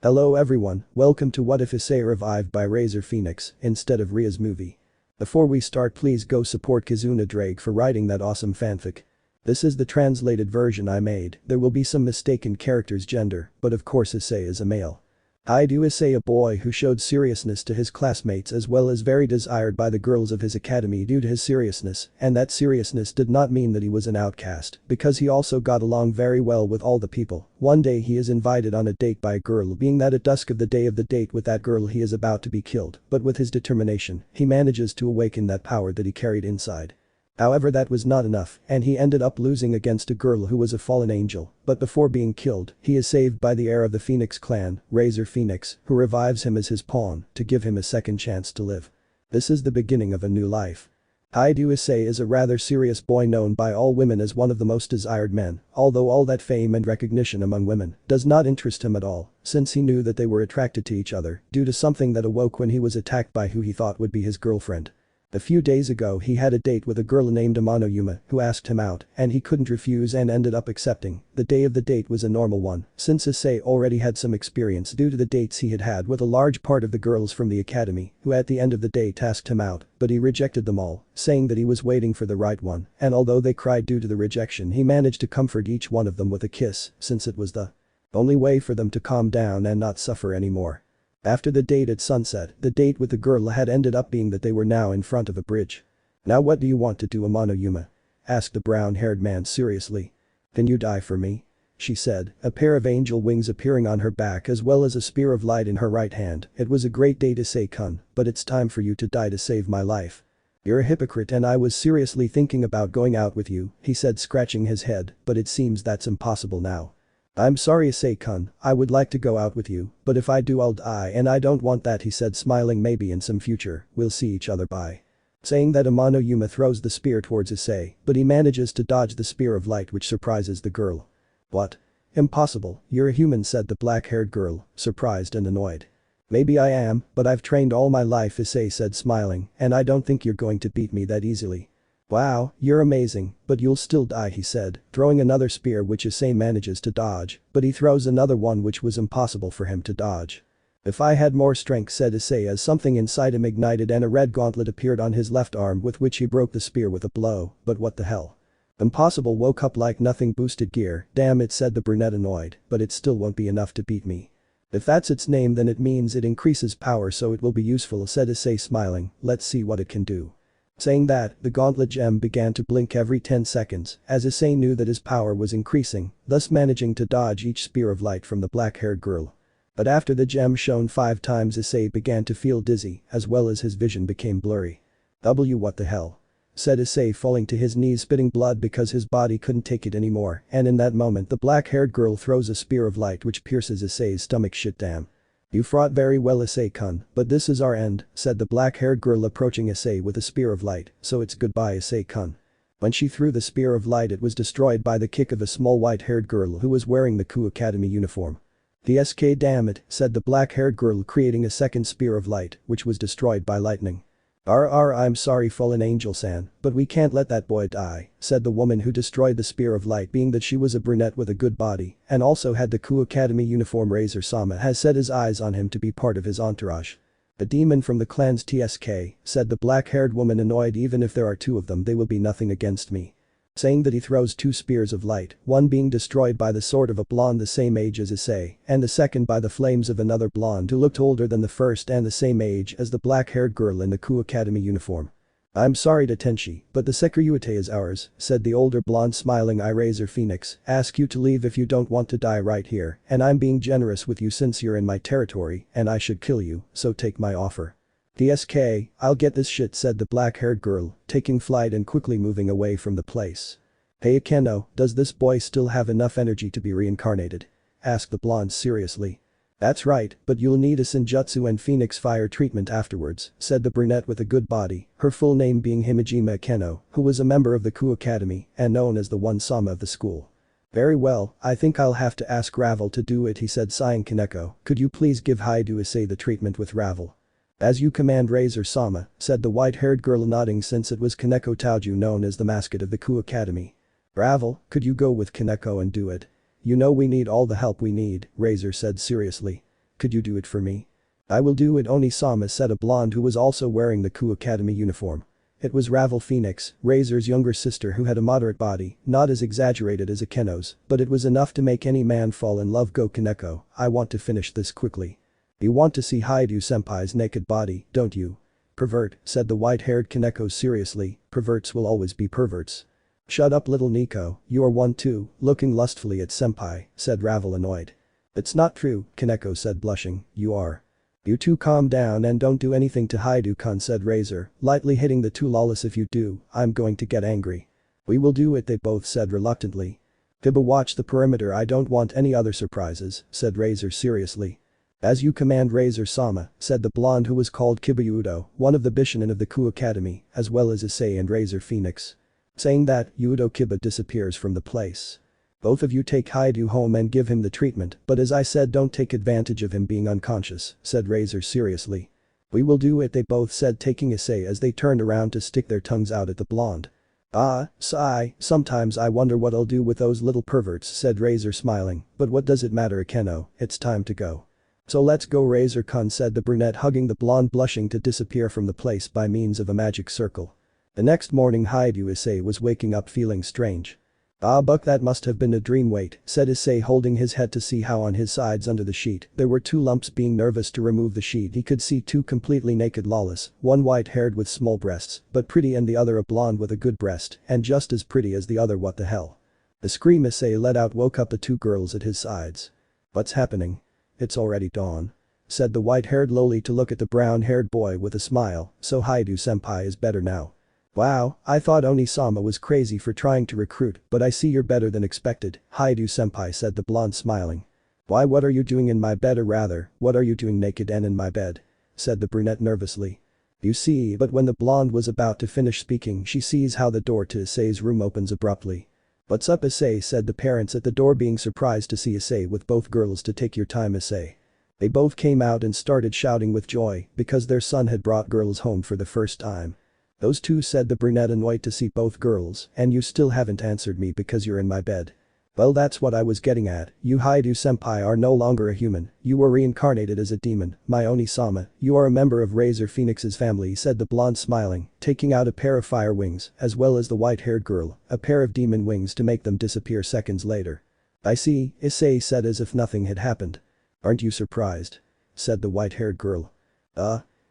Hello everyone, welcome to What If Issei revived by Razor Phoenix instead of Rias movie. Before we start, please go support kizunaddraig for writing that awesome fanfic. This is the translated version I made. There will be some mistaken character's gender, but of course Issei is a male. Hyoudou Issei, a boy who showed seriousness to his classmates as well as very desired by the girls of his academy due to his seriousness, and that seriousness did not mean that he was an outcast, because he also got along very well with all the people. One day he is invited on a date by a girl, being that at dusk of the day of the date with that girl he is about to be killed, but with his determination, he manages to awaken that power that he carried inside. However, that was not enough, and he ended up losing against a girl who was a fallen angel, but before being killed, he is saved by the heir of the Phoenix clan, Razor Phoenix, who revives him as his pawn to give him a second chance to live. This is the beginning of a new life. Hyoudou Issei is a rather serious boy known by all women as one of the most desired men, although all that fame and recognition among women does not interest him at all, since he knew that they were attracted to each other due to something that awoke when he was attacked by who he thought would be his girlfriend. A few days ago he had a date with a girl named Yuma who asked him out and he couldn't refuse and ended up accepting. The day of the date was a normal one, since Issei already had some experience due to the dates he had had with a large part of the girls from the academy who at the end of the date asked him out, but he rejected them all, saying that he was waiting for the right one, and although they cried due to the rejection, he managed to comfort each one of them with a kiss, since it was the only way for them to calm down and not suffer anymore. After the date at sunset, the date with the girl had ended up being that they were now in front of a bridge. "Now what do you want to do, Yuma?" asked the brown-haired man seriously. "Can you die for me?" she said, a pair of angel wings appearing on her back as well as a spear of light in her right hand. "It was a great day, Issei-kun, but it's time for you to die to save my life. You're a hypocrite and I was seriously thinking about going out with you," he said, scratching his head, "but it seems that's impossible now. I'm sorry, Issei-kun, I would like to go out with you, but if I do I'll die and I don't want that," he said, smiling. "Maybe in some future, we'll see each other, bye." Saying that, Yuma throws the spear towards Issei, but he manages to dodge the spear of light, which surprises the girl. "What? Impossible, you're a human," said the black-haired girl, surprised and annoyed. "Maybe I am, but I've trained all my life," Issei said, smiling, "and I don't think you're going to beat me that easily." "Wow, you're amazing, but you'll still die," he said, throwing another spear which Issei manages to dodge, but he throws another one which was impossible for him to dodge. "If I had more strength," said Issei as something inside him ignited and a red gauntlet appeared on his left arm with which he broke the spear with a blow, but what the hell? "Impossible woke up like nothing, boosted gear, damn it," said the brunette, annoyed, "but it still won't be enough to beat me. If that's its name then it means it increases power, so it will be useful," said Issei, smiling. "Let's see what it can do." Saying that, the gauntlet gem began to blink every 10 seconds as Issei knew that his power was increasing, thus managing to dodge each spear of light from the black-haired girl. But after the gem shone 5 times, Issei began to feel dizzy as well as his vision became blurry. What the hell?" said Issei, falling to his knees, spitting blood because his body couldn't take it anymore, and in that moment the black-haired girl throws a spear of light which pierces Issei's stomach. "Shit, damn. You fought very well, Issei-kun, but this is our end," said the black-haired girl, approaching Issei with a spear of light. "So it's goodbye, Issei-kun." When she threw the spear of light, it was destroyed by the kick of a small white-haired girl who was wearing the Kuoh Academy uniform. "The SK, damn it," said the black-haired girl, creating a second spear of light, which was destroyed by lightning. I'm sorry, fallen angel-san, but we can't let that boy die," said the woman who destroyed the spear of light, being that she was a brunette with a good body and also had the Kuoh Academy uniform. Razor Sama has set his eyes on him to be part of his entourage. "A demon from the clan's TSK," said the black-haired woman, annoyed. "Even if there are 2 of them, they will be nothing against me." Saying that, he throws 2 spears of light, one being destroyed by the sword of a blonde the same age as Issei, and the second by the flames of another blonde who looked older than the first and the same age as the black-haired girl in the Kuoh Academy uniform. "I'm sorry, Tenchi, but the Sekiryuutei is ours," said the older blonde, smiling. "I, Razor Phoenix, ask you to leave if you don't want to die right here, and I'm being generous with you since you're in my territory and I should kill you, so take my offer." "The SK, I'll get this shit," said the black-haired girl, taking flight and quickly moving away from the place. "Hey Akeno, does this boy still have enough energy to be reincarnated?" asked the blonde seriously. "That's right, but you'll need a Senjutsu and Phoenix fire treatment afterwards," said the brunette with a good body, her full name being Himejima Akeno, who was a member of the Kuoh Academy and known as the one Sama of the school. "Very well, I think I'll have to ask Ravel to do it," he said, sighing. "Kaneko, could you please give Hyoudou Issei the treatment with Ravel?" "As you command, Razor Sama," said the white-haired girl, nodding, since it was Kaneko Taoju, known as the mascot of the Kuoh Academy. "Ravel, could you go with Kaneko and do it? You know we need all the help we need," Razor said seriously. Could you do it for me? I will do it, Oni-sama, said a blonde who was also wearing the Kuoh Academy uniform. It was Ravel Phoenix, Razor's younger sister, who had a moderate body, not as exaggerated as Akeno's, but it was enough to make any man fall in love. Go Kaneko, I want to finish this quickly. You want to see Hyoudou-senpai's naked body, don't you? Pervert, said the white-haired Kaneko seriously, perverts will always be perverts. Shut up little Nico, you are one too, looking lustfully at senpai, said Ravel annoyed. It's not true, Kaneko said blushing, you are. You two calm down and don't do anything to Hyoudou-kun, said Razor, lightly hitting the two. Lawless, if you do, I'm going to get angry. We will do it, they both said reluctantly. Kiba, watch the perimeter, I don't want any other surprises, said Razor seriously. As you command, Razor-sama, said the blonde who was called Kiba, one of the Bishinen of the Kuoh Academy, as well as Issei and Razor Phoenix. Saying that, Hyoudou Kiba disappears from the place. Both of you take Hyoudou home and give him the treatment, but as I said, don't take advantage of him being unconscious, said Razor seriously. We will do it, they both said, taking Issei as they turned around to stick their tongues out at the blonde. Ah, sigh, sometimes I wonder what I'll do with those little perverts, said Razor smiling, but what does it matter, Akeno, it's time to go. So let's go, Razor-kun, said the brunette, hugging the blonde, blushing to disappear from the place by means of a magic circle. The next morning, Hyoudou Issei was waking up feeling strange. Ah, Buck, that must have been a dream. Wait, said Issei, holding his head to see how on his sides under the sheet there were two lumps. Being nervous to remove the sheet, he could see two completely naked Lawless, one white-haired with small breasts, but pretty, and the other a blonde with a good breast, and just as pretty as the other. What the hell? The scream Issei let out woke up the two girls at his sides. What's happening? It's already dawn, said the white-haired loli to look at the brown-haired boy with a smile, so Hyoudou-senpai is better now. Wow, I thought Oni-sama was crazy for trying to recruit, but I see you're better than expected, Hyoudou-senpai, said the blonde smiling. Why, what are you doing in my bed, or rather, what are you doing naked and in my bed? Said the brunette nervously. You see, but when the blonde was about to finish speaking, she sees how the door to Issei's room opens abruptly. What's up, Issei, said the parents at the door, being surprised to see Issei with both girls. To take your time, Issei. They both came out and started shouting with joy because their son had brought girls home for the first time. Those two, said the brunette, annoyed to see both girls, and you still haven't answered me because you're in my bed. Well, that's what I was getting at, you Hyoudou-senpai are no longer a human, you were reincarnated as a demon, my Oni-sama, you are a member of Razor Phoenix's family, said the blonde smiling, taking out a pair of fire wings, as well as the white-haired girl, a pair of demon wings to make them disappear seconds later. I see, Issei said as if nothing had happened. Aren't you surprised? Said the white-haired girl.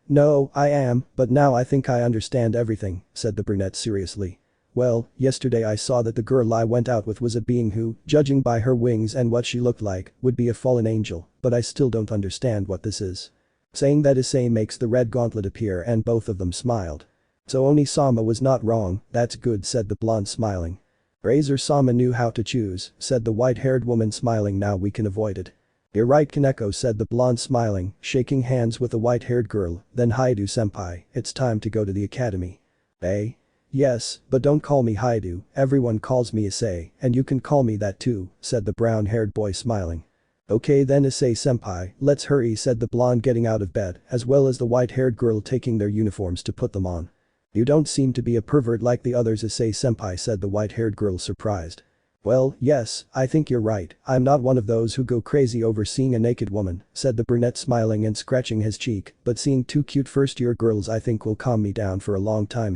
No, I am, but now I think I understand everything, said the brunette seriously. Well, yesterday I saw that the girl I went out with was a being who, judging by her wings and what she looked like, would be a fallen angel, but I still don't understand what this is. Saying that, Issei makes the red gauntlet appear and both of them smiled. So Oni-sama was not wrong, that's good, said the blonde smiling. Razor-sama knew how to choose, said the white-haired woman smiling, now we can avoid it. You're right, Kaneko, said the blonde smiling, shaking hands with the white-haired girl, then Hyoudou-senpai, it's time to go to the academy. Eh? Yes, but don't call me Hyoudou, everyone calls me Issei, and you can call me that too, said the brown-haired boy smiling. Okay then, Issei-senpai, let's hurry, said the blonde, getting out of bed, as well as the white-haired girl taking their uniforms to put them on. You don't seem to be a pervert like the others, Issei-senpai, said the white-haired girl, surprised. Well, yes, I think you're right, I'm not one of those who go crazy over seeing a naked woman, said the brunette smiling and scratching his cheek, but seeing two cute first-year girls I think will calm me down for a long time.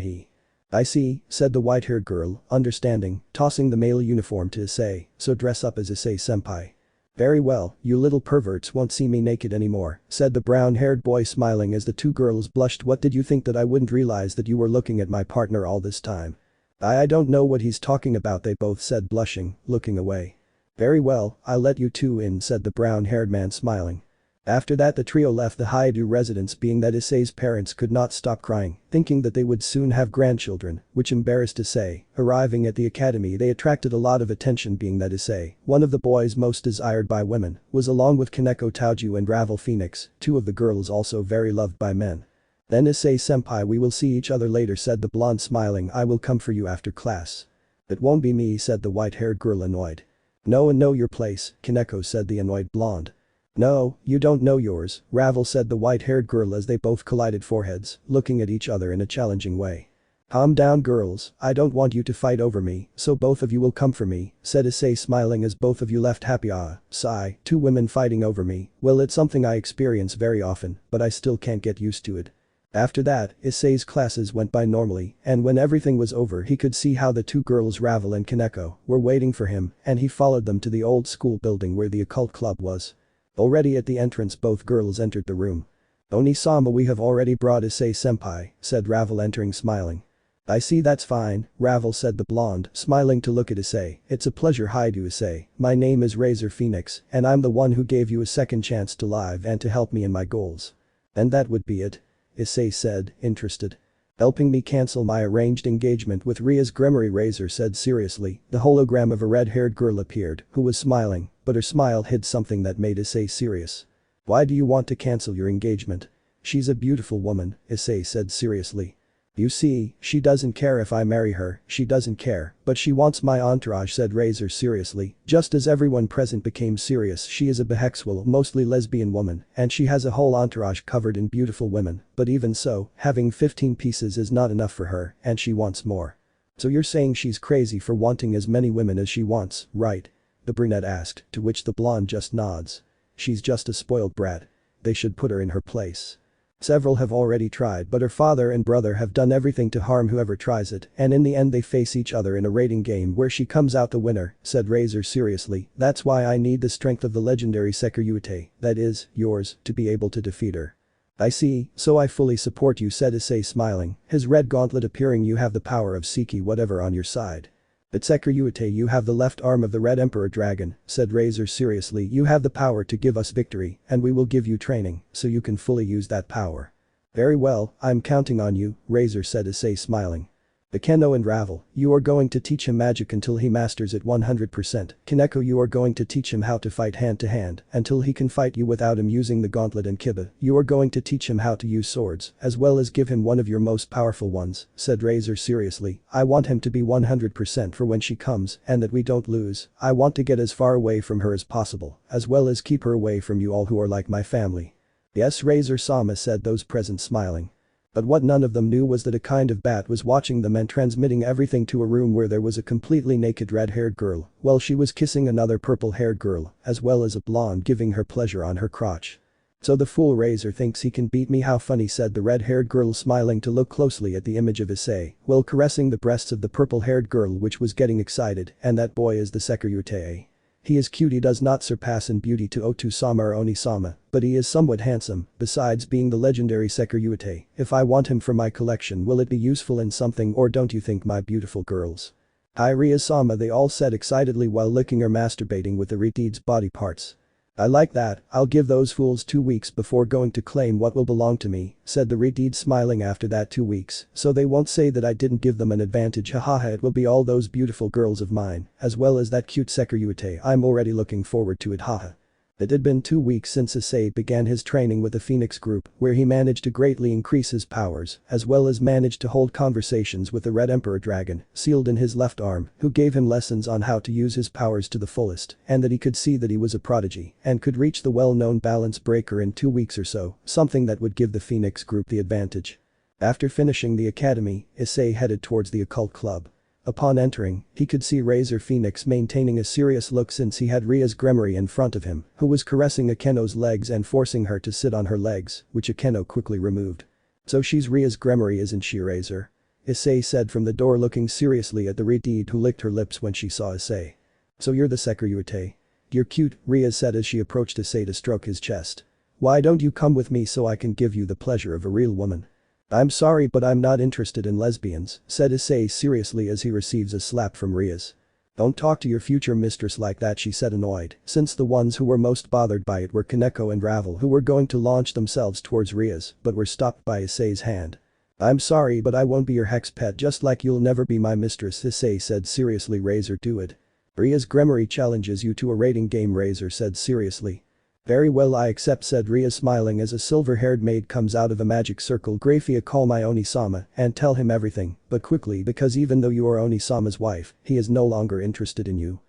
I see, said the white-haired girl, understanding, tossing the male uniform to Issei, so dress up as Issei-senpai. Very well, you little perverts won't see me naked anymore, said the brown-haired boy smiling as the two girls blushed. What did you think, that I wouldn't realize that you were looking at my partner all this time? I don't know what he's talking about, they both said, blushing, looking away. Very well, I'll let you two in, said the brown-haired man smiling. After that the trio left the Hyoudou residence, being that Issei's parents could not stop crying, thinking that they would soon have grandchildren, which embarrassed Issei. Arriving at the academy, they attracted a lot of attention, being that Issei, one of the boys most desired by women, was along with Kaneko Taoju and Ravel Phoenix, two of the girls also very loved by men. Then Issei-senpai, we will see each other later, said the blonde smiling, I will come for you after class. It won't be me, said the white-haired girl, annoyed. No, and know your place, Kaneko, said the annoyed blonde. No, you don't know yours, Ravel, said the white-haired girl as they both collided foreheads, looking at each other in a challenging way. Calm down girls, I don't want you to fight over me, so both of you will come for me, said Issei smiling as both of you left happy. Sigh, two women fighting over me, well it's something I experience very often, but I still can't get used to it. After that, Issei's classes went by normally, and when everything was over he could see how the two girls Ravel and Kaneko were waiting for him, and he followed them to the old school building where the occult club was. Already at the entrance both girls entered the room. Oni-sama, we have already brought Issei-senpai, said Ravel entering smiling. I see, that's fine, Ravel said the blonde, smiling to look at Issei. It's a pleasure, Hyoudou Issei. My name is Razor Phoenix, and I'm the one who gave you a second chance to live and to help me in my goals. And that would be it? Issei said, interested. Helping me cancel my arranged engagement with Rias, Gremory Razor said seriously. The hologram of a red-haired girl appeared, who was smiling, but her smile hid something that made Issei serious. Why do you want to cancel your engagement? She's a beautiful woman, Issei said seriously. You see, she doesn't care if I marry her, she doesn't care, but she wants my entourage, said Razor seriously. Just as everyone present became serious, she is a bisexual, mostly lesbian woman, and she has a whole entourage covered in beautiful women, but even so, having 15 pieces is not enough for her, and she wants more. So you're saying she's crazy for wanting as many women as she wants, right? The brunette asked, to which the blonde just nods. She's just a spoiled brat. They should put her in her place. Several have already tried, but her father and brother have done everything to harm whoever tries it, and in the end they face each other in a rating game where she comes out the winner, said Razor seriously. That's why I need the strength of the legendary Sekiryuutei, that is, yours, to be able to defeat her. I see, so I fully support you, said Issei smiling, his red gauntlet appearing. You have the power of Seeki whatever on your side. But Sekiryuutei, you have the left arm of the Red Emperor Dragon, said Razor seriously. You have the power to give us victory, and we will give you training, so you can fully use that power. Very well, I'm counting on you, Razor said Issei smiling. Akeno and Ravel, you are going to teach him magic until he masters it 100%. Kaneko, you are going to teach him how to fight hand to hand until he can fight you without him using the gauntlet, and Kiba, you are going to teach him how to use swords as well as give him one of your most powerful ones, said Razor seriously. I want him to be 100% for when she comes and that we don't lose. I want to get as far away from her as possible, as well as keep her away from you all who are like my family. Yes, Razor-sama, said those present smiling. But what none of them knew was that a kind of bat was watching them and transmitting everything to a room where there was a completely naked red-haired girl, while she was kissing another purple-haired girl, as well as a blonde giving her pleasure on her crotch. So the fool Razor thinks he can beat me, how funny, said the red-haired girl smiling to look closely at the image of Issei, while caressing the breasts of the purple-haired girl which was getting excited, and that boy is the Sekiryuutei. He is cute, he does not surpass in beauty to Otu-sama or Oni-sama, but he is somewhat handsome, besides being the legendary Sekiryuutei. If I want him for my collection, will it be useful in something, or don't you think, my beautiful girls? Hi Rias-sama, they all said excitedly while licking or masturbating with the Retide's body parts. I like that, I'll give those fools 2 weeks before going to claim what will belong to me, said the Retide smiling. After that 2 weeks, so they won't say that I didn't give them an advantage, hahaha. It will be all those beautiful girls of mine, as well as that cute Sekiryuutei. I'm already looking forward to it, haha. It had been 2 weeks since Issei began his training with the Phoenix group, where he managed to greatly increase his powers, as well as managed to hold conversations with the Red Emperor Dragon, sealed in his left arm, who gave him lessons on how to use his powers to the fullest, and that he could see that he was a prodigy, and could reach the well-known balance breaker in 2 weeks or so, something that would give the Phoenix group the advantage. After finishing the academy, Issei headed towards the occult club. Upon entering, he could see Razor Phoenix maintaining a serious look since he had Rias Gremory in front of him, who was caressing Akeno's legs and forcing her to sit on her legs, which Akeno quickly removed. So she's Rias Gremory, isn't she, Razor? Issei said from the door, looking seriously at the Retide, who licked her lips when she saw Issei. So you're the Sekiryuutei. You're cute, Rias said as she approached Issei to stroke his chest. Why don't you come with me so I can give you the pleasure of a real woman? I'm sorry, but I'm not interested in lesbians, said Issei seriously as he receives a slap from Rias. Don't talk to your future mistress like that, she said, annoyed, since the ones who were most bothered by it were Kaneko and Ravel, who were going to launch themselves towards Rias but were stopped by Issei's hand. I'm sorry, but I won't be your hex pet, just like you'll never be my mistress, Issei said seriously. Razor, do it. Rias Gremory challenges you to a rating game, Razor said seriously. Very well, I accept, said Rias smiling as a silver-haired maid comes out of a magic circle. Grayfia, call my Oni-sama and tell him everything, but quickly, because even though you are Oni-sama's wife, he is no longer interested in you.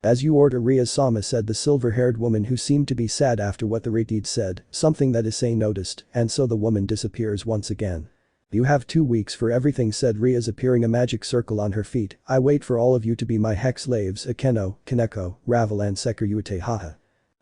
As you order, Rias-sama, said the silver-haired woman, who seemed to be sad after what the Retide said, something that Issei noticed, and so the woman disappears once again. You have 2 weeks for everything, said Rias, appearing a magic circle on her feet. I wait for all of you to be my hex slaves, Akeno, Kaneko, Ravel and Sekiryuutei, haha.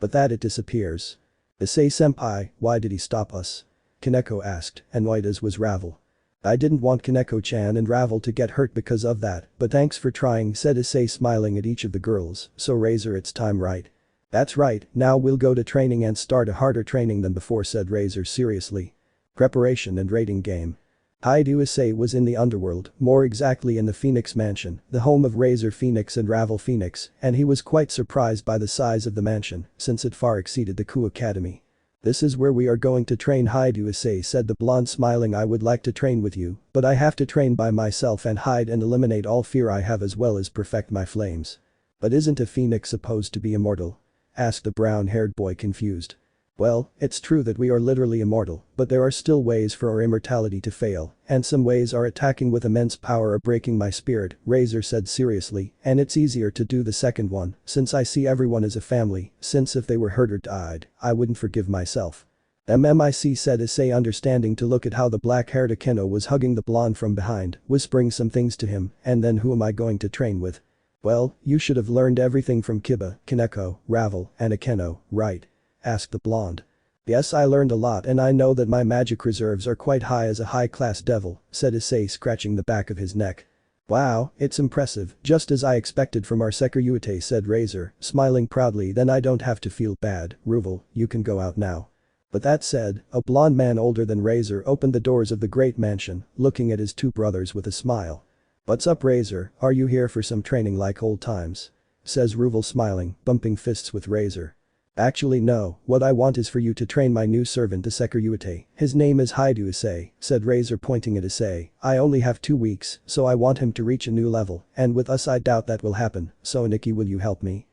But that it disappears. Issei-senpai, why did he stop us? Kaneko asked, annoyed as was Ravel. I didn't want Kaneko-chan and Ravel to get hurt because of that, but thanks for trying, said Issei, smiling at each of the girls. So Razor, it's time, right? That's right, now we'll go to training and start a harder training than before, said Razor seriously. Preparation and rating game. Hyoudou Issei was in the underworld, more exactly in the Phoenix Mansion, the home of Razor Phoenix and Ravel Phoenix, and he was quite surprised by the size of the mansion, since it far exceeded the Kuoh Academy. This is where we are going to train, Hyoudou Issei, said the blonde, smiling. I would like to train with you, but I have to train by myself and hide and eliminate all fear I have as well as perfect my flames. But isn't a phoenix supposed to be immortal? Asked the brown-haired boy, confused. Well, it's true that we are literally immortal, but there are still ways for our immortality to fail, and some ways are attacking with immense power or breaking my spirit, Razor said seriously, and it's easier to do the second one, since I see everyone as a family, since if they were hurt or died, I wouldn't forgive myself. MMIC, said Issei, understanding to look at how the black-haired Akeno was hugging the blonde from behind, whispering some things to him, and then who am I going to train with? Well, you should have learned everything from Kiba, Kaneko, Ravel, and Akeno, right? Asked the blonde. Yes, I learned a lot and I know that my magic reserves are quite high as a high-class devil, said Issei, scratching the back of his neck. Wow, it's impressive, just as I expected from our Sekiryuutei, said Razor, smiling proudly. Then I don't have to feel bad, Ruvel, you can go out now. But that said, a blonde man older than Razor opened the doors of the great mansion, looking at his two brothers with a smile. What's up, Razor, are you here for some training like old times? Says Ruvel, smiling, bumping fists with Razor. Actually no, what I want is for you to train my new servant to Sekiryuutei. His name is Hyoudou Issei, said Razor, pointing at Issei. I only have 2 weeks, so I want him to reach a new level, and with us I doubt that will happen, so Nikki, will you help me?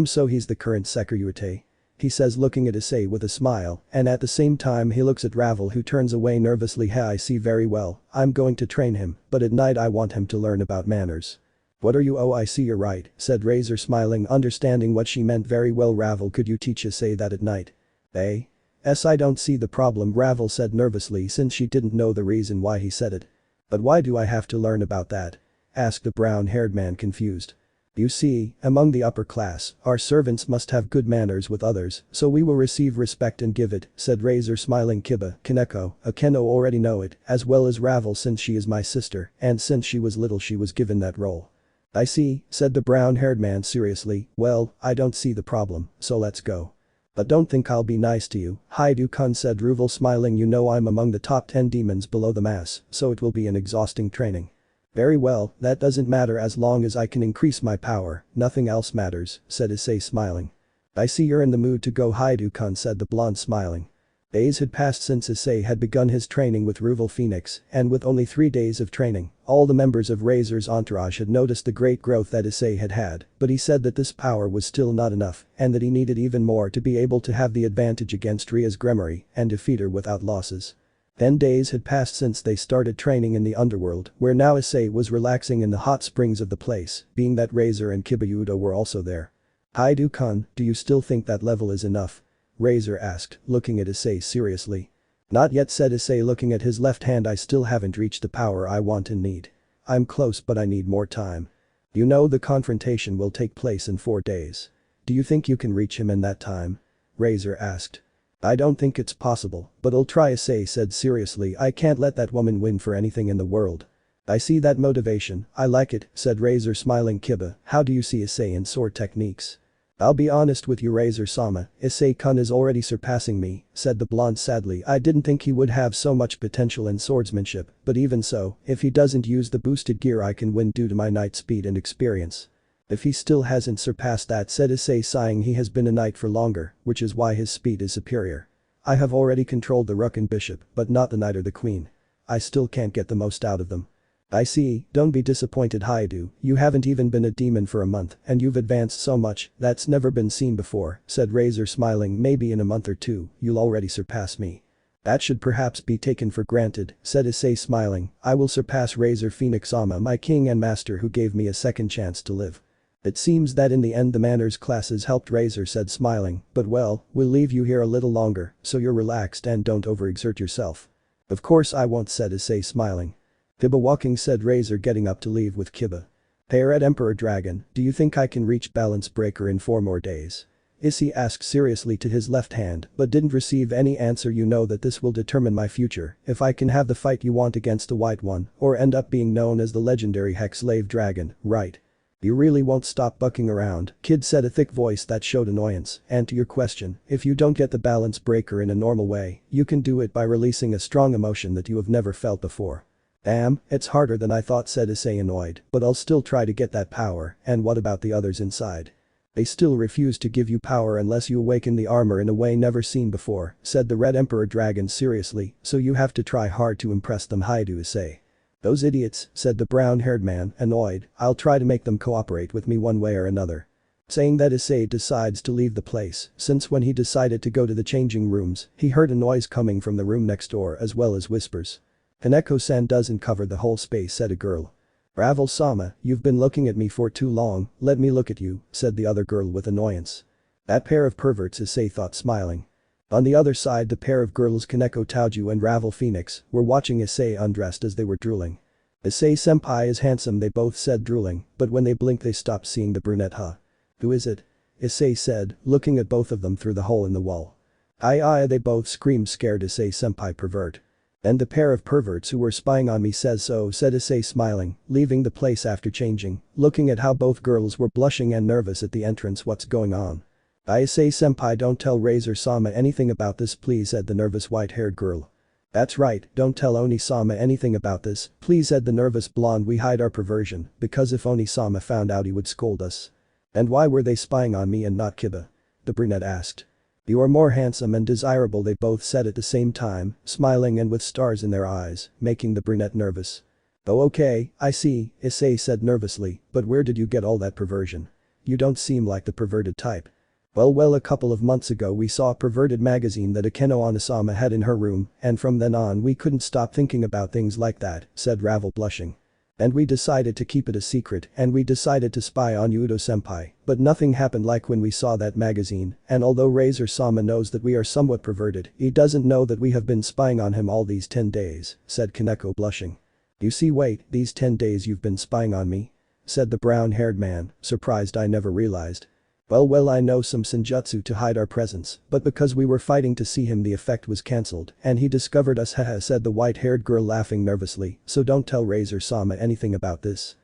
So he's the current Sekiryuutei? He says, looking at Issei with a smile, and at the same time he looks at Ravel, who turns away nervously. Hey, I see, very well, I'm going to train him, but at night I want him to learn about manners. What are you? Oh, I see, you're right, said Razor, smiling, understanding what she meant very well. Ravel, could you teach Issei that at night? Eh? Yes, I don't see the problem, Ravel said nervously, since she didn't know the reason why he said it. But why do I have to learn about that? Asked the brown-haired man, confused. You see, among the upper class, our servants must have good manners with others, so we will receive respect and give it, said Razor, smiling. Kiba, Kaneko, Akeno already know it, as well as Ravel, since she is my sister, and since she was little she was given that role. I see, said the brown-haired man seriously. Well, I don't see the problem, so let's go. But don't think I'll be nice to you, Hyoudou-kun, said Ruvel, smiling. You know I'm among the top 10 demons below the mass, so it will be an exhausting training. Very well, that doesn't matter as long as I can increase my power, nothing else matters, said Issei, smiling. I see you're in the mood to go, Hyoudou-kun, said the blonde, smiling. Days had passed since Issei had begun his training with Ravel Phoenix, and with only 3 days of training, all the members of Razor's entourage had noticed the great growth that Issei had, but he said that this power was still not enough, and that he needed even more to be able to have the advantage against Rias' Gremory and defeat her without losses. 10 days had passed since they started training in the underworld, where now Issei was relaxing in the hot springs of the place, being that Razor and Hyoudou were also there. Hyoudou-kun, do you still think that level is enough? Razor asked, looking at Issei seriously. Not yet, said Issei, looking at his left hand. I still haven't reached the power I want and need. I'm close, but I need more time. You know the confrontation will take place in 4 days. Do you think you can reach him in that time? Razor asked. I don't think it's possible, but I'll try, Issei said seriously. I can't let that woman win for anything in the world. I see that motivation, I like it, said Razor, smiling. Kiba, how do you see Issei in sword techniques? I'll be honest with you, Razor-sama, Issei-kun is already surpassing me, said the blonde sadly. I didn't think he would have so much potential in swordsmanship, but even so, if he doesn't use the boosted gear I can win due to my knight speed and experience. If he still hasn't surpassed that, said Issei, sighing. He has been a knight for longer, which is why his speed is superior. I have already controlled the rook and bishop, but not the knight or the queen. I still can't get the most out of them. I see, don't be disappointed, Hyoudou, you haven't even been a demon for a month and you've advanced so much, that's never been seen before, said Razor, smiling. Maybe in a month or 2, you'll already surpass me. That should perhaps be taken for granted, said Issei, smiling. I will surpass Razor Phoenix-sama, my king and master who gave me a second chance to live. It seems that in the end the manners classes helped, Razor said, smiling, but well, we'll leave you here a little longer, so you're relaxed and don't overexert yourself. Of course I won't, said Issei smiling. Kiba walking, said Razor, getting up to leave with Kiba. They are at Emperor Dragon, do you think I can reach Balance Breaker in 4 more days? Issei asked seriously to his left hand but didn't receive any answer. You know that this will determine my future if I can have the fight you want against the white one or end up being known as the legendary Hex Slave Dragon, right? You really won't stop bucking around, kid, said a thick voice that showed annoyance, and to your question, if you don't get the balance breaker in a normal way, you can do it by releasing a strong emotion that you have never felt before. Damn, it's harder than I thought, said Issei annoyed, but I'll still try to get that power, and what about the others inside? They still refuse to give you power unless you awaken the armor in a way never seen before, said the Red Emperor Dragon seriously, so you have to try hard to impress them, Hyoudou Issei. Those idiots, said the brown-haired man, annoyed, I'll try to make them cooperate with me one way or another. Saying that, Issei decides to leave the place, since when he decided to go to the changing rooms, he heard a noise coming from the room next door as well as whispers. Kaneko-san doesn't cover the whole space, said a girl. Ravel-sama, you've been looking at me for too long, let me look at you, said the other girl with annoyance. That pair of perverts, Issei thought, smiling. On the other side, the pair of girls Kaneko Taoju and Ravel Phoenix were watching Issei undressed as they were drooling. Issei-senpai is handsome, they both said, drooling, but when they blinked they stopped seeing the brunette. Huh? Who is it? Issei said, looking at both of them through the hole in the wall. Aye, they both screamed, scared. Issei-senpai, pervert. And the pair of perverts who were spying on me says so, said Issei smiling, leaving the place after changing, looking at how both girls were blushing and nervous at the entrance. What's going on? Issei-senpai, don't tell Razor-sama anything about this, please, said the nervous white-haired girl. That's right, don't tell Oni-sama anything about this, please, said the nervous blonde. We hide our perversion, because if Oni-sama found out he would scold us. And why were they spying on me and not Kiba? The brunette asked. You are more handsome and desirable, they both said at the same time, smiling and with stars in their eyes, making the brunette nervous. Oh okay, I see, Issei said nervously, but where did you get all that perversion? You don't seem like the perverted type. Well, a couple of months ago we saw a perverted magazine that Akeno Onasama had in her room, and from then on we couldn't stop thinking about things like that, said Ravel, blushing. And we decided to keep it a secret, and we decided to spy on Hyoudou-senpai, but nothing happened like when we saw that magazine, and although Razor-sama knows that we are somewhat perverted, he doesn't know that we have been spying on him all these 10 days, said Kaneko, blushing. You see, wait, these 10 days you've been spying on me? Said the brown-haired man, surprised. I never realized. Well, I know some senjutsu to hide our presence, but because we were fighting to see him the effect was cancelled and he discovered us, haha, said the white-haired girl, laughing nervously, so don't tell Razor-sama anything about this.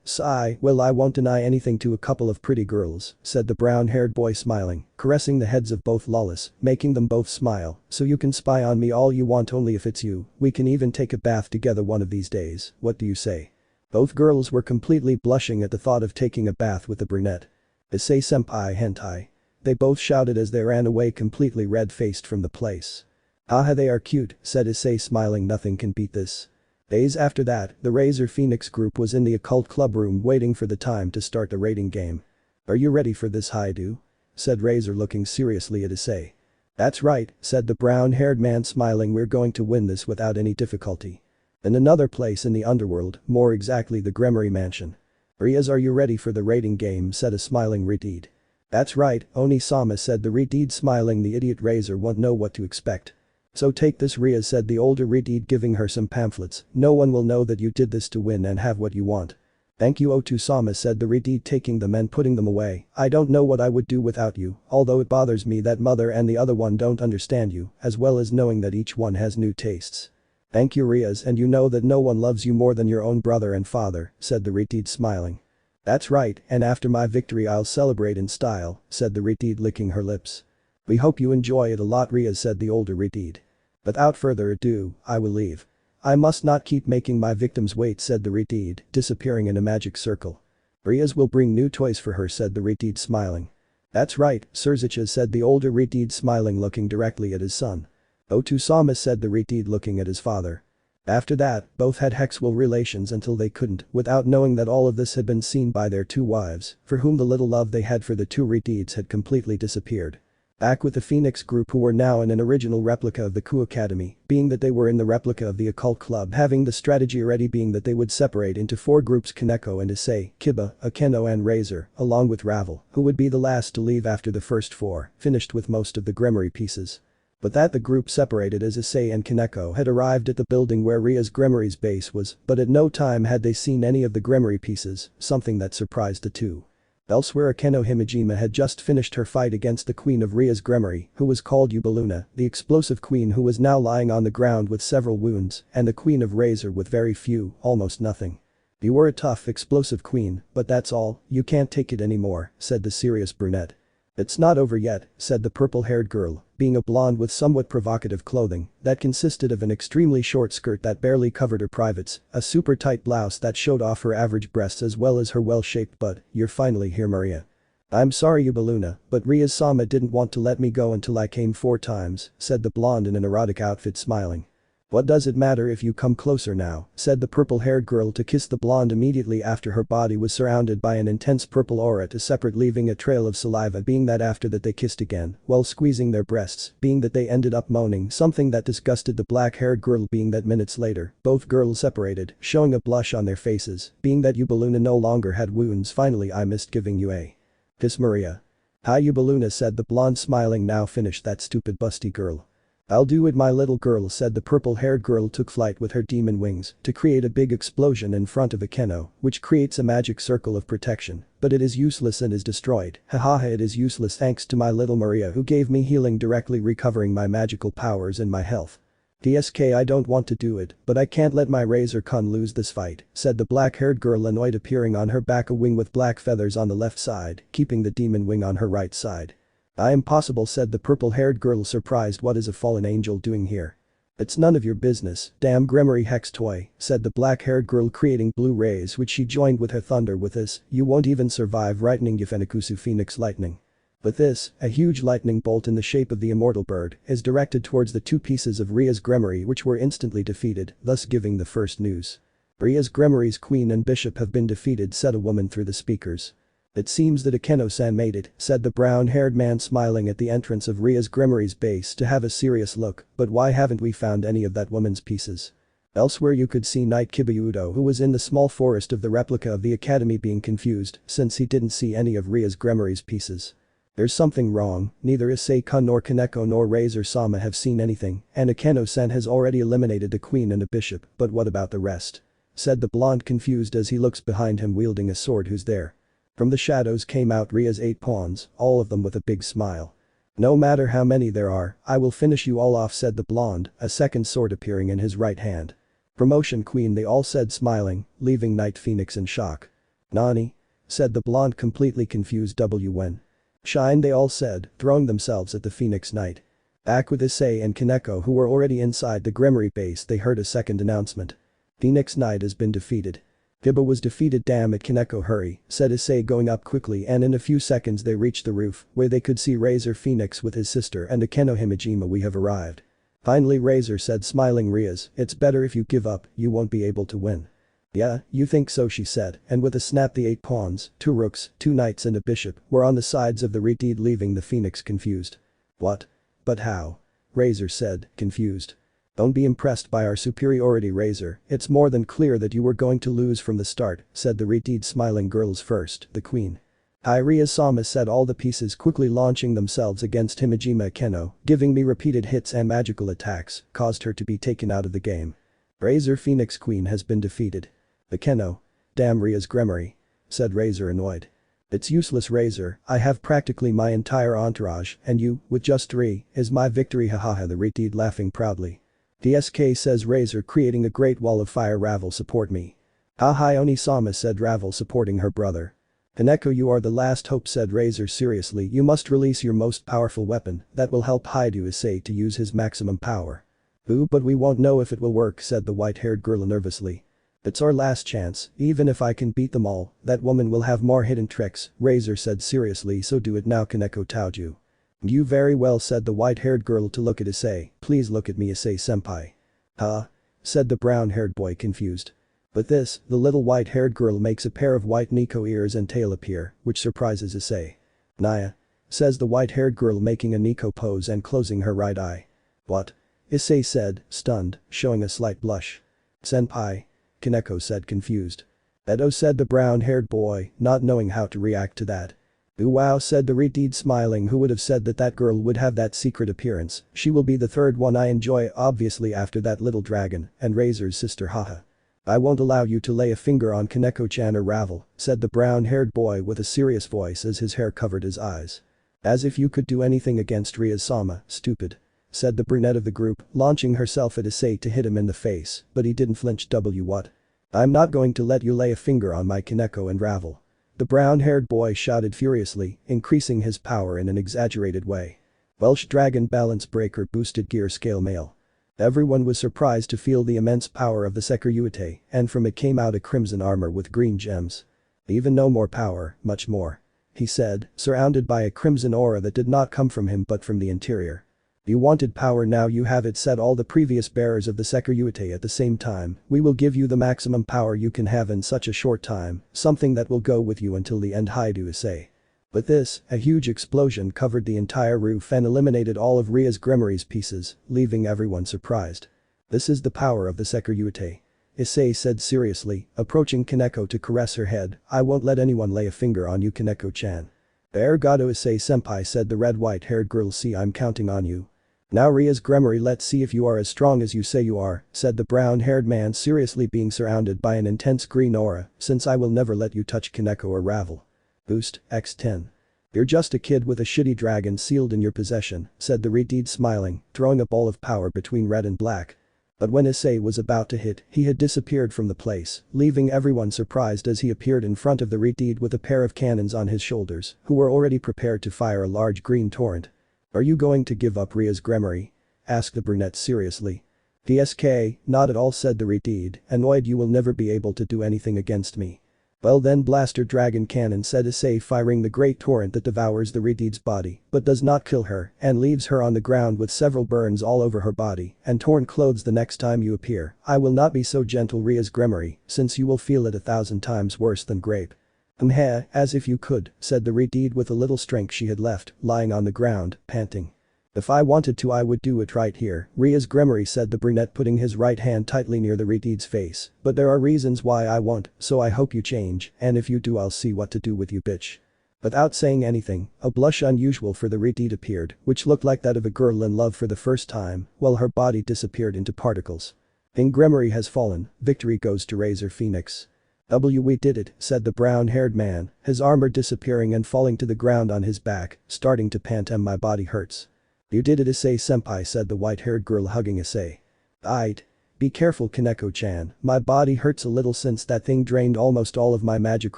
Sigh, well, I won't deny anything to a couple of pretty girls, said the brown-haired boy, smiling, caressing the heads of both lawless, making them both smile, so you can spy on me all you want, only if it's you, we can even take a bath together one of these days, what do you say? Both girls were completely blushing at the thought of taking a bath with the brunette. Issei-senpai, hentai. They both shouted as they ran away, completely red-faced from the place. Haha, they are cute, said Issei, smiling. Nothing can beat this. Days after that, the Razor Phoenix group was in the occult club room waiting for the time to start the raiding game. Are you ready for this, Hyoudou? Said Razor, looking seriously at Issei. That's right, said the brown-haired man, smiling. We're going to win this without any difficulty. In another place in the underworld, more exactly the Gremory mansion. Rias, are you ready for the raiding game, said a smiling Redeed. That's right, Oni-sama, said the Redeed, smiling. The idiot Razor won't know what to expect. So take this, Rias, said the older Redeed, giving her some pamphlets. No one will know that you did this to win and have what you want. Thank you, Otu-sama, said the Redeed, taking them and putting them away. I don't know what I would do without you, although it bothers me that mother and the other one don't understand you, as well as knowing that each one has new tastes. Thank you, Rias, and you know that no one loves you more than your own brother and father, said the Redeed, smiling. That's right, and after my victory I'll celebrate in style, said the Redeed, licking her lips. We hope you enjoy it a lot, Rias, said the older Redeed. Without further ado, I will leave. I must not keep making my victims wait, said the Redeed, disappearing in a magic circle. Rias will bring new toys for her, said the Redeed, smiling. That's right, Sirzechs, said the older Redeed, smiling, looking directly at his son. Otu-sama, said the Redeed, looking at his father. After that, both had sexual relations until they couldn't, without knowing that all of this had been seen by their two wives, for whom the little love they had for the two Redeeds had completely disappeared. Back with the Phoenix group, who were now in an original replica of the Kuoh Academy, being that they were in the replica of the occult club, having the strategy already being that they would separate into 4 groups: Kaneko and Issei, Kiba, Akeno and Razor, along with Ravel, who would be the last to leave after the first 4, finished with most of the Gremory pieces. But that the group separated as Issei and Kaneko had arrived at the building where Rias Gremory's base was, but at no time had they seen any of the Gremory pieces, something that surprised the two. Elsewhere, Akeno Himejima had just finished her fight against the queen of Rias Gremory, who was called Ubeluna, the explosive queen who was now lying on the ground with several wounds, and the queen of Razor with very few, almost nothing. "You were a tough, explosive queen, but that's all, you can't take it anymore," said the serious brunette. "It's not over yet," said the purple-haired girl, being a blonde with somewhat provocative clothing that consisted of an extremely short skirt that barely covered her privates, a super tight blouse that showed off her average breasts as well as her well-shaped butt. "You're finally here, Maria. I'm sorry, Ubeluna, but Rias-sama didn't want to let me go until I came 4 times," said the blonde in an erotic outfit, smiling. "What does it matter if you come closer now," said the purple-haired girl to kiss the blonde immediately after her body was surrounded by an intense purple aura to separate, leaving a trail of saliva, being that after that they kissed again while squeezing their breasts, being that they ended up moaning something that disgusted the black-haired girl, being that minutes later, both girls separated, showing a blush on their faces, being that Ubeluna no longer had wounds. "Finally, I missed giving you a kiss, Maria." "Hi, Ubeluna," said the blonde, smiling. "Now finish that stupid busty girl." "I'll do it, my little girl," said the purple-haired girl, took flight with her demon wings to create a big explosion in front of Akeno, which creates a magic circle of protection, but it is useless and is destroyed. "Hahaha, it is useless thanks to my little Maria who gave me healing, directly recovering my magical powers and my health." "DSK, I don't want to do it, but I can't let my Razor-kun lose this fight," said the black-haired girl, annoyed, appearing on her back a wing with black feathers on the left side, keeping the demon wing on her right side. "I am possible," said the purple-haired girl, surprised. "What is a fallen angel doing here?" "It's none of your business, damn Gremory hex toy," said the black-haired girl, creating blue rays which she joined with her thunder. "With this, you won't even survive lightning Yufenikusu Phoenix lightning." With this, a huge lightning bolt in the shape of the immortal bird is directed towards the 2 pieces of Rias Gremory, which were instantly defeated, thus giving the first news. "Rias Gremory's queen and bishop have been defeated," said a woman through the speakers. "It seems that Akeno-san made it," said the brown-haired man, smiling at the entrance of Rias Gremory's base to have a serious look. "But why haven't we found any of that woman's pieces?" Elsewhere, you could see Knight Kibayudo, who was in the small forest of the replica of the academy, being confused since he didn't see any of Rias Gremory's pieces. "There's something wrong, neither Issei-kun nor Kaneko nor Razor-sama have seen anything, and Akeno-san has already eliminated the queen and a bishop, but what about the rest?" said the blonde, confused as he looks behind him wielding a sword. "Who's there?" From the shadows came out Ria's 8 pawns, all of them with a big smile. "No matter how many there are, I will finish you all off," said the blonde, a second sword appearing in his right hand. "Promotion queen," they all said, smiling, leaving Knight Phoenix in shock. "Nani?" said the blonde, completely confused. "When?" "Shine," they all said, throwing themselves at the Phoenix Knight. Back with Issei and Kaneko, who were already inside the Gremory base, they heard a second announcement. "Phoenix Knight has been defeated." "Hiba was defeated, damn it, Kaneko, hurry," said Issei, going up quickly, and in a few seconds they reached the roof, where they could see Razor Phoenix with his sister and Akeno Himejima. "We have arrived." "Finally," Razor said, smiling. "Rias, it's better if you give up, you won't be able to win." "Yeah, you think so," she said, and with a snap the 8 pawns, 2 rooks, 2 knights and a bishop were on the sides of the redeed, leaving the Phoenix confused. "What? But how?" Razor said, confused. "Don't be impressed by our superiority, Razor, it's more than clear that you were going to lose from the start," said the redeed, smiling. "Girls first, the queen." Rias-sama said, all the pieces quickly launching themselves against Himejima. "Akeno, giving me repeated hits and magical attacks, caused her to be taken out of the game. Razor Phoenix queen has been defeated." "Akeno. Damn Rias Gremory," said Razor, annoyed. "It's useless, Razor, I have practically my entire entourage, and you, with just 3, is my victory, hahaha," the redeed laughing proudly. "DSK," says Razor, creating a great wall of fire. "Ravel, support me." "Hi Oni-sama," said Ravel, supporting her brother. "Kaneko, you are the last hope," said Razor seriously. "You must release your most powerful weapon that will help Hyoudou Issei to use his maximum power." "Ooh, but we won't know if it will work," said the white-haired girl nervously. "It's our last chance, even if I can beat them all, that woman will have more hidden tricks," Razor said seriously. "So do it now, Kaneko Taoju." "You very well," said the white-haired girl to look at Issei. "Please look at me, Issei-senpai." "Huh?" said the brown-haired boy, confused. With this, the little white-haired girl makes a pair of white Nico ears and tail appear, which surprises Issei. "Naya?" says the white-haired girl, making a Nico pose and closing her right eye. "What?" Issei said, stunned, showing a slight blush. "Senpai?" Kaneko said, confused. "Edo," said the brown-haired boy, not knowing how to react to that. "Ooh wow," said the Redeed smiling. "Who would have said that that girl would have that secret appearance? She will be the third one I enjoy, obviously, after that little dragon and Razor's sister, haha. I won't allow you to lay a finger on Kaneko-chan or Ravel," said the brown-haired boy with a serious voice as his hair covered his eyes. "As if you could do anything against Rias-sama, stupid," said the brunette of the group, launching herself at Issei to hit him in the face, but he didn't flinch. What? "I'm not going to let you lay a finger on my Kaneko and Ravel," the brown-haired boy shouted furiously, increasing his power in an exaggerated way. Welsh Dragon Balance Breaker Boosted Gear Scale Male. Everyone was surprised to feel the immense power of the Sekiryuutei, and from it came out a crimson armor with green gems. "Even no more power, much more," he said, surrounded by a crimson aura that did not come from him but from the interior. "You wanted power, now you have it," said all the previous bearers of the Sekiryuutei at the same time. "We will give you the maximum power you can have in such a short time, something that will go with you until the end, Hyoudou Issei." With this, a huge explosion covered the entire roof and eliminated all of Ria's Gremory's pieces, leaving everyone surprised. "This is the power of the Sekiryuutei," Issei said seriously, approaching Kaneko to caress her head. "I won't let anyone lay a finger on you, Kaneko-chan." "Arigato Issei-senpai," said the red-white-haired girl. "See, I'm counting on you." "Now Ria's Gremory, let's see if you are as strong as you say you are," said the brown-haired man, seriously, being surrounded by an intense green aura. "Since I will never let you touch Kaneko or Ravel." "Boost, x10. You're just a kid with a shitty dragon sealed in your possession," said the Redeed smiling, throwing a ball of power between red and black. But when Issei was about to hit, he had disappeared from the place, leaving everyone surprised as he appeared in front of the Redeed with a pair of cannons on his shoulders, who were already prepared to fire a large green torrent. "Are you going to give up Ria's Gremory?" asked the brunette seriously. "PSK, not at all," said the Redeed, annoyed. "You will never be able to do anything against me." "Well then, blaster dragon cannon," said Issei, firing the great torrent that devours the Redeed's body but does not kill her and leaves her on the ground with several burns all over her body and torn clothes. "The next time you appear, I will not be so gentle, Ria's Gremory, since you will feel it 1,000 times worse than grape." "Heh, as if you could," said the Redeed with a little strength she had left, lying on the ground, panting. "If I wanted to, I would do it right here, Ria's Gremory," said the brunette, putting his right hand tightly near the Redeed's face. "But there are reasons why I won't, so I hope you change, and if you do, I'll see what to do with you, bitch." Without saying anything, a blush unusual for the Redeed appeared, which looked like that of a girl in love for the first time, while her body disappeared into particles. "King Gremory has fallen, victory goes to Razor Phoenix." "We did it," said the brown-haired man, his armor disappearing and falling to the ground on his back, starting to pant. "My body hurts." "You did it, Issei-senpai," said the white-haired girl, hugging Issei. "Aight. Be careful, Kaneko-chan, my body hurts a little since that thing drained almost all of my magic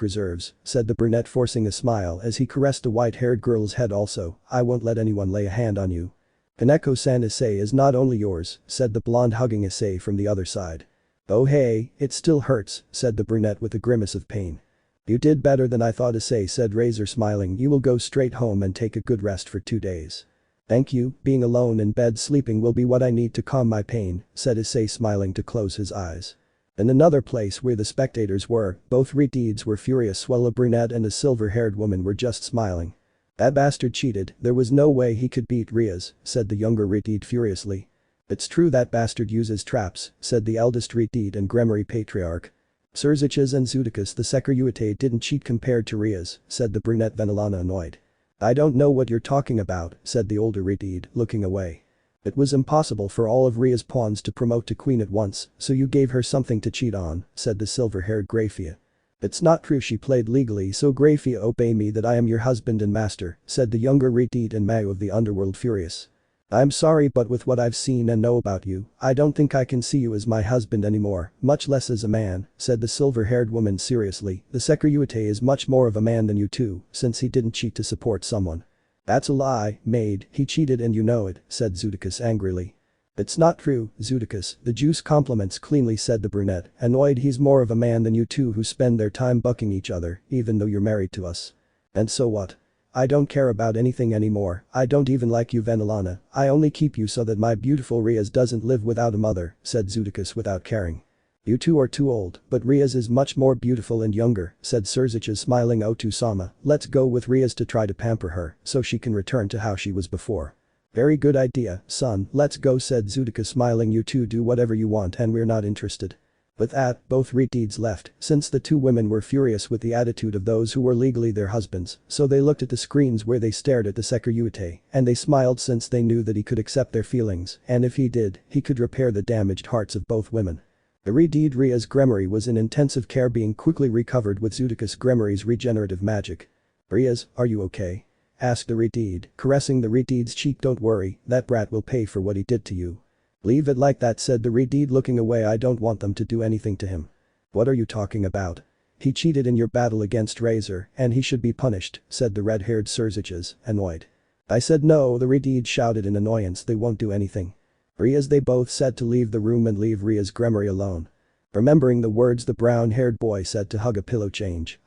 reserves," said the brunette, forcing a smile as he caressed the white-haired girl's head. "Also, I won't let anyone lay a hand on you." "Kaneko-san, Issei is not only yours," said the blonde, hugging Issei from the other side. "Oh hey, it still hurts," said the brunette with a grimace of pain. "You did better than I thought, Issei," said Razor, smiling. "You will go straight home and take a good rest for 2 days." "Thank you, being alone in bed sleeping will be what I need to calm my pain," said Issei, smiling to close his eyes. In another place where the spectators were, both Redeeds were furious while a brunette and a silver-haired woman were just smiling. "That bastard cheated, there was no way he could beat Rias," said the younger Redeed furiously. "It's true that bastard uses traps," said the eldest Redeed and Gremory patriarch. "Sirzechs and Succubus, the Sekiryuutei didn't cheat compared to Rias," said the brunette Venelana, annoyed. "I don't know what you're talking about," said the older Redeed, looking away. "It was impossible for all of Ria's pawns to promote to queen at once, so you gave her something to cheat on," said the silver-haired Grayfia. "It's not true, she played legally, so Grayfia, obey me that I am your husband and master," said the younger Redeed and Mao of the underworld, furious. "I'm sorry, but with what I've seen and know about you, I don't think I can see you as my husband anymore, much less as a man," said the silver-haired woman seriously. "The Sekiryuutei is much more of a man than you two, since he didn't cheat to support someone." "That's a lie, maid, he cheated and you know it," said Succubus angrily. "It's not true, Succubus, the juice compliments cleanly," said the brunette, annoyed. "He's more of a man than you two who spend their time bucking each other, even though you're married to us." "And so what? I don't care about anything anymore, I don't even like you, Venelana, I only keep you so that my beautiful Rias doesn't live without a mother," said Succubus without caring. "You two are too old, but Rias is much more beautiful and younger," said Sirzechs, smiling. "Otu-sama, let's go with Rias to try to pamper her so she can return to how she was before." "Very good idea, son, let's go," said Succubus, smiling. "You two do whatever you want and we're not interested." With that, both redeeds left, since the two women were furious with the attitude of those who were legally their husbands, so they looked at the screens where they stared at the Sekiryuutei, and they smiled since they knew that he could accept their feelings, and if he did, he could repair the damaged hearts of both women. The redeed Rias Gremory was in intensive care being quickly recovered with Succubus Gremory's regenerative magic. "Rias, are you okay?" asked the redeed, caressing the redeed's cheek. "Don't worry, that brat will pay for what he did to you." "Leave it like that," said the redeed, looking away. "I don't want them to do anything to him." "What are you talking about? He cheated in your battle against Razor, and he should be punished," said the red-haired Sirzechs, annoyed. "I said no," the redeed shouted in annoyance. "They won't do anything." "Rias," they both said to leave the room and leave Rias Gremory alone. Remembering the words the brown-haired boy said to hug a pillow, change,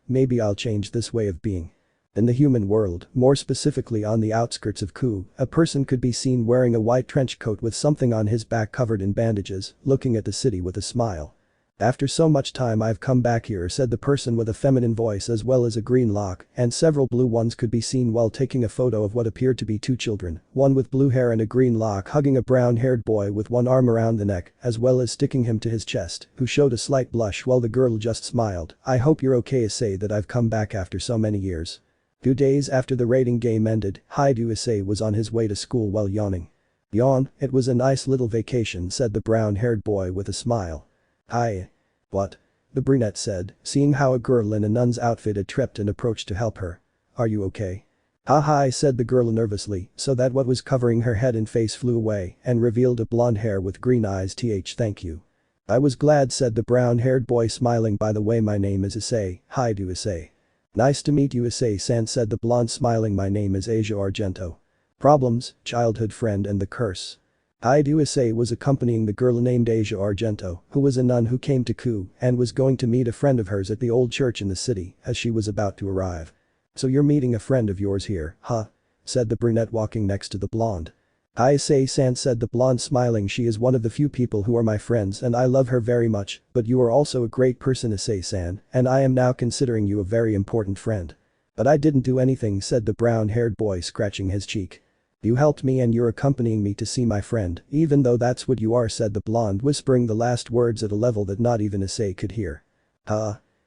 maybe I'll change this way of being. In the human world, more specifically on the outskirts of Kuoh, a person could be seen wearing a white trench coat with something on his back covered in bandages, looking at the city with a smile. "After so much time I've come back here," said the person with a feminine voice as well as a green lock, and several blue ones could be seen while taking a photo of what appeared to be two children, one with blue hair and a green lock hugging a brown-haired boy with one arm around the neck as well as sticking him to his chest, who showed a slight blush while the girl just smiled. "I hope you're okay, Issei, that I've come back after so many years." 2 days after the raiding game ended, Hyoudou Issei was on his way to school while yawning. "Yawn, it was a nice little vacation," said the brown-haired boy with a smile. "Hi." "What?" the brunette said, seeing how a girl in a nun's outfit had tripped and approached to help her. "Are you okay?" "Hi," said the girl nervously, so that what was covering her head and face flew away and revealed a blonde hair with green eyes. "Thank you." "I was glad," said the brown-haired boy smiling. "By the way, my name is Issei, Hyoudou Issei." "Nice to meet you, Issei-san," said the blonde smiling. "My name is Asia Argento." "Problems, childhood friend and the curse." Hyoudou Issei was accompanying the girl named Asia Argento, who was a nun who came to Kuoh and was going to meet a friend of hers at the old church in the city as she was about to arrive. "So you're meeting a friend of yours here, huh?" said the brunette walking next to the blonde. "Hi Issei-san," said the blonde smiling. "She is one of the few people who are my friends and I love her very much, but you are also a great person, Issei-san, and I am now considering you a very important friend." "But I didn't do anything," said the brown-haired boy, scratching his cheek. "You helped me and you're accompanying me to see my friend, even though that's what you are," said the blonde, whispering the last words at a level that not even Issei could hear.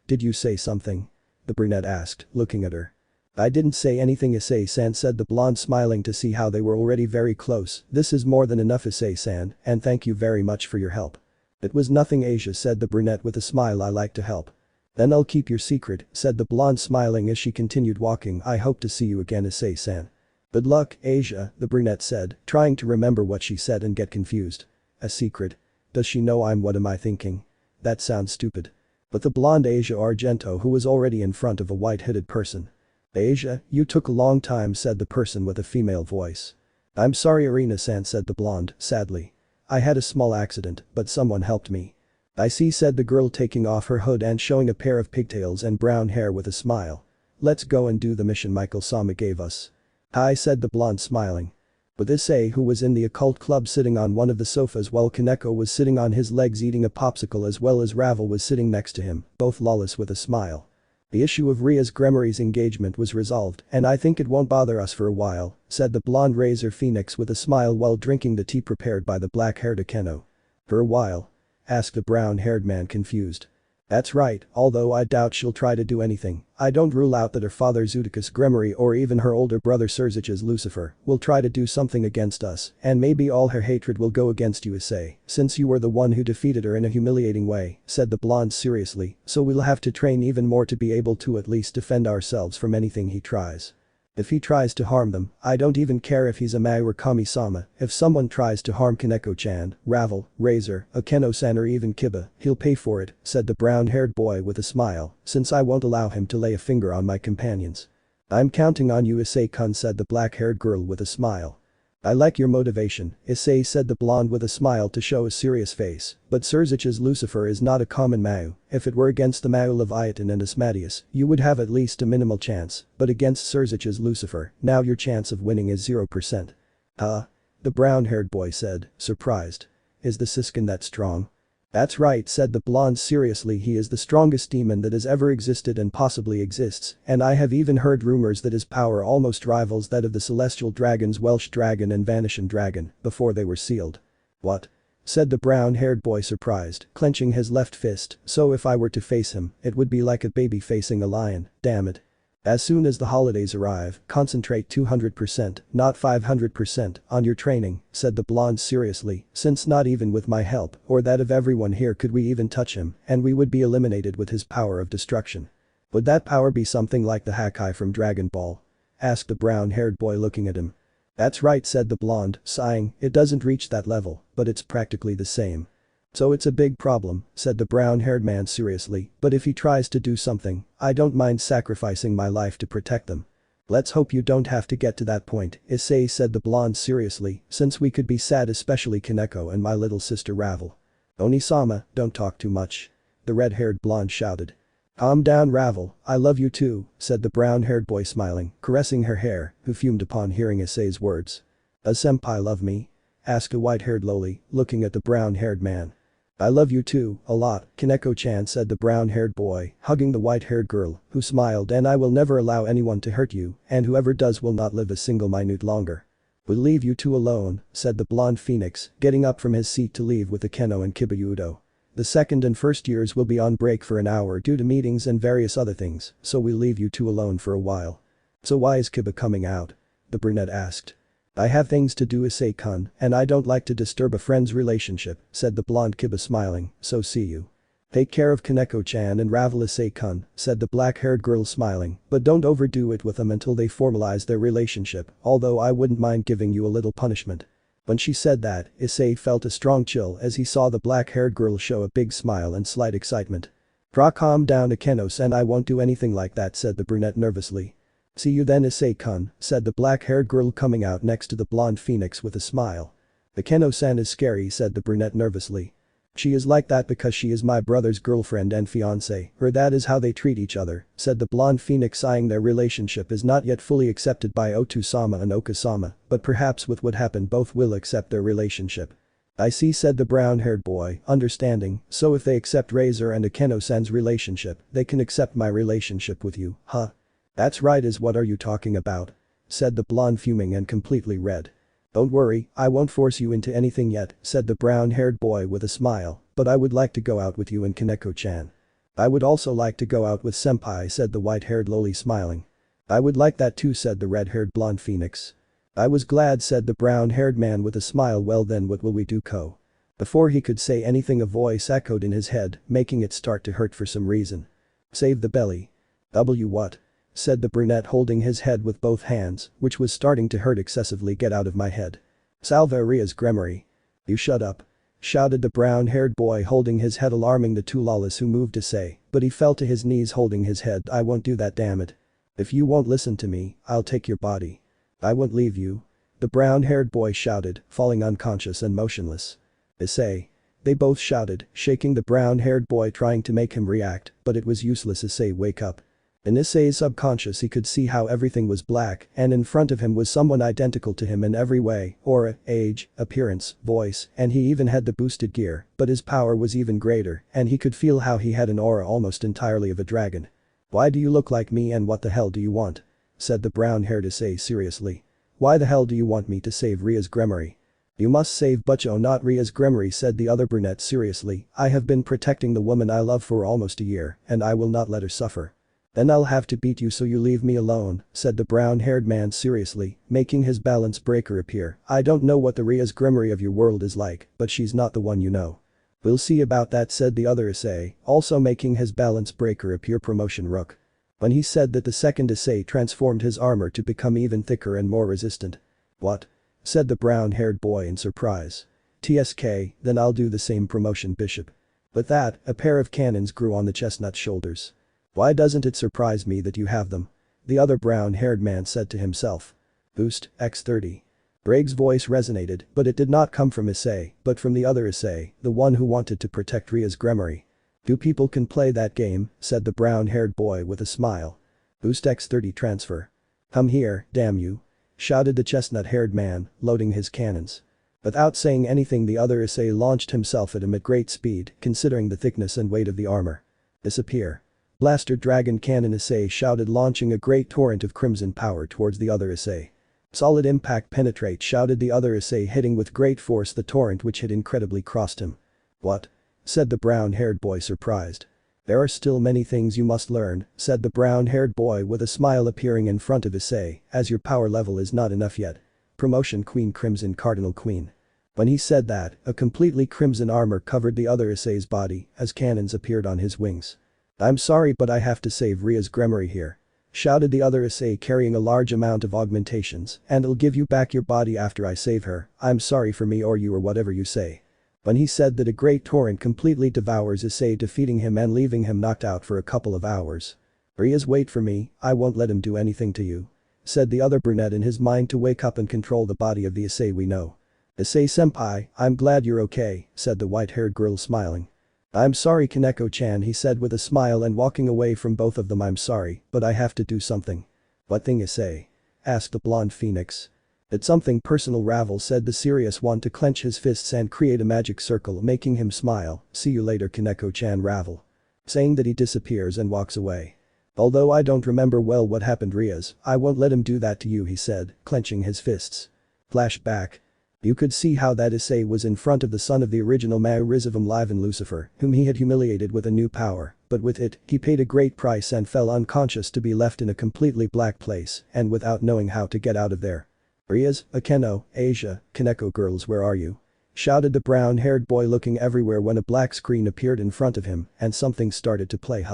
Did you say something?" the brunette asked, looking at her. "I didn't say anything, Issei-san," said the blonde, smiling to see how they were already very close. "This is more than enough, Issei-san, and thank you very much for your help." "It was nothing, Asia," said the brunette with a smile. "I like to help." "Then I'll keep your secret," said the blonde, smiling as she continued walking. "I hope to see you again, Issei-san." "Good luck, Asia," the brunette said, trying to remember what she said and get confused. "A secret? Does she know I'm what am I thinking? That sounds stupid." But the blonde Asia Argento, who was already in front of a white-hooded person. "Asia, you took a long time," said the person with a female voice. "I'm sorry, Arena-san," said the blonde, sadly. "I had a small accident, but someone helped me." "I see," said the girl, taking off her hood and showing a pair of pigtails and brown hair with a smile. "Let's go and do the mission Michael-sama gave us." "Hi," said the blonde, smiling. With Issei, who was in the occult club, sitting on one of the sofas while Kaneko was sitting on his legs eating a popsicle as well as Ravel was sitting next to him, both lawless with a smile. "The issue of Rias Gremory's engagement was resolved and I think it won't bother us for a while," said the blonde Razor Phoenix with a smile while drinking the tea prepared by the black-haired Akeno. "For a while?" asked the brown-haired man, confused. "That's right, although I doubt she'll try to do anything. I don't rule out that her father Succubus Gremory or even her older brother Sirzechs Lucifer will try to do something against us, and maybe all her hatred will go against you, Issei, since you were the one who defeated her in a humiliating way," said the blonde seriously, "so we'll have to train even more to be able to at least defend ourselves from anything he tries. If he tries to harm them, I don't even care if he's a Mao or Kami-sama, if someone tries to harm Kaneko-chan, Ravel, Razor, Akeno-san or even Kiba, he'll pay for it," said the brown-haired boy with a smile, "since I won't allow him to lay a finger on my companions." "I'm counting on you, Issei-kun," said the black-haired girl with a smile. "I like your motivation, Issei," said the blonde with a smile to show a serious face, "but Sirzechs Lucifer is not a common Mao. If it were against the Mao Leviathan and Asmodeus, you would have at least a minimal chance, but against Sirzechs Lucifer, now your chance of winning is 0%. The brown-haired boy said, surprised. "Is the Siskin that strong?" "That's right," said the blonde seriously. "He is the strongest demon that has ever existed and possibly exists, and I have even heard rumors that his power almost rivals that of the celestial dragons Welsh dragon and Vanishing dragon, before they were sealed." "What?" said the brown-haired boy surprised, clenching his left fist, so if I were to face him, it would be like a baby facing a lion, damn it. As soon as the holidays arrive, concentrate 200%, not 500%, on your training, said the blonde seriously, since not even with my help, or that of everyone here could we even touch him, and we would be eliminated with his power of destruction. Would that power be something like the Hakai from Dragon Ball? Asked the brown-haired boy looking at him. That's right, said the blonde, sighing, it doesn't reach that level, but it's practically the same. So it's a big problem, said the brown-haired man seriously, but if he tries to do something, I don't mind sacrificing my life to protect them. Let's hope you don't have to get to that point, Issei said the blonde seriously, since we could be sad, especially Kaneko and my little sister Ravel. Onisama, don't talk too much. The red-haired blonde shouted. Calm down Ravel, I love you too, said the brown-haired boy smiling, caressing her hair, who fumed upon hearing Issei's words. Does senpai love me? Asked a white-haired loli, looking at the brown-haired man. I love you too, a lot, Kaneko-chan said the brown-haired boy, hugging the white-haired girl, who smiled, and I will never allow anyone to hurt you, and whoever does will not live a single minute longer. We'll leave you two alone, said the blonde phoenix, getting up from his seat to leave with the Keno and Kibayudo. The second and first years will be on break for an hour due to meetings and various other things, so we'll leave you two alone for a while. So why is Kiba coming out? The brunette asked. I have things to do Issei-kun, and I don't like to disturb a friend's relationship, said the blonde Kiba smiling, so see you. Take care of Kaneko-chan and Ravel Issei-kun, said the black-haired girl smiling, but don't overdo it with them until they formalize their relationship, although I wouldn't mind giving you a little punishment. When she said that, Issei felt a strong chill as he saw the black-haired girl show a big smile and slight excitement. Calm down Ikenos and I won't do anything like that, said the brunette nervously. See you then Issei-kun, said the black-haired girl coming out next to the blonde phoenix with a smile. The Keno-san is scary, said the brunette nervously. She is like that because she is my brother's girlfriend and fiancé, or that is how they treat each other, said the blonde phoenix, sighing. Their relationship is not yet fully accepted by Otu-sama and Oka-sama, but perhaps with what happened both will accept their relationship. I see, said the brown-haired boy, understanding, so if they accept Razor and Akeno-san's relationship, they can accept my relationship with you, huh? That's right. Is what are you talking about? Said the blonde, fuming and completely red. Don't worry, I won't force you into anything yet, said the brown-haired boy with a smile, but I would like to go out with you and Kaneko-chan. I would also like to go out with senpai, said the white-haired loli smiling. I would like that too, said the red-haired blonde phoenix. I was glad, said the brown-haired man with a smile. Well then, what will we do, Kuoh? Before he could say anything, a voice echoed in his head, making it start to hurt for some reason. Save the belly. What? Said the brunette, holding his head with both hands, which was starting to hurt excessively. Get out of my head. Salve Rias Gremory. You shut up. Shouted the brown-haired boy, holding his head, alarming the two lawless who moved to say, but he fell to his knees holding his head. I won't do that, damn it. If you won't listen to me, I'll take your body. I won't leave you. The brown-haired boy shouted, falling unconscious and motionless. Issei. They both shouted, shaking the brown-haired boy, trying to make him react, but it was useless. Issei, wake up. In Issei's subconscious he could see how everything was black, and in front of him was someone identical to him in every way, aura, age, appearance, voice, and he even had the boosted gear, but his power was even greater, and he could feel how he had an aura almost entirely of a dragon. Why do you look like me and what the hell do you want? Said the brown-haired Issei seriously. Why the hell do you want me to save Rias Gremory? You must save Butcho, not Rias Gremory, said the other brunette seriously. I have been protecting the woman I love for almost a year, and I will not let her suffer. Then I'll have to beat you, so you leave me alone, said the brown-haired man seriously, making his balance breaker appear. I don't know what the Rias Gremory of your world is like, but she's not the one you know. We'll see about that, said the other Issei, also making his balance breaker appear. Promotion Rook. When he said that, the second Issei transformed his armor to become even thicker and more resistant. What? Said the brown-haired boy in surprise. TSK, then I'll do the same. Promotion Bishop. With that, a pair of cannons grew on the chestnut shoulders. Why doesn't it surprise me that you have them? The other brown-haired man said to himself. Boost, X30. Braig's voice resonated, but it did not come from Issei, but from the other Issei, the one who wanted to protect Rias Gremory. Do people can play that game? Said the brown-haired boy with a smile. Boost X30 transfer. Come here, damn you. Shouted the chestnut-haired man, loading his cannons. Without saying anything, the other Issei launched himself at him at great speed, considering the thickness and weight of the armor. Disappear. Blaster Dragon Cannon, Issei shouted, launching a great torrent of crimson power towards the other Issei. Solid impact penetrate, shouted the other Issei, hitting with great force the torrent which had incredibly crossed him. What? Said the brown-haired boy, surprised. There are still many things you must learn, said the brown-haired boy with a smile appearing in front of Issei, as your power level is not enough yet. Promotion Queen Crimson Cardinal Queen. When he said that, a completely crimson armor covered the other Issei's body as cannons appeared on his wings. I'm sorry, but I have to save Rias Gremory here. Shouted the other Issei, carrying a large amount of augmentations, and I'll give you back your body after I save her. I'm sorry for me or you or whatever you say. When he said that, a great torrent completely devours Issei, defeating him and leaving him knocked out for a couple of hours. Rias, wait for me, I won't let him do anything to you. Said the other brunette in his mind to wake up and control the body of the Issei we know. Issei-senpai, I'm glad you're okay, said the white-haired girl smiling. I'm sorry Kaneko-chan, he said with a smile and walking away from both of them. I'm sorry, but I have to do something. What thing, Issei? Asked the blonde phoenix. It's something personal, Ravel, said the serious one to clench his fists and create a magic circle, making him smile. See you later Kaneko-chan, Ravel. Saying that, he disappears and walks away. Although I don't remember well what happened, Rias, I won't let him do that to you, he said, clenching his fists. Flashback. You could see how that Issei was in front of the son of the original Maorizivum Liven Lucifer, whom he had humiliated with a new power, but with it, he paid a great price and fell unconscious to be left in a completely black place and without knowing how to get out of there. Rias, Akeno, Asia, Kaneko girls, where are you? Shouted the brown-haired boy, looking everywhere when a black screen appeared in front of him and something started to play.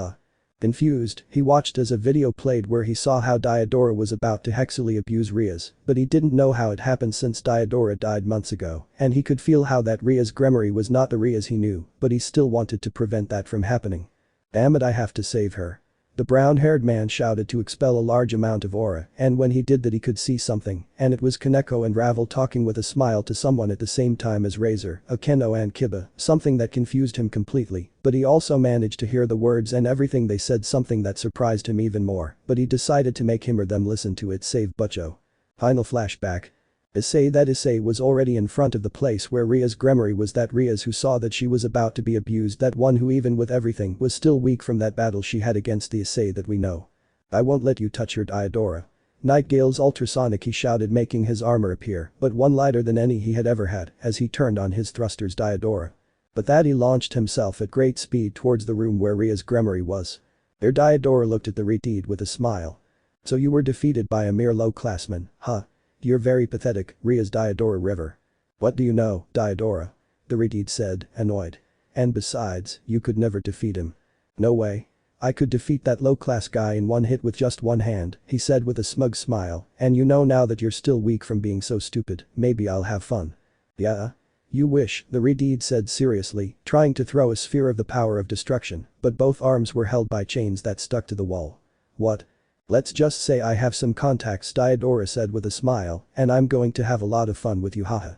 Confused, he watched as a video played where he saw how Diodora was about to hexually abuse Rias, but he didn't know how it happened since Diodora died months ago, and he could feel how that Rias Gremory was not the Rias he knew, but he still wanted to prevent that from happening. Damn it, I have to save her. The brown-haired man shouted to expel a large amount of aura, and when he did that he could see something, and it was Kaneko and Ravel talking with a smile to someone at the same time as Razor, Akeno and Kiba, something that confused him completely, but he also managed to hear the words and everything they said, something that surprised him even more, but he decided to make him or them listen to it. Save Butcho. Final flashback. Issei was already in front of the place where Rias Gremory was, that Rias who saw that she was about to be abused, that one who even with everything was still weak from that battle she had against the Issei that we know. I won't let you touch her, Diodora. Nightingale's ultrasonic, he shouted, making his armor appear, but one lighter than any he had ever had, as he turned on his thrusters. Diodora. But that he launched himself at great speed towards the room where Rias Gremory was. There Diodora looked at the Redeed with a smile. So you were defeated by a mere low-classman, huh? You're very pathetic, Rias. Diodora River. What do you know, Diodora? The Redeed said, annoyed. And besides, you could never defeat him. No way. I could defeat that low-class guy in one hit with just one hand, he said with a smug smile, and you know, now that you're still weak from being so stupid, maybe I'll have fun. Yeah? You wish, the Redeed said seriously, trying to throw a sphere of the power of destruction, but both arms were held by chains that stuck to the wall. What? Let's just say I have some contacts, Diodora said with a smile, and I'm going to have a lot of fun with you, haha.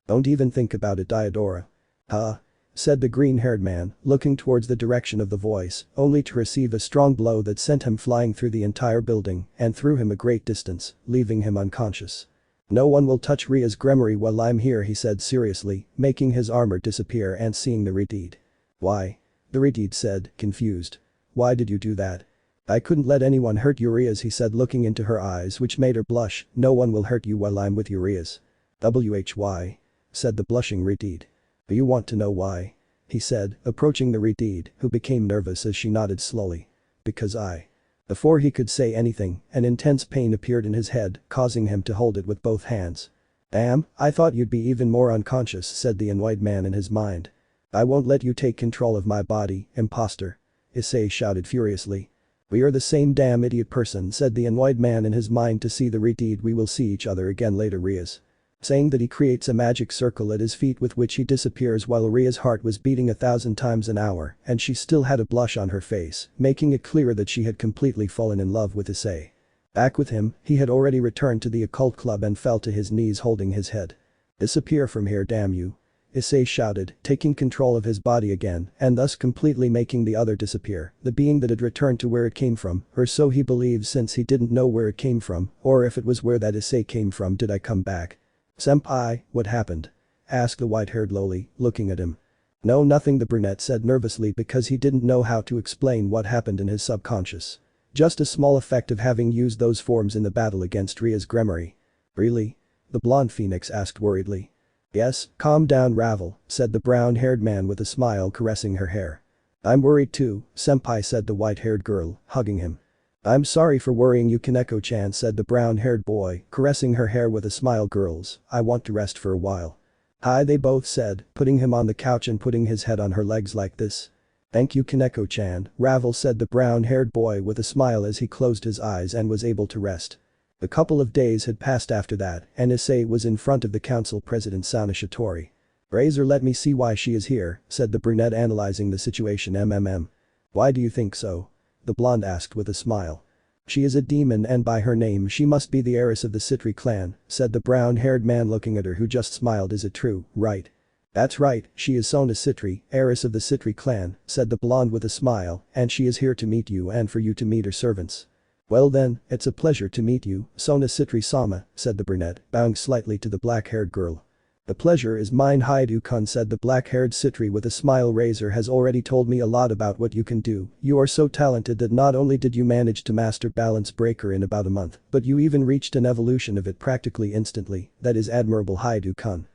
Don't even think about it, Diodora. Huh? Said the green-haired man, looking towards the direction of the voice, only to receive a strong blow that sent him flying through the entire building and threw him a great distance, leaving him unconscious. No one will touch Rias Gremory while I'm here, he said seriously, making his armor disappear and seeing the Redeed. Why? The Redeed said, confused. Why did you do that? I couldn't let anyone hurt you, Rias, he said, looking into her eyes, which made her blush. No one will hurt you while I'm with you, Rias. Why? Said the blushing Redeed. Do you want to know why? He said, approaching the Redeed, who became nervous as she nodded slowly. Because I. Before he could say anything, an intense pain appeared in his head, causing him to hold it with both hands. Damn, I thought you'd be even more unconscious, said the annoyed man in his mind. I won't let you take control of my body, imposter. Issei shouted furiously. We are the same damn idiot person, said the annoyed man in his mind to see the Redeed. We will see each other again later, Rias. Saying that, he creates a magic circle at his feet with which he disappears while Ria's heart was beating 1,000 times an hour and she still had a blush on her face, making it clear that she had completely fallen in love with Issei. Back with him, he had already returned to the occult club and fell to his knees holding his head. Disappear from here, damn you. Issei shouted, taking control of his body again and thus completely making the other disappear, the being that had returned to where it came from, or so he believed since he didn't know where it came from, or if it was where that Issei came from. Did I come back? Senpai, what happened? Asked the white-haired loli, looking at him. No, nothing, the brunette said nervously because he didn't know how to explain what happened in his subconscious. Just a small effect of having used those forms in the battle against Rias Gremory. Really? The blonde phoenix asked worriedly. Yes, calm down Ravel, said the brown-haired man with a smile caressing her hair. I'm worried too, senpai said the white-haired girl, hugging him. I'm sorry for worrying you Kaneko-chan said the brown-haired boy, caressing her hair with a smile girls, I want to rest for a while. Hi they both said, putting him on the couch and putting his head on her legs like this. Thank you Kaneko-chan, Ravel said the brown-haired boy with a smile as he closed his eyes and was able to rest. A couple of days had passed after that, and Issei was in front of the council president Sona Shitori. Razor let me see why she is here, said the brunette analyzing the situation Why do you think so? The blonde asked with a smile. She is a demon and by her name she must be the heiress of the Sitri clan, said the brown-haired man looking at her who just smiled. Is it true, right? That's right, she is Sona Sitri, heiress of the Sitri clan, said the blonde with a smile, and she is here to meet you and for you to meet her servants. Well then, it's a pleasure to meet you, Sona Sitri-sama, said the brunette, bowing slightly to the black-haired girl. The pleasure is mine Hyoudou-kun said the black-haired Sitri with a smile. Razor has already told me a lot about what you can do, you are so talented that not only did you manage to master Balance Breaker in about a month, but you even reached an evolution of it practically instantly, that is admirable Hyoudou-kun.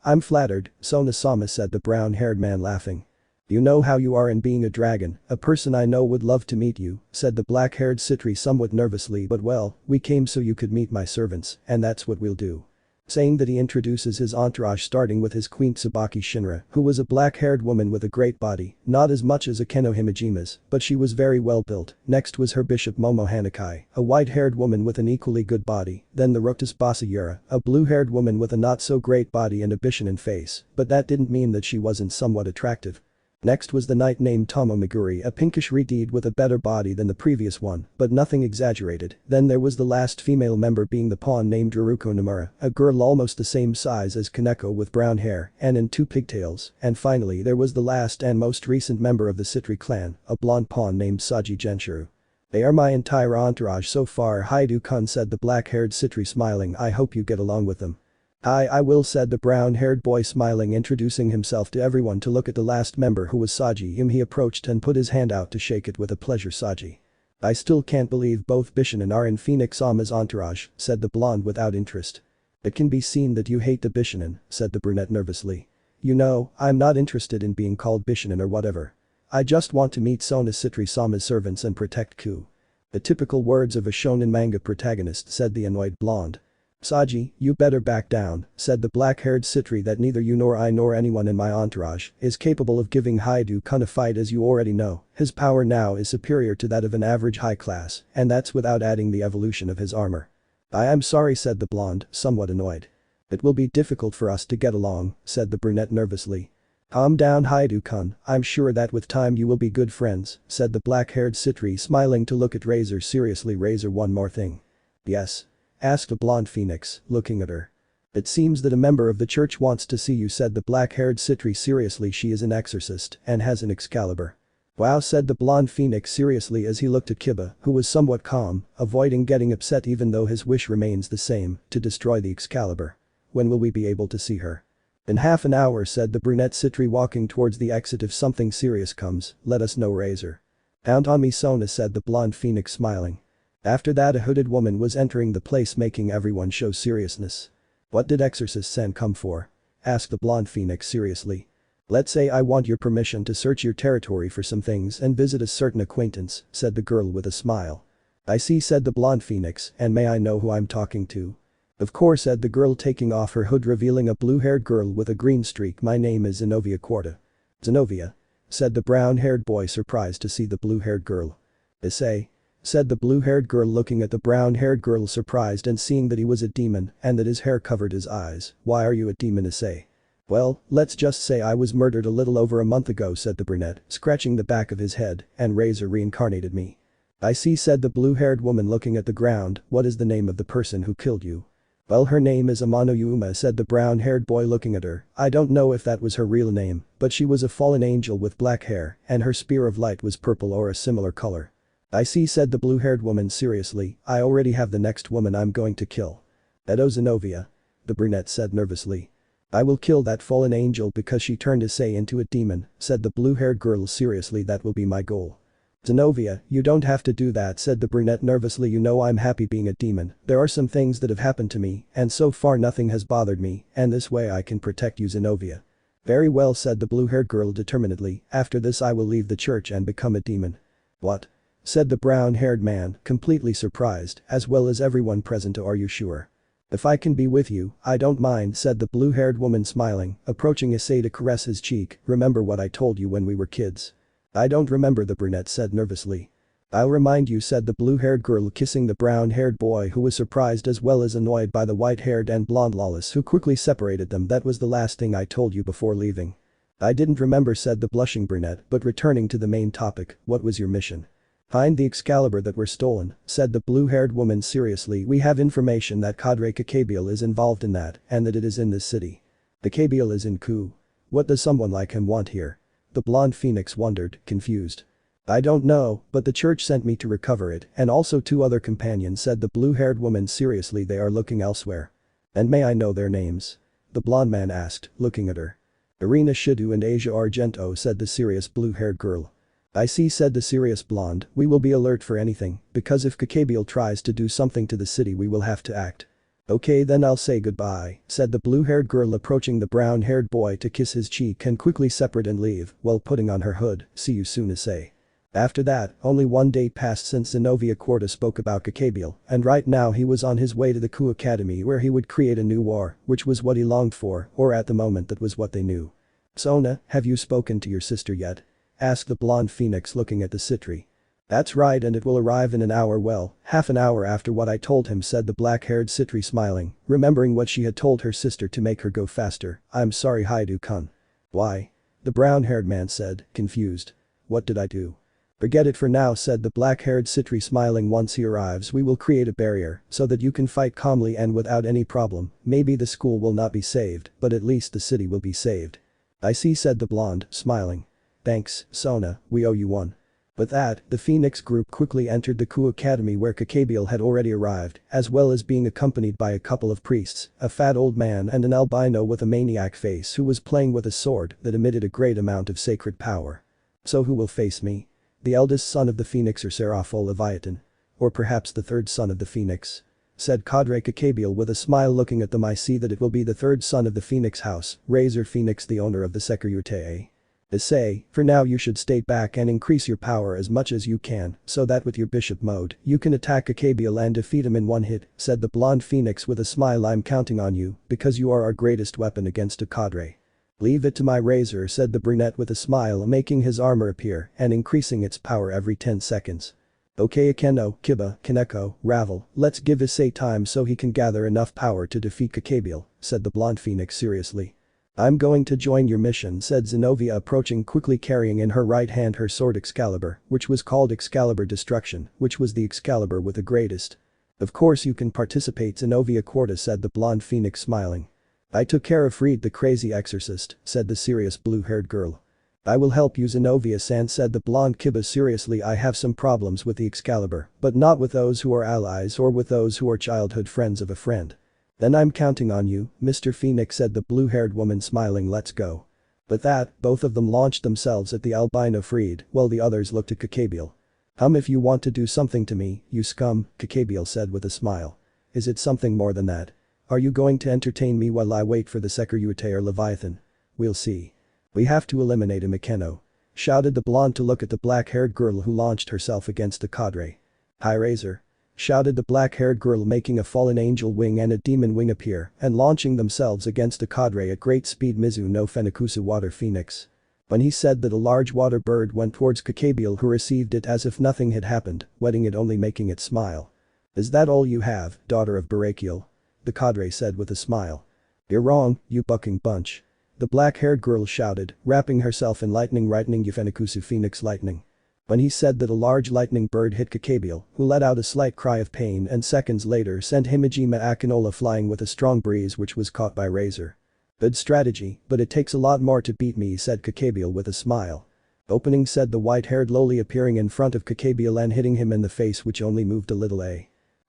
I'm flattered, Sona-sama said the brown-haired man laughing. You know how you are in being a dragon, a person I know would love to meet you, said the black-haired Sitri somewhat nervously but well, we came so you could meet my servants, and that's what we'll do. Saying that he introduces his entourage starting with his queen Tsubaki Shinra, who was a black-haired woman with a great body, not as much as a Keno Himejima's, but she was very well built. Next was her bishop Momo Hanakai, a white-haired woman with an equally good body, then the Rokutas Basayura, a blue-haired woman with a not-so-great body and a Bishonen face, but that didn't mean that she wasn't somewhat attractive. Next was the knight named Tomo Meguri, a pinkish redeed with a better body than the previous one, but nothing exaggerated. Then there was the last female member being the pawn named Ruruko Nomura, a girl almost the same size as Kaneko with brown hair and in 2 pigtails, and finally there was the last and most recent member of the Sitri clan, a blonde pawn named Saji Genshiro. They are my entire entourage so far Hyoudou-kun said the black-haired Sitri smiling. I hope you get along with them. I will said the brown-haired boy smiling introducing himself to everyone to look at the last member who was Saji. He approached and put his hand out to shake it with a pleasure. Saji. I still can't believe both Bishonen are in Phoenix Sama's entourage, said the blonde without interest. It can be seen that you hate the Bishonen, said the brunette nervously. You know, I'm not interested in being called Bishonen or whatever. I just want to meet Sona Sitri Sama's servants and protect Kuoh. The typical words of a shonen manga protagonist said the annoyed blonde. Saji, you better back down, said the black-haired Sitri that neither you nor I nor anyone in my entourage is capable of giving Hyoudou-kun a fight as you already know, his power now is superior to that of an average high class, and that's without adding the evolution of his armor. I am sorry said the blonde, somewhat annoyed. It will be difficult for us to get along, said the brunette nervously. Calm down Hyoudou-kun, I'm sure that with time you will be good friends, said the black-haired Sitri smiling to look at Razor seriously. Razor, one more thing. Yes? Asked a blonde phoenix, looking at her. It seems that a member of the church wants to see you said the black-haired Sitri seriously. She is an exorcist and has an Excalibur. Wow said the blonde phoenix seriously as he looked at Kiba, who was somewhat calm, avoiding getting upset even though his wish remains the same, to destroy the Excalibur. When will we be able to see her? In half an hour said the brunette Sitri walking towards the exit. If something serious comes, let us know Razor. Count on me Sona said the blonde phoenix smiling. After that a hooded woman was entering the place making everyone show seriousness. What did Exorcist Sen come for? Asked the blonde phoenix seriously. Let's say I want your permission to search your territory for some things and visit a certain acquaintance, said the girl with a smile. I see said the blonde phoenix, and may I know who I'm talking to? Of course said the girl taking off her hood revealing a blue-haired girl with a green streak. My name is Zenobia Quarta. Zenobia? Said the brown-haired boy surprised to see the blue-haired girl. Issei? Said the blue-haired girl looking at the brown-haired girl surprised and seeing that he was a demon and that his hair covered his eyes. Why are you a demon Issei? Well, let's just say I was murdered a little over a month ago said the brunette, scratching the back of his head, and Razor reincarnated me. I see said the blue-haired woman looking at the ground. What is the name of the person who killed you? Well her name is Amano Yuma said the brown-haired boy looking at her. I don't know if that was her real name, but she was a fallen angel with black hair and her spear of light was purple or a similar color. I see said the blue-haired woman seriously. I already have the next woman I'm going to kill. Edo Zenobia? The brunette said nervously. I will kill that fallen angel because she turned Issei into a demon, said the blue-haired girl seriously. That will be my goal. Zenobia, you don't have to do that, said the brunette nervously. You know I'm happy being a demon. There are some things that have happened to me, and so far nothing has bothered me, and this way I can protect you, Zenobia. Very well, said the blue-haired girl determinedly. After this I will leave the church and become a demon. What? Said the brown-haired man, completely surprised, as well as everyone present. Are you sure? If I can be with you, I don't mind, said the blue-haired woman smiling, approaching Issei to caress his cheek. Remember what I told you when we were kids? I don't remember, the brunette said nervously. I'll remind you, said the blue-haired girl, kissing the brown-haired boy, who was surprised as well as annoyed by the white-haired and blonde Lawless who quickly separated them. That was the last thing I told you before leaving. I didn't remember, said the blushing brunette, but returning to the main topic, what was your mission? Find the Excalibur that were stolen, said the blue-haired woman seriously. We have information that Cadre Gabriel is involved in that, and that it is in this city. The Gabriel is in Kuoh. What does someone like him want here? The blonde phoenix wondered, confused. I don't know, but the church sent me to recover it, and also 2 other companions, said the blue-haired woman seriously. They are looking elsewhere. And may I know their names? The blonde man asked, looking at her. Irina Hyoudou and Asia Argento, said the serious blue-haired girl. I see, said the serious blonde. We will be alert for anything, because if Gabriel tries to do something to the city we will have to act. Okay, then I'll say goodbye, said the blue-haired girl, approaching the brown-haired boy to kiss his cheek and quickly separate and leave while putting on her hood. See you soon, Issei. After that, only 1 day passed since Zenobia Quarta spoke about Gabriel, and right now he was on his way to the Kuoh Academy where he would create a new war, which was what he longed for, or at the moment that was what they knew. Sona, have you spoken to your sister yet? Asked the blonde phoenix, looking at the Sitri. That's right, and it will arrive in an hour. Well, half an hour after what I told him, said the black-haired Sitri, smiling, remembering what she had told her sister to make her go faster. I'm sorry, Hyoudou-kun. Why? The brown-haired man said, confused. What did I do? Forget it for now, said the black-haired Sitri, smiling. Once he arrives we will create a barrier so that you can fight calmly and without any problem. Maybe the school will not be saved, but at least the city will be saved. I see, said the blonde, smiling. Thanks, Sona, we owe you one. With that, the Phoenix group quickly entered the Kuoh Academy where Gabriel had already arrived, as well as being accompanied by a couple of priests, a fat old man and an albino with a maniac face who was playing with a sword that emitted a great amount of sacred power. So who will face me? The eldest son of the Phoenix, or Seraph or Leviathan? Or perhaps the 3rd son of the Phoenix? Said Cadre Gabriel with a smile, looking at them. I see that it will be the 3rd son of the Phoenix house, Razor Phoenix, the owner of the Sekiryuutei. Issei, for now you should stay back and increase your power as much as you can, so that with your bishop mode, you can attack Gabriel and defeat him in one hit, said the blonde phoenix with a smile. I'm counting on you, because you are our greatest weapon against a cadre. Leave it to my razor, said the brunette with a smile, making his armor appear and increasing its power every 10 seconds. Okay, Akeno, Kiba, Kaneko, Ravel, let's give Issei time so he can gather enough power to defeat Gabriel, said the blonde phoenix seriously. I'm going to join your mission, said Zenobia, approaching quickly, carrying in her right hand her sword Excalibur, which was called Excalibur Destruction, which was the Excalibur with the greatest. Of course you can participate, Zenobia Quarta, said the blonde phoenix, smiling. I took care of Freed the crazy exorcist, said the serious blue-haired girl. I will help you, Zenobia-san, said the blonde Kiba seriously. I have some problems with the Excalibur, but not with those who are allies or with those who are childhood friends of a friend. Then I'm counting on you, Mr. Phoenix, said the blue-haired woman, smiling. Let's go. With that, both of them launched themselves at the albino Freed, while the others looked at Gabriel. If you want to do something to me, you scum, Gabriel said with a smile. Is it something more than that? Are you going to entertain me while I wait for the Sekiryuutei or Leviathan? We'll see. We have to eliminate him, Akeno. Shouted the blonde to look at the black-haired girl who launched herself against the cadre. Hi, Razor. Shouted the black-haired girl, making a fallen angel wing and a demon wing appear and launching themselves against the cadre at great speed. Mizu no Fenikusu Water Phoenix. When he said that, a large water bird went towards Gabriel, who received it as if nothing had happened, wetting it, only making it smile. Is that all you have, daughter of Barakiel? The cadre said with a smile. You're wrong, you bucking bunch. The black-haired girl shouted, wrapping herself in lightning Fenikusu Phoenix lightning. When he said that, a large lightning bird hit Gabriel, who let out a slight cry of pain and seconds later sent Himejima Akinola flying with a strong breeze, which was caught by Razor. Good strategy, but it takes a lot more to beat me, said Gabriel with a smile. Opening, said the white-haired loli, appearing in front of Gabriel and hitting him in the face, which only moved a little.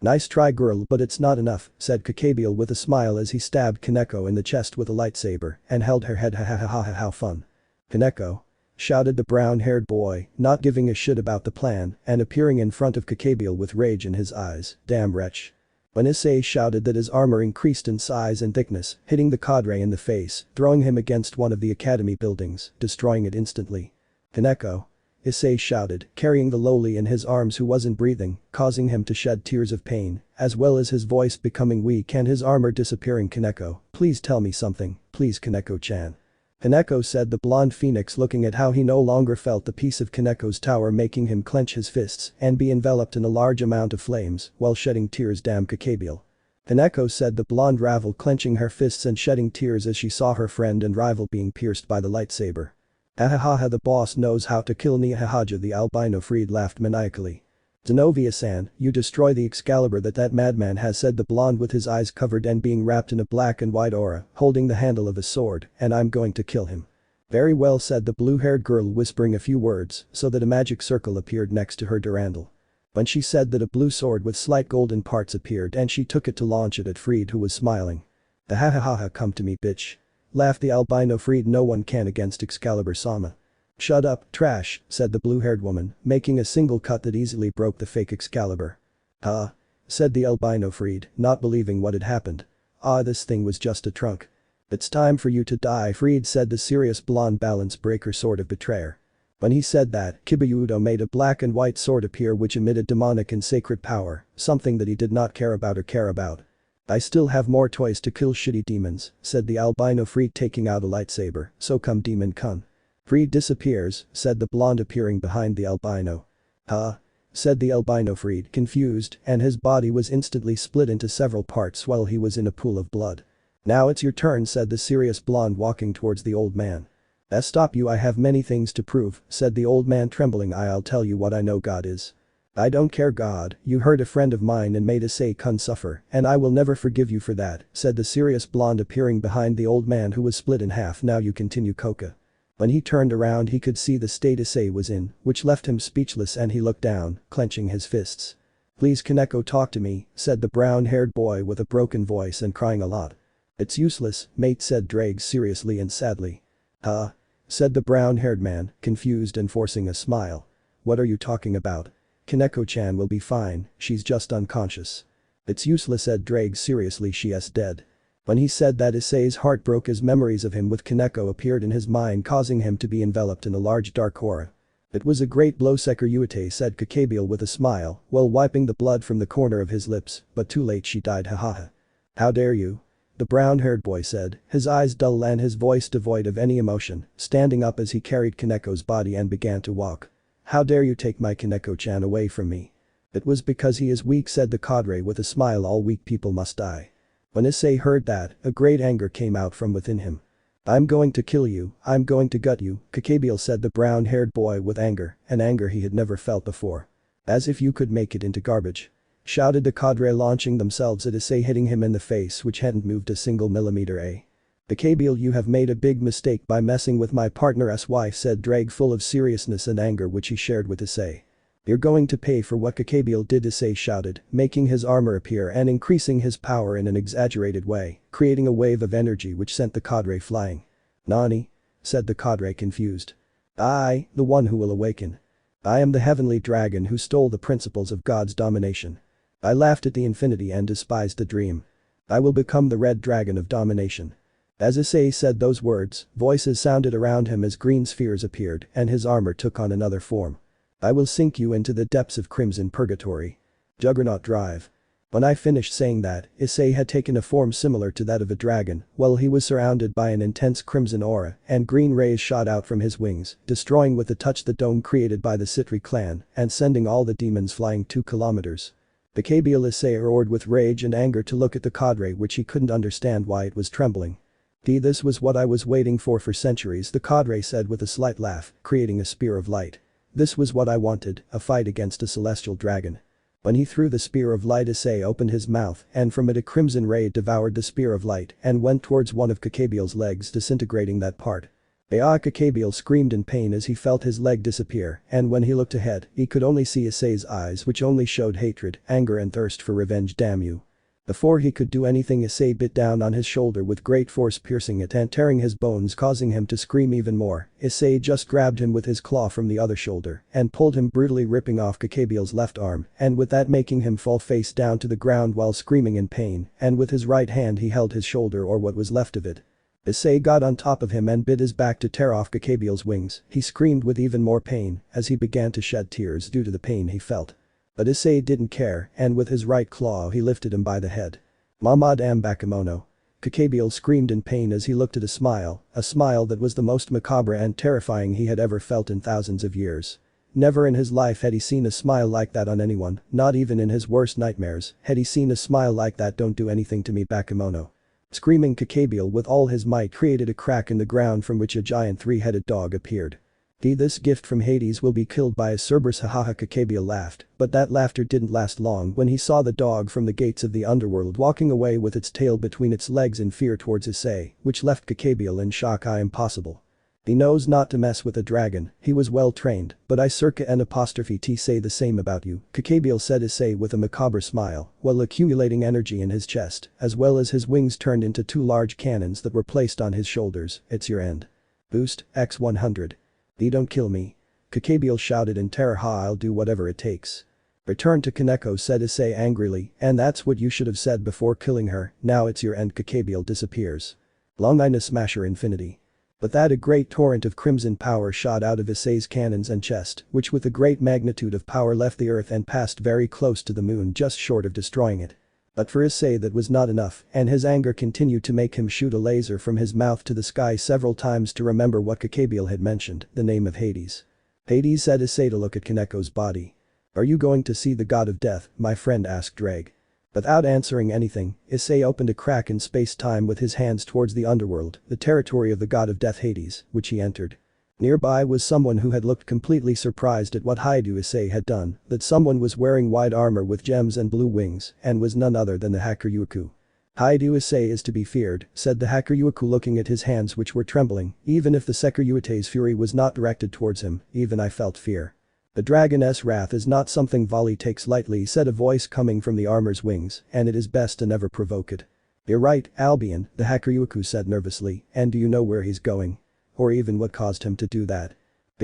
Nice try, girl, but it's not enough, said Gabriel with a smile as he stabbed Kaneko in the chest with a lightsaber and held her head. Ha ha ha ha, how fun. Kaneko. shouted the brown-haired boy, not giving a shit about the plan and appearing in front of Gabriel with rage in his eyes. Damn wretch. When Issei shouted that his armor increased in size and thickness, hitting the cadre in the face, throwing him against one of the academy buildings, destroying it instantly. Kaneko. Issei shouted, carrying the lowly in his arms who wasn't breathing, causing him to shed tears of pain, as well as his voice becoming weak and his armor disappearing. Kaneko, please tell me something, please Kaneko-chan. Kaneko said the blonde phoenix, looking at how he no longer felt the peace of Kaneko's tower, making him clench his fists and be enveloped in a large amount of flames while shedding tears. Damn Gabriel. Kaneko said the blonde rival, clenching her fists and shedding tears as she saw her friend and rival being pierced by the lightsaber. Ahahaha, the boss knows how to kill Niahahaja. The albino Freed laughed maniacally. Zenovia-san, you destroy the Excalibur that madman has, said the blonde with his eyes covered and being wrapped in a black and white aura, holding the handle of a sword, and I'm going to kill him. Very well, said the blue-haired girl, whispering a few words so that a magic circle appeared next to her durandal. When she said that, a blue sword with slight golden parts appeared and she took it to launch it at Freed, who was smiling. Ahahaha, come to me, bitch. Laughed the albino Freed. No one can against Excalibur-sama. Shut up, trash, said the blue-haired woman, making a single cut that easily broke the fake Excalibur. Said the albino Freed, not believing what had happened. This thing was just a trunk. It's time for you to die, Freed, said the serious blonde balance breaker, sword of betrayer. When he said that, Kibayudo made a black and white sword appear which emitted demonic and sacred power, something that he did not care about. I still have more toys to kill shitty demons, said the albino Freed, taking out a lightsaber, so come demon kun. Freed disappears, said the blonde, appearing behind the albino. Said the albino Freed, confused, and his body was instantly split into several parts while he was in a pool of blood. Now it's your turn, said the serious blonde, walking towards the old man. Stop you, I have many things to prove, said the old man, trembling. I'll tell you what I know God is. I don't care, God, you hurt a friend of mine and made Issei-kun suffer, and I will never forgive you for that, said the serious blonde, appearing behind the old man who was split in half. Now you continue, Koka. When he turned around he could see the state Issei was in, which left him speechless, and he looked down, clenching his fists. Please Kaneko, talk to me, said the brown-haired boy with a broken voice and crying a lot. It's useless, mate, said Draig seriously and sadly. Said the brown-haired man, confused and forcing a smile. What are you talking about? Kaneko-chan will be fine, she's just unconscious. It's useless, said Draig seriously, she's dead. When he said that, Issei's heart broke as memories of him with Kaneko appeared in his mind, causing him to be enveloped in a large dark aura. It was a great blow, Sekiryuutei, said Gabriel with a smile while wiping the blood from the corner of his lips, but too late, she died. Hahaha. How dare you? The brown-haired boy said, his eyes dull and his voice devoid of any emotion, standing up as he carried Kaneko's body and began to walk. How dare you take my Kaneko-chan away from me? It was because he is weak, said the cadre with a smile. All weak people must die. When Issei heard that, a great anger came out from within him. I'm going to kill you, I'm going to gut you, Gabriel, said the brown-haired boy with anger, an anger he had never felt before. As if you could make it into garbage. Shouted the cadre, launching themselves at Issei, hitting him in the face, which hadn't moved a single millimeter. Gabriel, you have made a big mistake by messing with my partner's wife, said Draig, full of seriousness and anger which he shared with Issei. You're going to pay for what Gabriel did, Issei shouted, making his armor appear and increasing his power in an exaggerated way, creating a wave of energy which sent the cadre flying. Nani? Said the cadre, confused. I, the one who will awaken. I am the heavenly dragon who stole the principles of God's domination. I laughed at the infinity and despised the dream. I will become the red dragon of domination. As Issei said those words, voices sounded around him as green spheres appeared and his armor took on another form. I will sink you into the depths of crimson purgatory. Juggernaut drive. When I finished saying that, Issei had taken a form similar to that of a dragon, while he was surrounded by an intense crimson aura and green rays shot out from his wings, destroying with a touch the dome created by the Sitri clan and sending all the demons flying 2 kilometers. Gabriel Issei roared with rage and anger to look at the cadre, which he couldn't understand why it was trembling. This was what I was waiting for centuries, the cadre said with a slight laugh, creating a spear of light. This was what I wanted, a fight against a celestial dragon. When he threw the spear of light, Issei opened his mouth and from it a crimson ray devoured the spear of light and went towards one of Gabriel's legs, disintegrating that part. Gabriel screamed in pain as he felt his leg disappear, and when he looked ahead, he could only see Issei's eyes, which only showed hatred, anger and thirst for revenge. Damn you. Before he could do anything, Issei bit down on his shoulder with great force, piercing it and tearing his bones, causing him to scream even more. Issei just grabbed him with his claw from the other shoulder and pulled him, brutally ripping off Gabriel's left arm, and with that making him fall face down to the ground while screaming in pain, and with his right hand he held his shoulder, or what was left of it. Issei got on top of him and bit his back to tear off Gabriel's wings. He screamed with even more pain as he began to shed tears due to the pain he felt. But Issei didn't care, and with his right claw he lifted him by the head. "Mama damn Bakemono." Gabriel screamed in pain as he looked at a smile that was the most macabre and terrifying he had ever felt in thousands of years. Never in his life had he seen a smile like that on anyone, not even in his worst nightmares had he seen a smile like that. "Don't do anything to me, Bakemono." Screaming, Gabriel with all his might created a crack in the ground from which a giant three-headed dog appeared. "This gift from Hades will be killed by a Cerberus, hahaha." Gabriel laughed, but that laughter didn't last long when he saw the dog from the gates of the underworld walking away with its tail between its legs in fear towards Issei, which left Gabriel in shock. "Impossible. He knows not to mess with a dragon, he was well trained, but I circa n apostrophe t say the same about you," Gabriel said Issei with a macabre smile, while accumulating energy in his chest, as well as his wings turned into two large cannons that were placed on his shoulders. "It's your end. Boost, X100. Don't kill me." Gabriel shouted in terror. "I'll do whatever it takes." "Return to Kaneko," said Issei angrily, "and that's what you should have said before killing her. Now it's your end." Gabriel disappears. Longinus Smasher Infinity. But that a great torrent of crimson power shot out of Issei's cannons and chest, which with a great magnitude of power left the earth and passed very close to the moon, just short of destroying it. But for Issei that was not enough, and his anger continued to make him shoot a laser from his mouth to the sky several times to remember what Gabriel had mentioned, the name of Hades. "Hades," said Issei to look at Kaneko's body. "Are you going to see the god of death, my friend?" asked Dreg. Without answering anything, Issei opened a crack in space-time with his hands towards the underworld, the territory of the god of death Hades, which he entered. Nearby was someone who had looked completely surprised at what Hyoudou Issei had done, that someone was wearing white armor with gems and blue wings and was none other than the Sekiryuutei. "Hyoudou Issei is to be feared," said the Sekiryuutei looking at his hands which were trembling. "Even if the Sekiryuutei's fury was not directed towards him, even I felt fear. The dragon's wrath is not something Vali takes lightly," said a voice coming from the armor's wings, "and it is best to never provoke it." "You're right, Albion," the Sekiryuutei said nervously, "and do you know where he's going? Or even what caused him to do that?"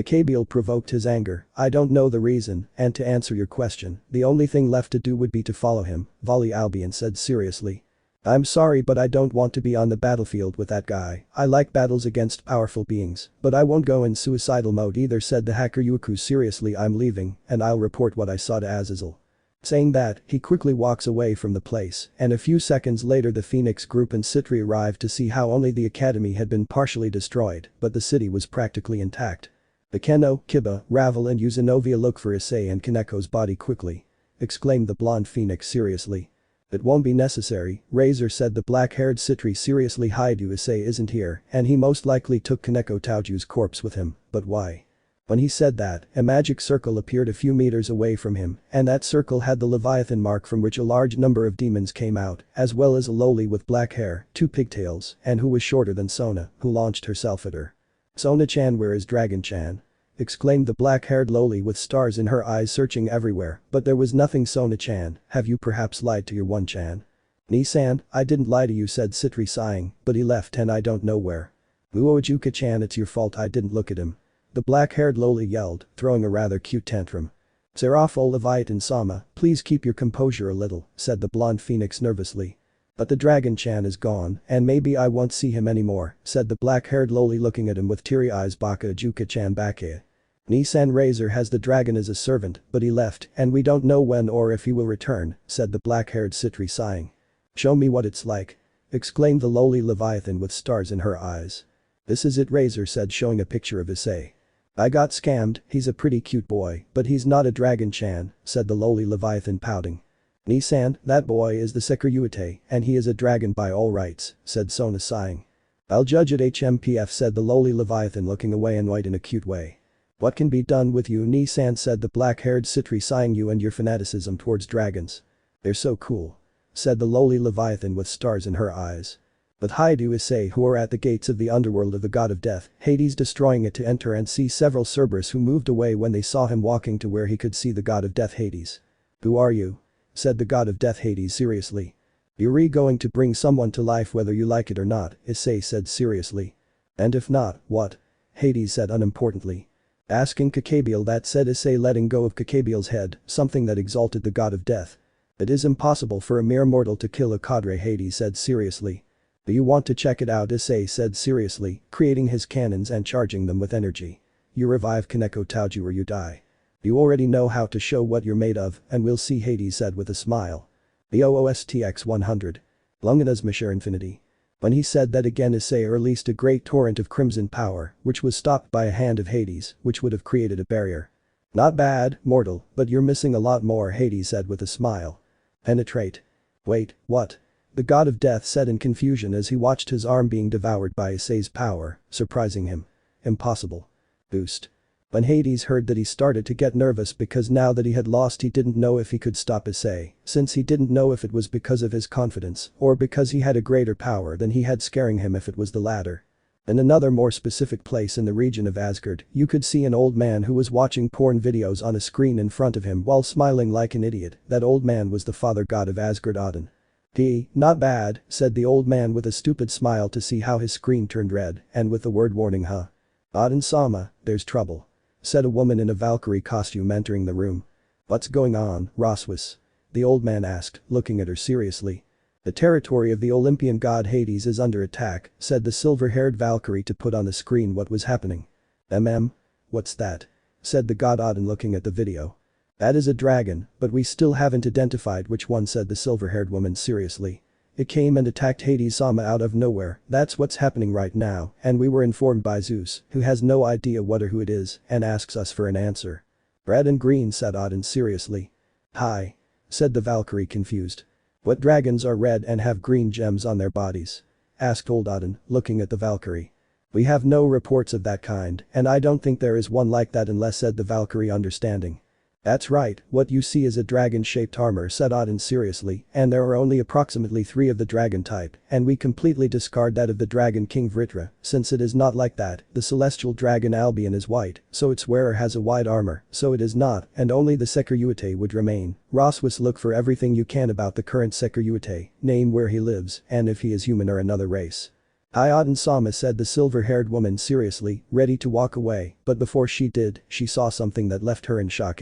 Gabriel provoked his anger. "I don't know the reason, and to answer your question, the only thing left to do would be to follow him," Vali Albion said seriously. "I'm sorry, but I don't want to be on the battlefield with that guy. I like battles against powerful beings, but I won't go in suicidal mode either," said the Sekiryuutei seriously. "I'm leaving, and I'll report what I saw to Azazel." Saying that, he quickly walks away from the place, and a few seconds later the Phoenix group and Sitri arrived to see how only the academy had been partially destroyed, but the city was practically intact. "Bakeno, Kiba, Ravel and Uzanovia, look for Issei and Kaneko's body quickly," exclaimed the blonde Phoenix seriously. "It won't be necessary," Razor said the black-haired Sitri seriously. "Hyoudou Issei isn't here, and he most likely took Kaneko Taoju's corpse with him, but why?" When he said that, a magic circle appeared a few meters away from him, and that circle had the Leviathan mark from which a large number of demons came out, as well as a loli with black hair, two pigtails, and who was shorter than Sona, who launched herself at her. "Sona-chan, where is Dragon-chan?" exclaimed the black-haired loli with stars in her eyes, searching everywhere, but there was nothing. "Sona-chan, have you perhaps lied to your one-chan?" "Nissan, I didn't lie to you," said Sitri sighing, "but he left and I don't know where." "Uojuka-chan, it's your fault I didn't look at him," the black-haired loli yelled, throwing a rather cute tantrum. "Serapho Leviathan Sama, please keep your composure a little," said the blonde Phoenix nervously. "But the Dragon-chan is gone, and maybe I won't see him anymore," said the black-haired loli looking at him with teary eyes. "Baka Juka-chan Baka. Nissan Razor has the dragon as a servant, but he left, and we don't know when or if he will return," said the black-haired Sitri sighing. "Show me what it's like," exclaimed the lowly Leviathan with stars in her eyes. "This is it," Razor said, showing a picture of Issei. "I got scammed, he's a pretty cute boy, but he's not a Dragon-chan," said the lowly Leviathan pouting. "Nissan, that boy is the Sekiryuutei, and he is a dragon by all rights," said Sona sighing. "I'll judge at HMPF," said the lowly Leviathan looking away and white in a cute way. "What can be done with you, Nissan?" said the black-haired Sitri sighing. "You and your fanaticism towards dragons. They're so cool," said the lowly Leviathan with stars in her eyes. But Hyoudou Issei, who were at the gates of the underworld of the god of death, Hades, destroying it to enter and see several Cerberus who moved away when they saw him walking to where he could see the god of death Hades. "Who are you?" said the god of death Hades seriously. You're going to bring someone to life whether you like it or not, Issei said seriously. And if not, what? Hades said unimportantly. Asking Gabriel that, said Issei, letting go of Gabriel's head, something that exalted the god of death. It is impossible for a mere mortal to kill a cadre, Hades said seriously. Do you want to check it out, Issei said seriously, creating his cannons and charging them with energy. You revive Kuoh Tauju or you die. You already know how to show what you're made of, and we'll see, Hades said with a smile. The OOSTX 100. Longinus Mecha Infinity. When he said that again, Issei released a great torrent of crimson power, which was stopped by a hand of Hades, which would have created a barrier. Not bad, mortal, but you're missing a lot more, Hades said with a smile. Penetrate. Wait, what? The god of death said in confusion as he watched his arm being devoured by Issei's power, surprising him. Impossible. Boost. When Hades heard that, he started to get nervous because now that he had lost, he didn't know if he could stop Issei, since he didn't know if it was because of his confidence or because he had a greater power than he had, scaring him if it was the latter. In another more specific place in the region of Asgard, you could see an old man who was watching porn videos on a screen in front of him while smiling like an idiot. That old man was the father god of Asgard, Odin. Not bad, said the old man with a stupid smile to see how his screen turned red, and with the word warning, huh? Odin-sama, there's trouble. Said a woman in a Valkyrie costume entering the room. What's going on, Roswis? The old man asked, looking at her seriously. The territory of the Olympian god Hades is under attack, said the silver-haired Valkyrie to put on the screen what was happening. What's that? Said the god Odin looking at the video. That is a dragon, but we still haven't identified which one, said the silver-haired woman seriously. It came and attacked Hades-sama out of nowhere, that's what's happening right now, and we were informed by Zeus, who has no idea what or who it is, and asks us for an answer. Red and green, said Odin seriously. Hi. Said the Valkyrie confused. What dragons are red and have green gems on their bodies? Asked old Odin, looking at the Valkyrie. We have no reports of that kind, and I don't think there is one like that unless, said the Valkyrie understanding. That's right, what you see is a dragon-shaped armor, said Odin seriously, and there are only approximately 3 of the dragon type, and we completely discard that of the dragon king Vritra, since it is not like that. The celestial dragon Albion is white, so its wearer has a white armor, so it is not, and only the Sekiryuutei would remain. Roswis, look for everything you can about the current Sekiryuutei, name where he lives, and if he is human or another race. Hi, Odin-sama, said the silver-haired woman seriously, ready to walk away, but before she did, she saw something that left her in shock.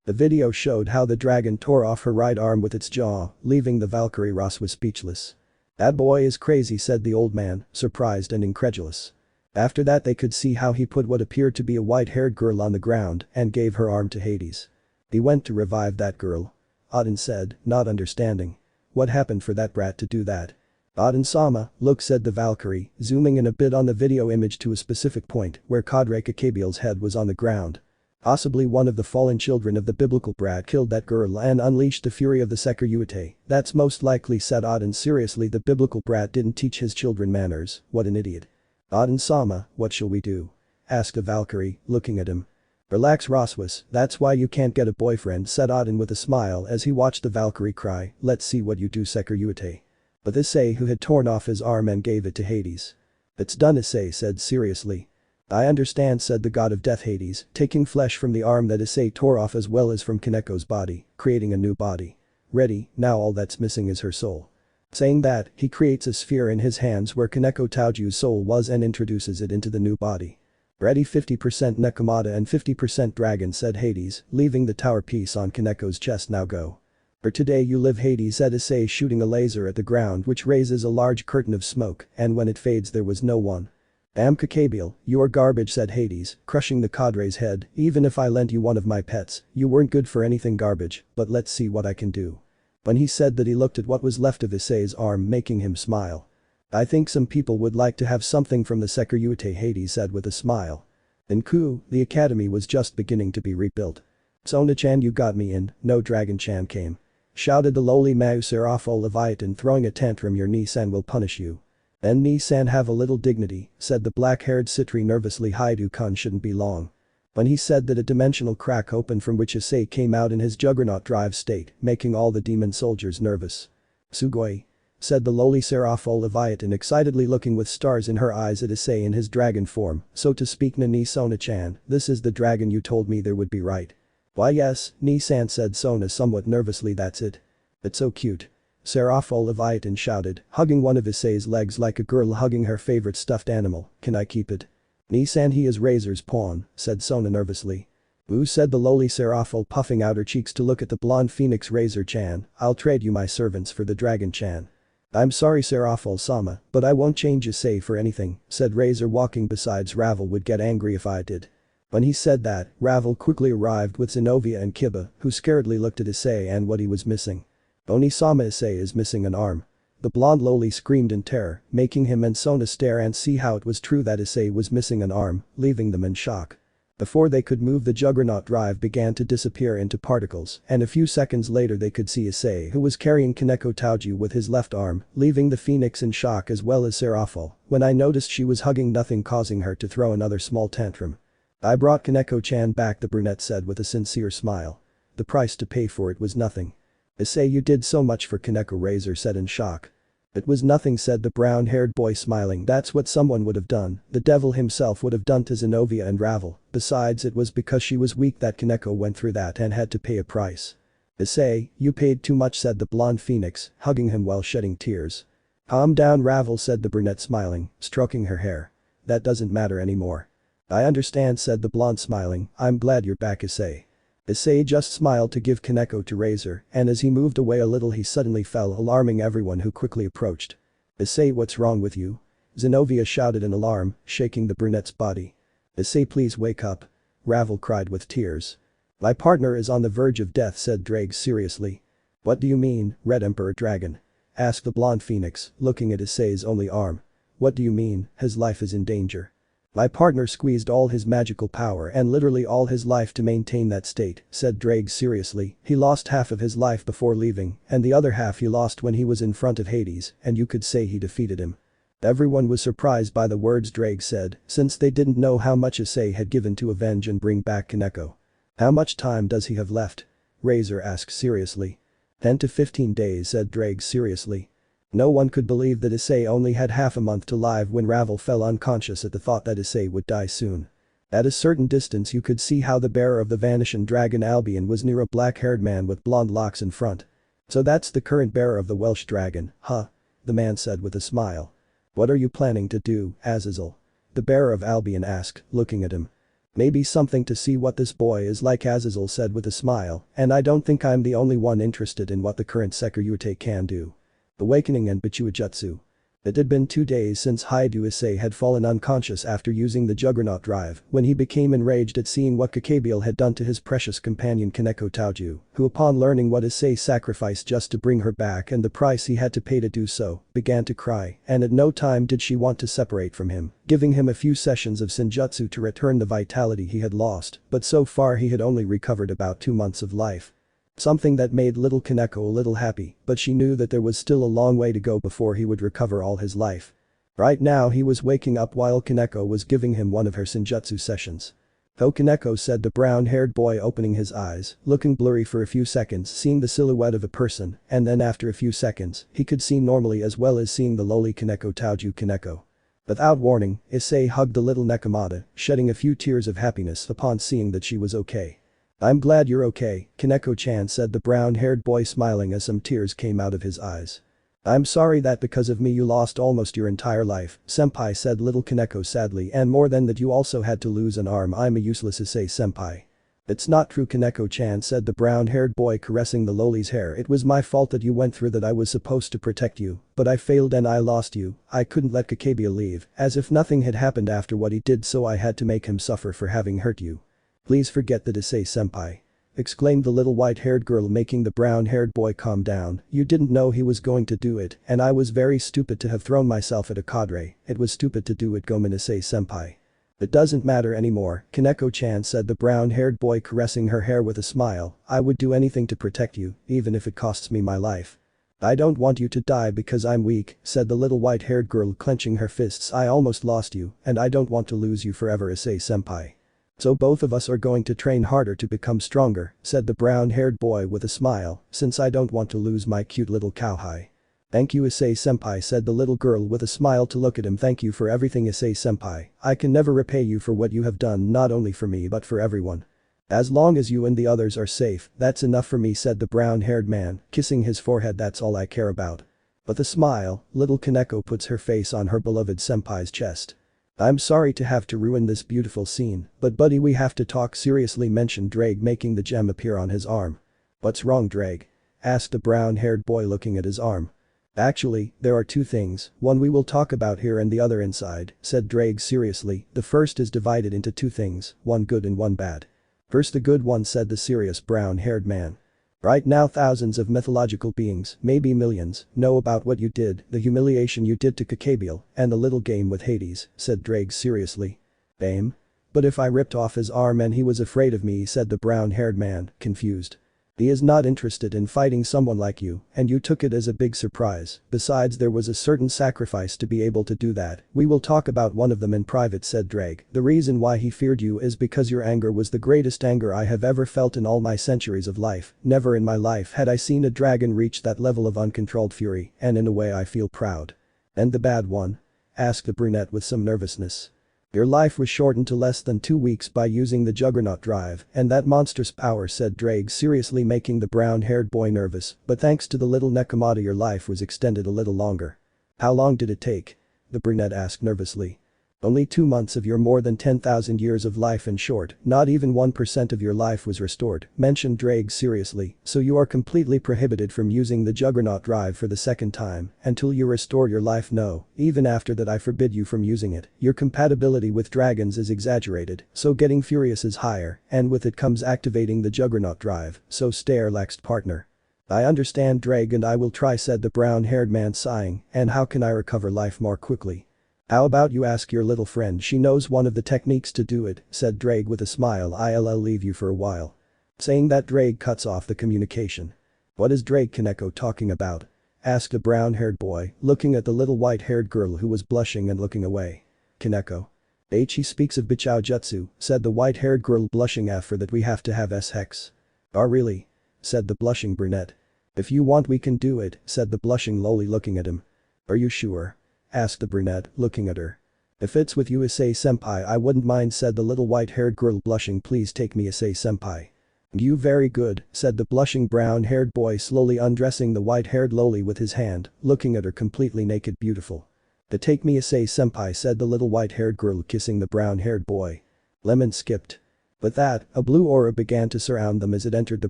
The video showed how the dragon tore off her right arm with its jaw, leaving the Valkyrie Roswis speechless. That boy is crazy, said the old man, surprised and incredulous. After that, they could see how he put what appeared to be a white-haired girl on the ground and gave her arm to Hades. He went to revive that girl. Odin said, not understanding. What happened for that brat to do that? Odin-sama, look, said the Valkyrie, zooming in a bit on the video image to a specific point where Cadre Gabriel's head was on the ground. Possibly one of the fallen children of the biblical brat killed that girl and unleashed the fury of the Sekiryuutei. That's most likely, said Odin seriously. The biblical brat didn't teach his children manners, what an idiot. Odin-sama, what shall we do? Asked a Valkyrie, looking at him. Relax, Roswis, that's why you can't get a boyfriend, said Odin with a smile as he watched the Valkyrie cry. Let's see what you do, Sekiryuutei. But Issei, who had torn off his arm and gave it to Hades. It's done, Issei said seriously. I understand, said the god of death Hades, taking flesh from the arm that Issei tore off as well as from Kuoh's body, creating a new body. Ready, now all that's missing is her soul. Saying that, he creates a sphere in his hands where Kuoh Tauju's soul was and introduces it into the new body. Ready, 50% Nekomata and 50% dragon, said Hades, leaving the tower piece on Kuoh's chest. Now go. For today you live, Hades said Issei, shooting a laser at the ground which raises a large curtain of smoke, and when it fades there was no one. Gabriel, you're garbage, said Hades, crushing the cadre's head. Even if I lent you one of my pets, you weren't good for anything, garbage, but let's see what I can do. When he said that, he looked at what was left of Issei's arm, making him smile. I think some people would like to have something from the Sekiryuutei, Hades said with a smile. In Kuoh, the academy was just beginning to be rebuilt. Sona-chan, you got me in, no Dragon-chan came. Shouted the lowly Mau Serapho Leviathan, throwing a tantrum. Your Ni-san will punish you. And Ni-san, have a little dignity, said the black-haired Sitri nervously. Hyoudou-kun shouldn't be long. When he said that, a dimensional crack opened from which Issei came out in his juggernaut drive state, making all the demon soldiers nervous. Sugoi. Said the lowly Serapho Leviathan, excitedly looking with stars in her eyes at Issei in his dragon form, so to speak. Nani, Sona-chan, this is the dragon you told me there would be, right? Why yes, Ni-san, said Sona somewhat nervously. That's it. It's so cute. Serafol Leviathan shouted, hugging one of Issei's legs like a girl hugging her favorite stuffed animal. Can I keep it? Nisan, he is Razor's pawn, said Sona nervously. Ooh, said the lowly Serafol, puffing out her cheeks to look at the blonde phoenix Razor-chan. I'll trade you my servants for the Dragon-chan. I'm sorry Serafol-sama, but I won't change Issei for anything, said Razor, walking besides Ravel. Would get angry if I did. When he said that, Ravel quickly arrived with Zenobia and Kiba, who scaredly looked at Issei and what he was missing. Oni-sama, Issei is missing an arm. The blonde lowly screamed in terror, making him and Sona stare and see how it was true that Issei was missing an arm, leaving them in shock. Before they could move, the juggernaut drive began to disappear into particles, and a few seconds later they could see Issei, who was carrying Kaneko Tauju with his left arm, leaving the phoenix in shock as well as Serafol. When I noticed she was hugging nothing, causing her to throw another small tantrum. I brought Kaneko-chan back, the brunette said with a sincere smile. The price to pay for it was nothing. Issei, you did so much for Kaneko, Razor said in shock. It was nothing, said the brown-haired boy smiling. That's what someone would have done, the devil himself would have done to Zenobia and Ravel. Besides, it was because she was weak that Kaneko went through that and had to pay a price. Issei, you paid too much, said the blonde phoenix, hugging him while shedding tears. Calm down, Ravel, said the brunette smiling, stroking her hair. That doesn't matter anymore. I understand, said the blonde smiling. I'm glad you're back, Issei. Issei just smiled to give Kaneko to Razor, and as he moved away a little he suddenly fell, alarming everyone who quickly approached. Issei, what's wrong with you? Zenobia shouted in alarm, shaking the brunette's body. Issei, please wake up. Ravel cried with tears. My partner is on the verge of death, said Draig seriously. What do you mean, Red Emperor Dragon? Asked the blonde phoenix, looking at Issei's only arm. What do you mean, his life is in danger? My partner squeezed all his magical power and literally all his life to maintain that state, said Draig seriously. He lost half of his life before leaving, and the other half he lost when he was in front of Hades, and you could say he defeated him. Everyone was surprised by the words Draig said, since they didn't know how much Issei had given to avenge and bring back Kaneko. How much time does he have left? Razor asked seriously. 10 to 15 days, said Draig seriously. No one could believe that Issei only had half a month to live when Ravel fell unconscious at the thought that Issei would die soon. At a certain distance you could see how the bearer of the vanishing dragon Albion was near a black-haired man with blonde locks in front. So that's the current bearer of the Welsh dragon, huh? The man said with a smile. What are you planning to do, Azazel? The bearer of Albion asked, looking at him. Maybe something to see what this boy is like, Azazel said with a smile, and I don't think I'm the only one interested in what the current Sekiryuutei can do. Awakening and Bichujutsu. It had been 2 days since Hyoudou Issei had fallen unconscious after using the Juggernaut drive when he became enraged at seeing what Gabriel had done to his precious companion Kaneko Tauju, who upon learning what Issei sacrificed just to bring her back and the price he had to pay to do so, began to cry, and at no time did she want to separate from him, giving him a few sessions of senjutsu to return the vitality he had lost, but so far he had only recovered about 2 months of life. Something that made little Kaneko a little happy, but she knew that there was still a long way to go before he would recover all his life. Right now he was waking up while Kaneko was giving him one of her senjutsu sessions. "Oh, Kaneko," said the brown-haired boy, opening his eyes, looking blurry for a few seconds, seeing the silhouette of a person, and then after a few seconds, he could see normally as well as seeing the lowly Kaneko Tauju Kaneko. Without warning, Issei hugged the little Nekomata, shedding a few tears of happiness upon seeing that she was okay. "I'm glad you're okay, Kaneko-chan," said the brown-haired boy, smiling as some tears came out of his eyes. "I'm sorry that because of me you lost almost your entire life, senpai," said little Kaneko sadly, "and more than that you also had to lose an arm. I'm a useless Issei senpai." "It's not true, Kaneko-chan," said the brown-haired boy, caressing the lowly's hair. "It was my fault that you went through that. I was supposed to protect you, but I failed and I lost you. I couldn't let Gabriel leave, as if nothing had happened after what he did, so I had to make him suffer for having hurt you." "Please forget that, Issei senpai," exclaimed the little white-haired girl, making the brown-haired boy calm down. "You didn't know he was going to do it, and I was very stupid to have thrown myself at a cadre. It was stupid to do it, Gomen Issei senpai." "It doesn't matter anymore, Kaneko-chan," said the brown-haired boy, caressing her hair with a smile. "I would do anything to protect you, even if it costs me my life." "I don't want you to die because I'm weak," said the little white-haired girl, clenching her fists. "I almost lost you, and I don't want to lose you forever, Issei senpai. So both of us are going to train harder to become stronger," said the brown-haired boy with a smile, "since I don't want to lose my cute little cowhide." "Thank you, Issei senpai," said the little girl with a smile to look at him. "Thank you for everything, Issei senpai. I can never repay you for what you have done, not only for me but for everyone." As long as you and the others are safe, that's enough for me, said the brown-haired man, kissing his forehead. That's all I care about. With a smile, little Kaneko puts her face on her beloved senpai's chest. I'm sorry to have to ruin this beautiful scene, but buddy, we have to talk seriously, mentioned Draig, making the gem appear on his arm. What's wrong, Draig? Asked the brown-haired boy, looking at his arm. Actually, there are two things, one we will talk about here and the other inside, said Draig seriously. The first is divided into two things, one good and one bad. First, the good one, said the serious brown-haired man. Right now thousands of mythological beings, maybe millions, know about what you did, the humiliation you did to Gabriel, and the little game with Hades, said Draig seriously. Bame? But if I ripped off his arm and he was afraid of me, said the brown-haired man, confused. He is not interested in fighting someone like you, and you took it as a big surprise. Besides, there was a certain sacrifice to be able to do that. We will talk about one of them in private, said Draig. The reason why he feared you is because your anger was the greatest anger I have ever felt in all my centuries of life. Never in my life had I seen a dragon reach that level of uncontrolled fury, and in a way I feel proud. And the bad one? Asked the brunette with some nervousness. Your life was shortened to less than 2 weeks by using the Juggernaut drive and that monstrous power, said Draig seriously, making the brown-haired boy nervous, but thanks to the little Nekomata your life was extended a little longer. How long did it take? The brunette asked nervously. Only 2 months of your more than 10,000 years of life, in short, not even 1% of your life was restored, mentioned Draig seriously, so you are completely prohibited from using the Juggernaut drive for the second time until you restore your life. No, even after that I forbid you from using it. Your compatibility with dragons is exaggerated, so getting furious is higher, and with it comes activating the Juggernaut drive, so stay relaxed, partner. I understand, Draig, and I will try, said the brown-haired man, sighing. And how can I recover life more quickly? How about you ask your little friend, she knows one of the techniques to do it, said Draig with a smile. I'll leave you for a while. Saying that, Draig cuts off the communication. What is Draig Kaneko talking about? Asked a brown-haired boy, looking at the little white-haired girl who was blushing and looking away. Kaneko. He speaks of Bichao Jutsu, said the white-haired girl, blushing. After that we have to have Sirzechs. Oh really? Said the blushing brunette. If you want we can do it, said the blushing loli, looking at him. Are you sure? Asked the brunette, looking at her. If it's with you, Issei senpai, I wouldn't mind, said the little white-haired girl, blushing. Please take me, Issei senpai. You very good, said the blushing brown-haired boy, slowly undressing the white-haired loli with his hand, looking at her completely naked. Beautiful. To take me, Issei senpai, said the little white-haired girl, kissing the brown-haired boy. Lemon skipped. With that, a blue aura began to surround them as it entered the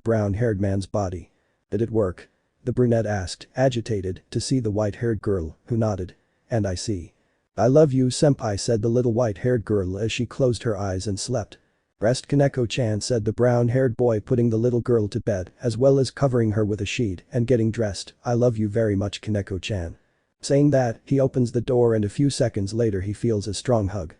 brown-haired man's body. Did it work? The brunette asked, agitated, to see the white-haired girl, who nodded. And I see. I love you, senpai, said the little white-haired girl as she closed her eyes and slept. Rest, Kaneko-chan, said the brown-haired boy, putting the little girl to bed as well as covering her with a sheet and getting dressed. I love you very much, Kaneko-chan. Saying that, he opens the door and a few seconds later he feels a strong hug.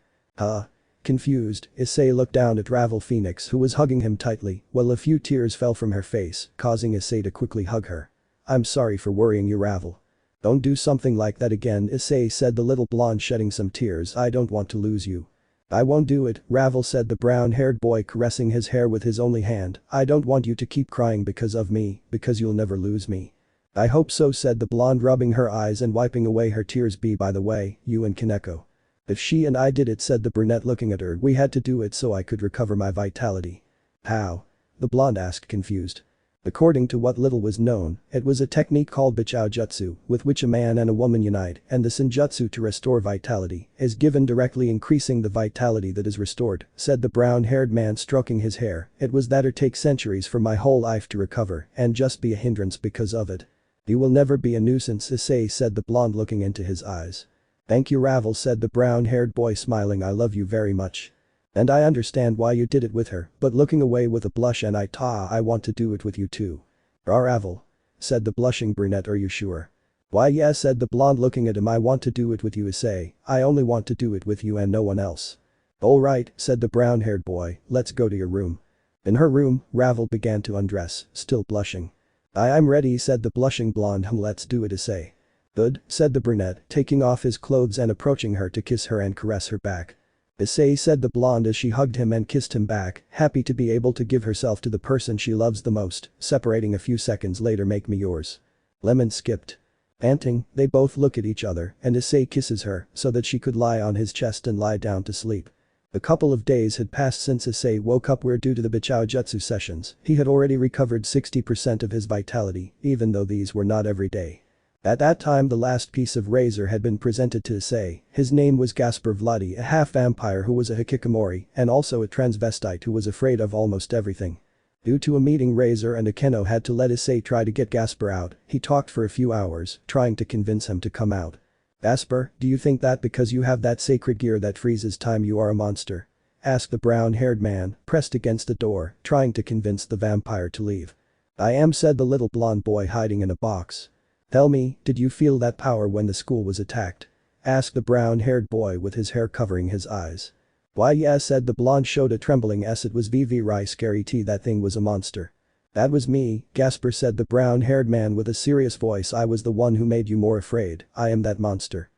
Confused, Issei looked down at Ravel Phoenix, who was hugging him tightly, while a few tears fell from her face, causing Issei to quickly hug her. I'm sorry for worrying you, Ravel. Don't do something like that again, Issei, said the little blonde, shedding some tears. I don't want to lose you. I won't do it, Ravel, said the brown-haired boy, caressing his hair with his only hand. I don't want you to keep crying because of me, because you'll never lose me. I hope so, said the blonde, rubbing her eyes and wiping away her tears. By the way, you and Kaneko. If she and I did it, said the brunette, looking at her. We had to do it so I could recover my vitality. How? The blonde asked, confused. According to what little was known, it was a technique called Bichao Jutsu, with which a man and a woman unite, and the Senjutsu to restore vitality is given, directly increasing the vitality that is restored, said the brown-haired man, stroking his hair. It was that'd take centuries for my whole life to recover and just be a hindrance because of it. You will never be a nuisance, Issei, said the blonde, looking into his eyes. Thank you, Ravel, said the brown-haired boy, smiling. I love you very much. And I understand why you did it with her, but looking away with a blush, and I want to do it with you too. Ravel. Said the blushing brunette. Are you sure? Why yes, said the blonde, looking at him. I want to do it with you, Issei. I only want to do it with you and no one else. Alright, said the brown-haired boy, let's go to your room. In her room, Ravel began to undress, still blushing. I'm ready, said the blushing blonde. Let's do it, Issei. Good, said the brunette, taking off his clothes and approaching her to kiss her and caress her back. Issei, said the blonde as she hugged him and kissed him back, happy to be able to give herself to the person she loves the most, separating a few seconds later. Make me yours. Lemon skipped. Panting, they both look at each other and Issei kisses her so that she could lie on his chest and lie down to sleep. A couple of days had passed since Issei woke up where due to the Bichao Jutsu sessions, he had already recovered 60% of his vitality, even though these were not every day. At that time the last piece of razor had been presented to Issei. His name was Gaspar Vladi, a half-vampire who was a hikikomori and also a transvestite who was afraid of almost everything. Due to a meeting Razor and Akeno had to let Issei try to get Gaspar out, he talked for a few hours, trying to convince him to come out. Gaspar, do you think that because you have that sacred gear that freezes time you are a monster? Asked the brown-haired man, pressed against the door, trying to convince the vampire to leave. I am, said the little blonde boy hiding in a box. Tell me, did you feel that power when the school was attacked? Asked the brown-haired boy with his hair covering his eyes. Why yes, said the blonde, showed a trembling s. It was VV scary t, that thing was a monster. That was me, Gaspar, said the brown-haired man with a serious voice. I was the one who made you more afraid. I am that monster.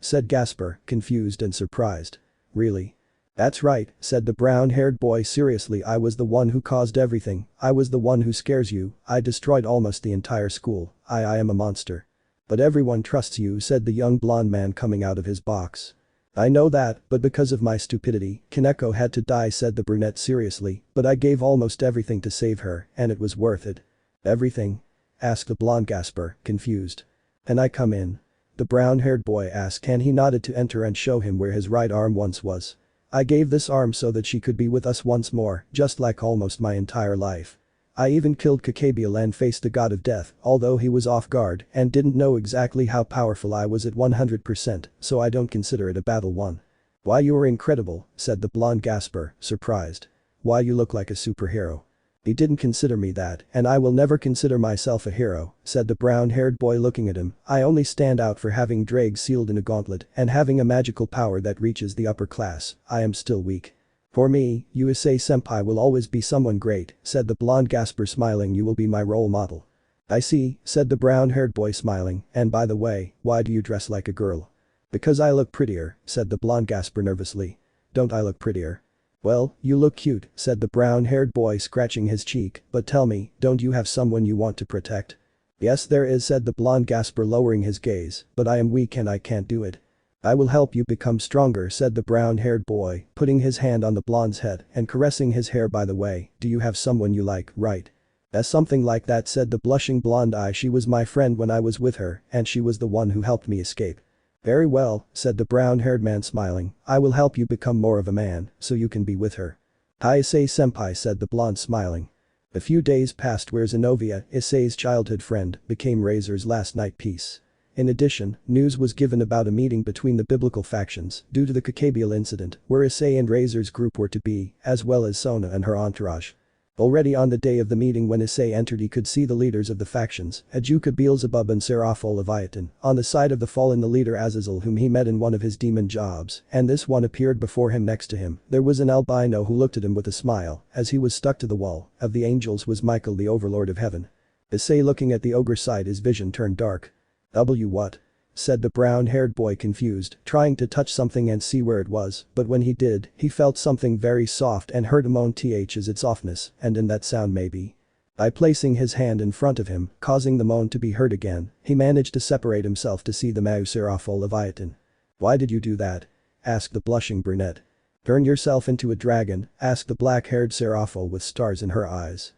Said Gaspar, confused and surprised. Really? That's right, said the brown-haired boy seriously. I was the one who caused everything. I was the one who scares you. I destroyed almost the entire school. I am a monster. But everyone trusts you, said the young blonde man coming out of his box. I know that, but because of my stupidity, Kaneko had to die, said the brunette seriously, but I gave almost everything to save her, and it was worth it. Everything? Asked the blonde Gaspar, confused. Can I come in? The brown-haired boy asked, and he nodded to enter and show him where his right arm once was. I gave this arm so that she could be with us once more, just like almost my entire life. I even killed Gabriel and faced the god of death, although he was off guard and didn't know exactly how powerful I was at 100%, so I don't consider it a battle won. Why, you are incredible, said the blonde Gaspar, surprised. Why, you look like a superhero. He didn't consider me that, and I will never consider myself a hero, said the brown-haired boy looking at him. I only stand out for having Draig sealed in a gauntlet and having a magical power that reaches the upper class. I am still weak. For me, you Issei-senpai will always be someone great, said the blonde Gaspar, smiling. You will be my role model. I see, said the brown-haired boy smiling, and by the way, why do you dress like a girl? Because I look prettier, said the blonde Gaspar nervously. Don't I look prettier? Well, you look cute, said the brown-haired boy scratching his cheek, but tell me, don't you have someone you want to protect? Yes there is, said the blonde Gaspar lowering his gaze, but I am weak and I can't do it. I will help you become stronger, said the brown-haired boy, putting his hand on the blonde's head and caressing his hair. By the way, do you have someone you like, right? Something like that, said the blushing blonde. She was my friend when I was with her, and she was the one who helped me escape. Very well, said the brown-haired man smiling, I will help you become more of a man, so you can be with her. Hi Issei-senpai, said the blonde smiling. A few days passed where Zenobia, Issei's childhood friend, became Razor's last night piece. In addition, news was given about a meeting between the biblical factions due to the Gabriel incident where Issei and Razor's group were to be, as well as Sona and her entourage. Already on the day of the meeting when Issei entered, he could see the leaders of the factions, Ajuka Beelzebub and Seraphol Leviathan, on the side of the fallen the leader Azazel, whom he met in one of his demon jobs, and this one appeared before him. Next to him, there was an albino who looked at him with a smile, as he was stuck to the wall. Of the angels was Michael, the overlord of heaven. Issei looking at the ogre's side, his vision turned dark. What? Said the brown-haired boy confused, trying to touch something and see where it was, but when he did, he felt something very soft and heard a moan as its softness, and in that sound maybe. By placing his hand in front of him, causing the moan to be heard again, he managed to separate himself to see the Mau Seraphol Leviathan. Why did you do that? Asked the blushing brunette. Turn yourself into a dragon, asked the black-haired Seraphol with stars in her eyes.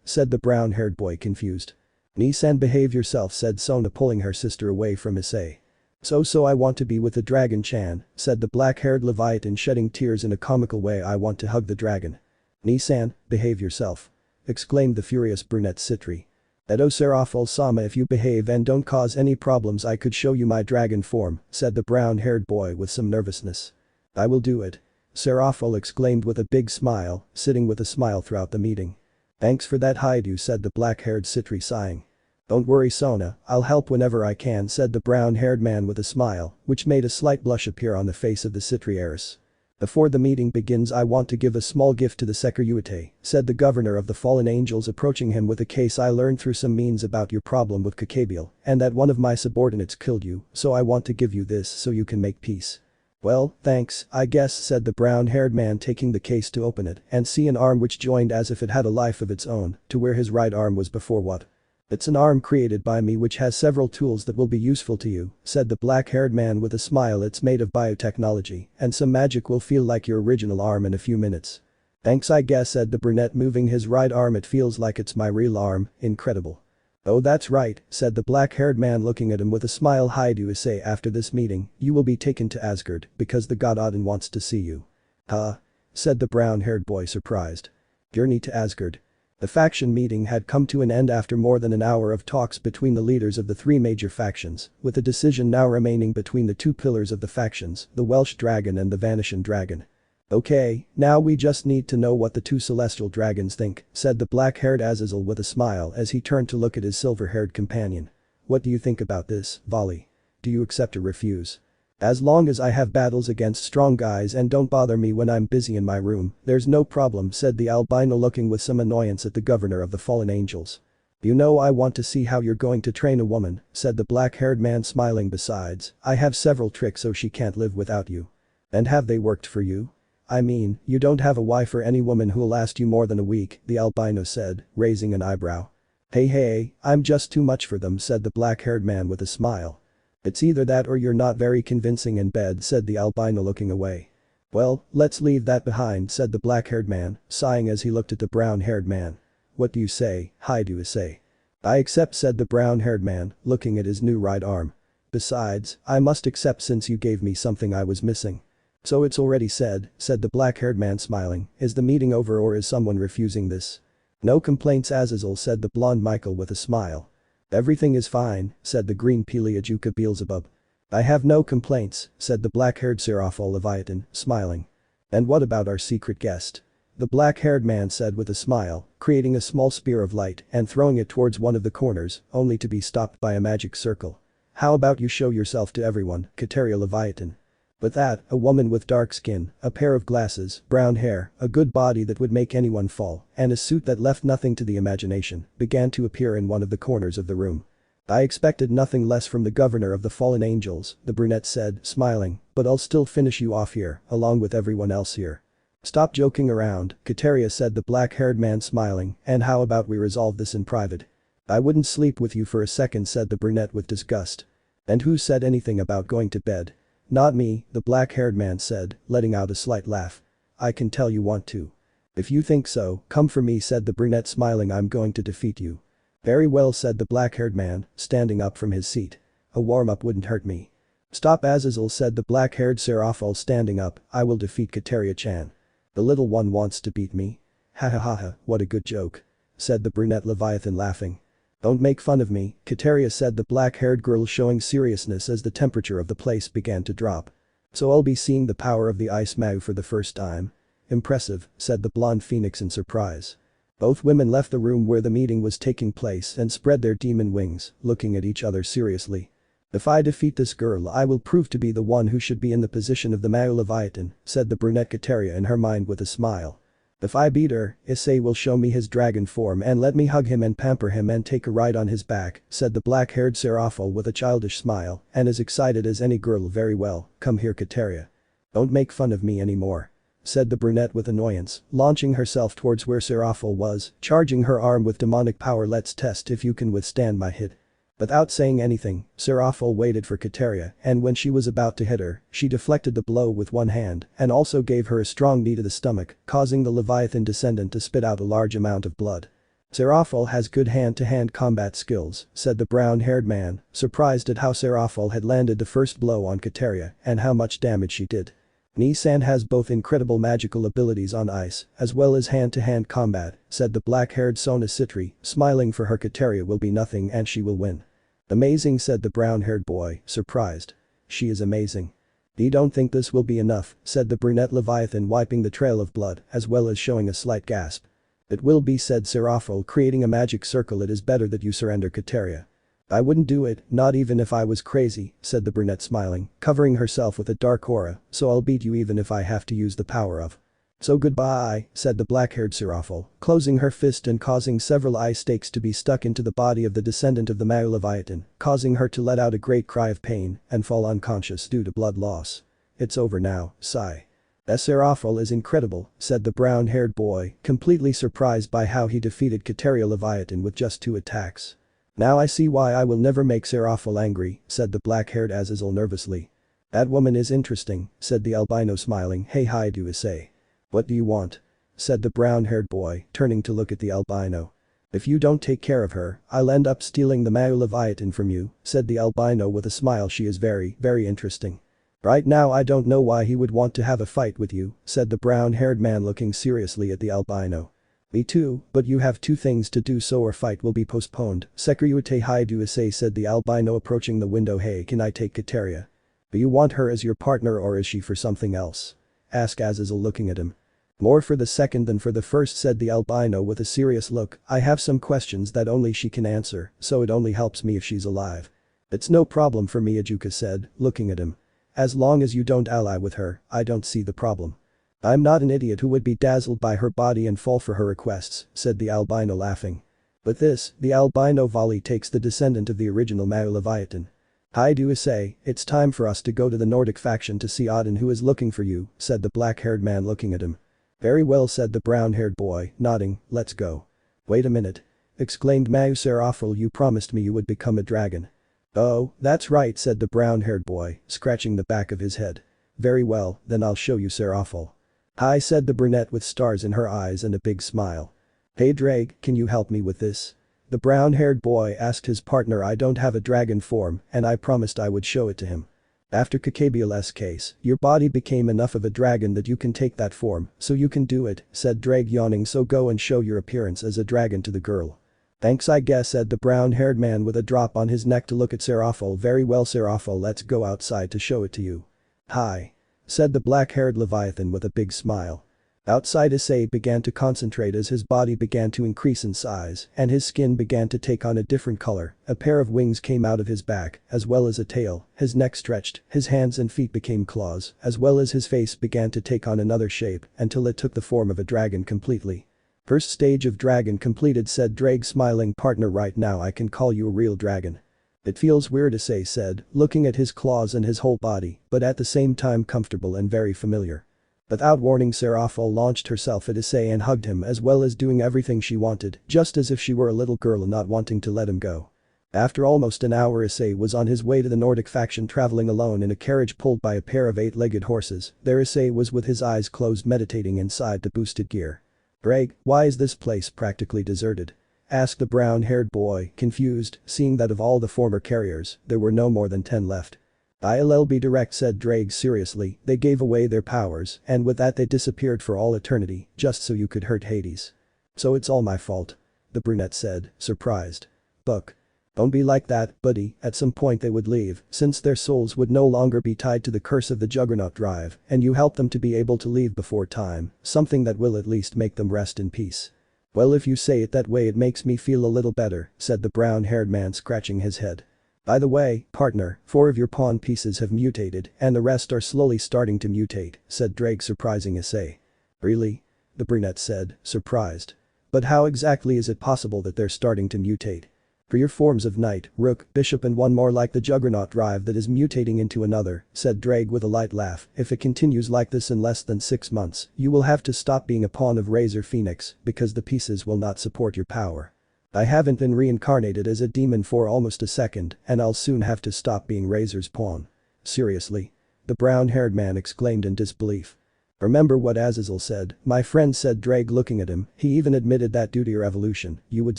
Said the brown-haired boy confused. Nisan, behave yourself, said Sona, pulling her sister away from Issei. So I want to be with the dragon-chan, said the black-haired Leviathan, shedding tears in a comical way. I want to hug the dragon. Nisan, behave yourself. Exclaimed the furious brunette Sitri. Edo Seraphol-sama, if you behave and don't cause any problems I could show you my dragon form, said the brown-haired boy with some nervousness. I will do it. Seraphol exclaimed with a big smile, sitting with a smile throughout the meeting. Thanks for that, Hyoudou, said the black-haired Sitri, sighing. Don't worry Sona, I'll help whenever I can, said the brown-haired man with a smile, which made a slight blush appear on the face of the Sitri heiress. Before the meeting begins I want to give a small gift to the Sekiryuutei, said the governor of the fallen angels, approaching him with a case. I learned through some means about your problem with Gabriel, and that one of my subordinates killed you, so I want to give you this so you can make peace. Well, thanks, I guess, said the brown-haired man, taking the case to open it and see an arm which joined as if it had a life of its own to where his right arm was before. What? It's an arm created by me which has several tools that will be useful to you, said the black-haired man with a smile. It's made of biotechnology, and some magic will feel like your original arm in a few minutes. Thanks I guess, said the brunette, moving his right arm. It feels like it's my real arm, incredible. Oh that's right, said the black-haired man looking at him with a smile. Hyoudou Issei, after this meeting, you will be taken to Asgard because the god Odin wants to see you. Huh? Said the brown-haired boy, surprised. Journey to Asgard. The faction meeting had come to an end after more than an hour of talks between the leaders of the three major factions, with a decision now remaining between the two pillars of the factions, the Welsh dragon and the Vanishing dragon. Okay, now we just need to know what the two celestial dragons think, said the black-haired Azazel with a smile as he turned to look at his silver-haired companion. What do you think about this, Volley? Do you accept or refuse? As long as I have battles against strong guys and don't bother me when I'm busy in my room, there's no problem, said the albino, looking with some annoyance at the governor of the fallen angels. You know I want to see how you're going to train a woman, said the black-haired man, smiling. Besides, I have several tricks so she can't live without you. And have they worked for you? I mean, you don't have a wife or any woman who'll last you more than a week, the albino said, raising an eyebrow. Hey, I'm just too much for them, said the black-haired man with a smile. It's either that or you're not very convincing in bed, said the albino, looking away. Well, let's leave that behind, said the black-haired man, sighing as he looked at the brown-haired man. What do you say, Hyoudou Issei? I accept, said the brown-haired man, looking at his new right arm. Besides, I must accept since you gave me something I was missing. So it's already said the black-haired man, smiling. Is the meeting over or is someone refusing this? No complaints, Azazel, said the blonde Michael with a smile. Everything is fine, said the green Peleajuka Beelzebub. I have no complaints, said the black-haired Seraphol Leviathan, smiling. And what about our secret guest? The black-haired man said with a smile, creating a small spear of light and throwing it towards one of the corners, only to be stopped by a magic circle. How about you show yourself to everyone, Kateria Leviathan? With that, a woman with dark skin, a pair of glasses, brown hair, a good body that would make anyone fall, and a suit that left nothing to the imagination, began to appear in one of the corners of the room. I expected nothing less from the governor of the fallen angels, the brunette said, smiling, but I'll still finish you off here, along with everyone else here. Stop joking around, Kateria, said the black-haired man, smiling, and how about we resolve this in private? I wouldn't sleep with you for a second, said the brunette with disgust. And who said anything about going to bed? Not me, the black-haired man said, letting out a slight laugh. I can tell you want to. If you think so, come for me, said the brunette, smiling. I'm going to defeat you. Very well, said the black-haired man, standing up from his seat. A warm-up wouldn't hurt me. Stop, Azazel, said the black-haired Seraphol, standing up. I will defeat Kateria-chan. The little one wants to beat me? Ha ha ha ha, what a good joke. Said the brunette Leviathan, laughing. Don't make fun of me, Kateria, said the black-haired girl, showing seriousness as the temperature of the place began to drop. So I'll be seeing the power of the ice Mao for the first time? Impressive, said the blonde phoenix in surprise. Both women left the room where the meeting was taking place and spread their demon wings, looking at each other seriously. If I defeat this girl, I will prove to be the one who should be in the position of the Mao Leviathan, said the brunette Kateria in her mind with a smile. If I beat her, Issei will show me his dragon form and let me hug him and pamper him and take a ride on his back, said the black-haired Seraphol with a childish smile, and as excited as any girl. Very well, come here, Kateria. Don't make fun of me anymore. Said the brunette with annoyance, launching herself towards where Seraphol was, charging her arm with demonic power. Let's test if you can withstand my hit. Without saying anything, Seraphol waited for Kateria, and when she was about to hit her, she deflected the blow with one hand and also gave her a strong knee to the stomach, causing the Leviathan descendant to spit out a large amount of blood. Seraphol has good hand-to-hand combat skills, said the brown-haired man, surprised at how Seraphol had landed the first blow on Kateria and how much damage she did. Nissan has both incredible magical abilities on ice, as well as hand-to-hand combat, said the black-haired Sona Sitri, smiling. For her, Kateria will be nothing and she will win. Amazing, said the brown-haired boy, surprised. She is amazing. You don't think this will be enough, said the brunette Leviathan, wiping the trail of blood, as well as showing a slight gasp. It will be, said Seraphol, creating a magic circle. It is better that you surrender, Kateria. I wouldn't do it, not even if I was crazy, said the brunette, smiling, covering herself with a dark aura, so I'll beat you even if I have to use the power of. So goodbye, said the black-haired Seraphol, closing her fist and causing several ice stakes to be stuck into the body of the descendant of the Mao Leviathan, causing her to let out a great cry of pain and fall unconscious due to blood loss. It's over now, sigh. Seraphol is incredible, said the brown-haired boy, completely surprised by how he defeated Kateria Leviathan with just 2 attacks. Now I see why I will never make Seraphil angry, said the black-haired Azazel nervously. That woman is interesting, said the albino smiling. Hey Hyoudou Issei. What do you want? Said the brown-haired boy, turning to look at the albino. If you don't take care of her, I'll end up stealing the Mao Leviathan from you, said the albino with a smile. She is very, very interesting. Right now I don't know why he would want to have a fight with you, said the brown-haired man looking seriously at the albino. Me too, but you have two things to do so our fight will be postponed, Sekiryuutei. Hyoudou Issei, said the albino approaching the window. Hey, can I take Kateria? Do you want her as your partner or is she for something else? Asked Azazel looking at him. More for the second than for the first, said the albino with a serious look. I have some questions that only she can answer, so it only helps me if she's alive. It's no problem for me, Ajuka said, looking at him. As long as you don't ally with her, I don't see the problem. I'm not an idiot who would be dazzled by her body and fall for her requests, said the albino laughing. With this, the albino volley takes the descendant of the original Mao Leviathan. Hyoudou Issei, it's time for us to go to the Nordic faction to see Odin who is looking for you, said the black-haired man looking at him. Very well, said the brown-haired boy, nodding. Let's go. Wait a minute. Exclaimed Mao Seraphil, you promised me you would become a dragon. Oh, that's right, said the brown-haired boy, scratching the back of his head. Very well, then I'll show you Seraphil. Hi, said the brunette with stars in her eyes and a big smile. Hey Draig, can you help me with this? The brown-haired boy asked his partner. I don't have a dragon form and I promised I would show it to him. After Gabriel's case, your body became enough of a dragon that you can take that form, so you can do it, said Draig yawning. So go and show your appearance as a dragon to the girl. Thanks I guess, said the brown-haired man with a drop on his neck to look at Seraphil. Very well Seraphil, let's go outside to show it to you. Hi. Said the black-haired Leviathan with a big smile. Outside Issei began to concentrate as his body began to increase in size and his skin began to take on a different color. A pair of wings came out of his back, as well as a tail, his neck stretched, his hands and feet became claws, as well as his face began to take on another shape until it took the form of a dragon completely. First stage of dragon completed, said Draig smiling. Partner, right now I can call you a real dragon. It feels weird, Issei said, looking at his claws and his whole body, but at the same time comfortable and very familiar. Without warning, Seraphil launched herself at Issei and hugged him, as well as doing everything she wanted, just as if she were a little girl not wanting to let him go. After almost an hour, Issei was on his way to the Nordic faction, traveling alone in a carriage pulled by a pair of 8-legged horses. There Issei was with his eyes closed, meditating inside the boosted gear. Draig, why is this place practically deserted? Asked the brown-haired boy, confused, seeing that of all the former carriers, there were no more than 10 left. I'll be direct, said Draig seriously. They gave away their powers and with that they disappeared for all eternity, just so you could hurt Hades. So it's all my fault? The brunette said, surprised. Buck. Don't be like that, buddy. At some point they would leave, since their souls would no longer be tied to the curse of the Juggernaut drive, and you help them to be able to leave before time, something that will at least make them rest in peace. Well, if you say it that way it makes me feel a little better, said the brown-haired man, scratching his head. By the way, partner, 4 of your pawn pieces have mutated and the rest are slowly starting to mutate, said Draig, surprising Issei. Really? The brunette said, surprised. But how exactly is it possible that they're starting to mutate? For your forms of knight, rook, bishop and one more like the Juggernaut drive that is mutating into another, said Draig with a light laugh. If it continues like this in less than 6 months, you will have to stop being a pawn of Razor Phoenix because the pieces will not support your power. I haven't been reincarnated as a demon for almost a second and I'll soon have to stop being Razor's pawn. Seriously? The brown-haired man exclaimed in disbelief. Remember what Azazel said, my friend, said Draig looking at him. He even admitted that due to your evolution, you would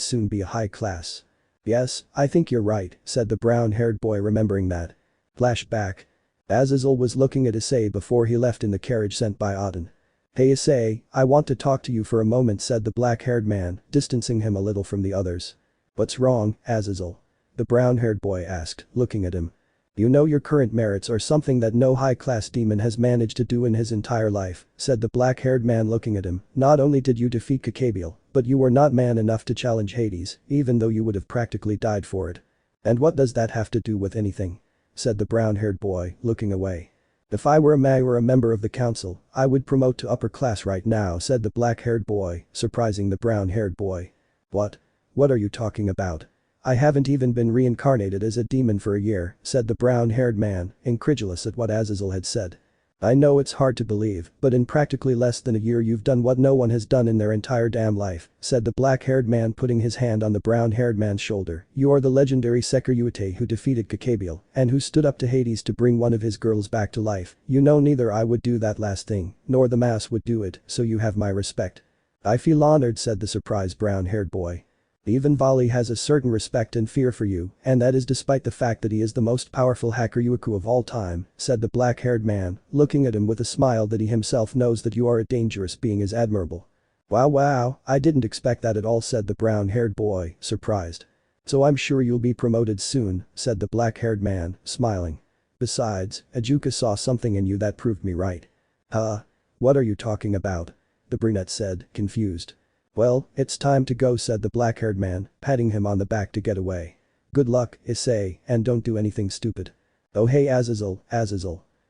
soon be a high class. Yes, I think you're right, said the brown-haired boy, remembering that. Flashback. Azazel was looking at Issei before he left in the carriage sent by Odin. Hey Issei, I want to talk to you for a moment, said the black-haired man, distancing him a little from the others. What's wrong, Azazel? The brown-haired boy asked, looking at him. You know your current merits are something that no high-class demon has managed to do in his entire life, said the black-haired man looking at him. Not only did you defeat Gabriel, but you were not man enough to challenge Hades, even though you would have practically died for it. And what does that have to do with anything? Said the brown-haired boy, looking away. If I were a Magi or a member of the council, I would promote to upper class right now, said the black-haired boy, surprising the brown-haired boy. What? What are you talking about? I haven't even been reincarnated as a demon for a year, said the brown-haired man, incredulous at what Azazel had said. I know it's hard to believe, but in practically less than a year you've done what no one has done in their entire damn life, said the black-haired man putting his hand on the brown-haired man's shoulder. You are the legendary Sekiryuutei who defeated Gabriel and who stood up to Hades to bring one of his girls back to life. You know neither I would do that last thing, nor the mass would do it, so you have my respect. I feel honored, said the surprised brown-haired boy. Even Vali has a certain respect and fear for you, and that is despite the fact that he is the most powerful Hakuryuku of all time, said the black-haired man, looking at him with a smile that he himself knows that you are a dangerous being is admirable. Wow, I didn't expect that at all, said the brown-haired boy, surprised. So I'm sure you'll be promoted soon, said the black-haired man, smiling. Besides, Ajuka saw something in you that proved me right. Huh? What are you talking about? The brunette said, confused. Well, it's time to go, said the black-haired man, patting him on the back to get away. Good luck, Issei, and don't do anything stupid. Oh hey Azazel.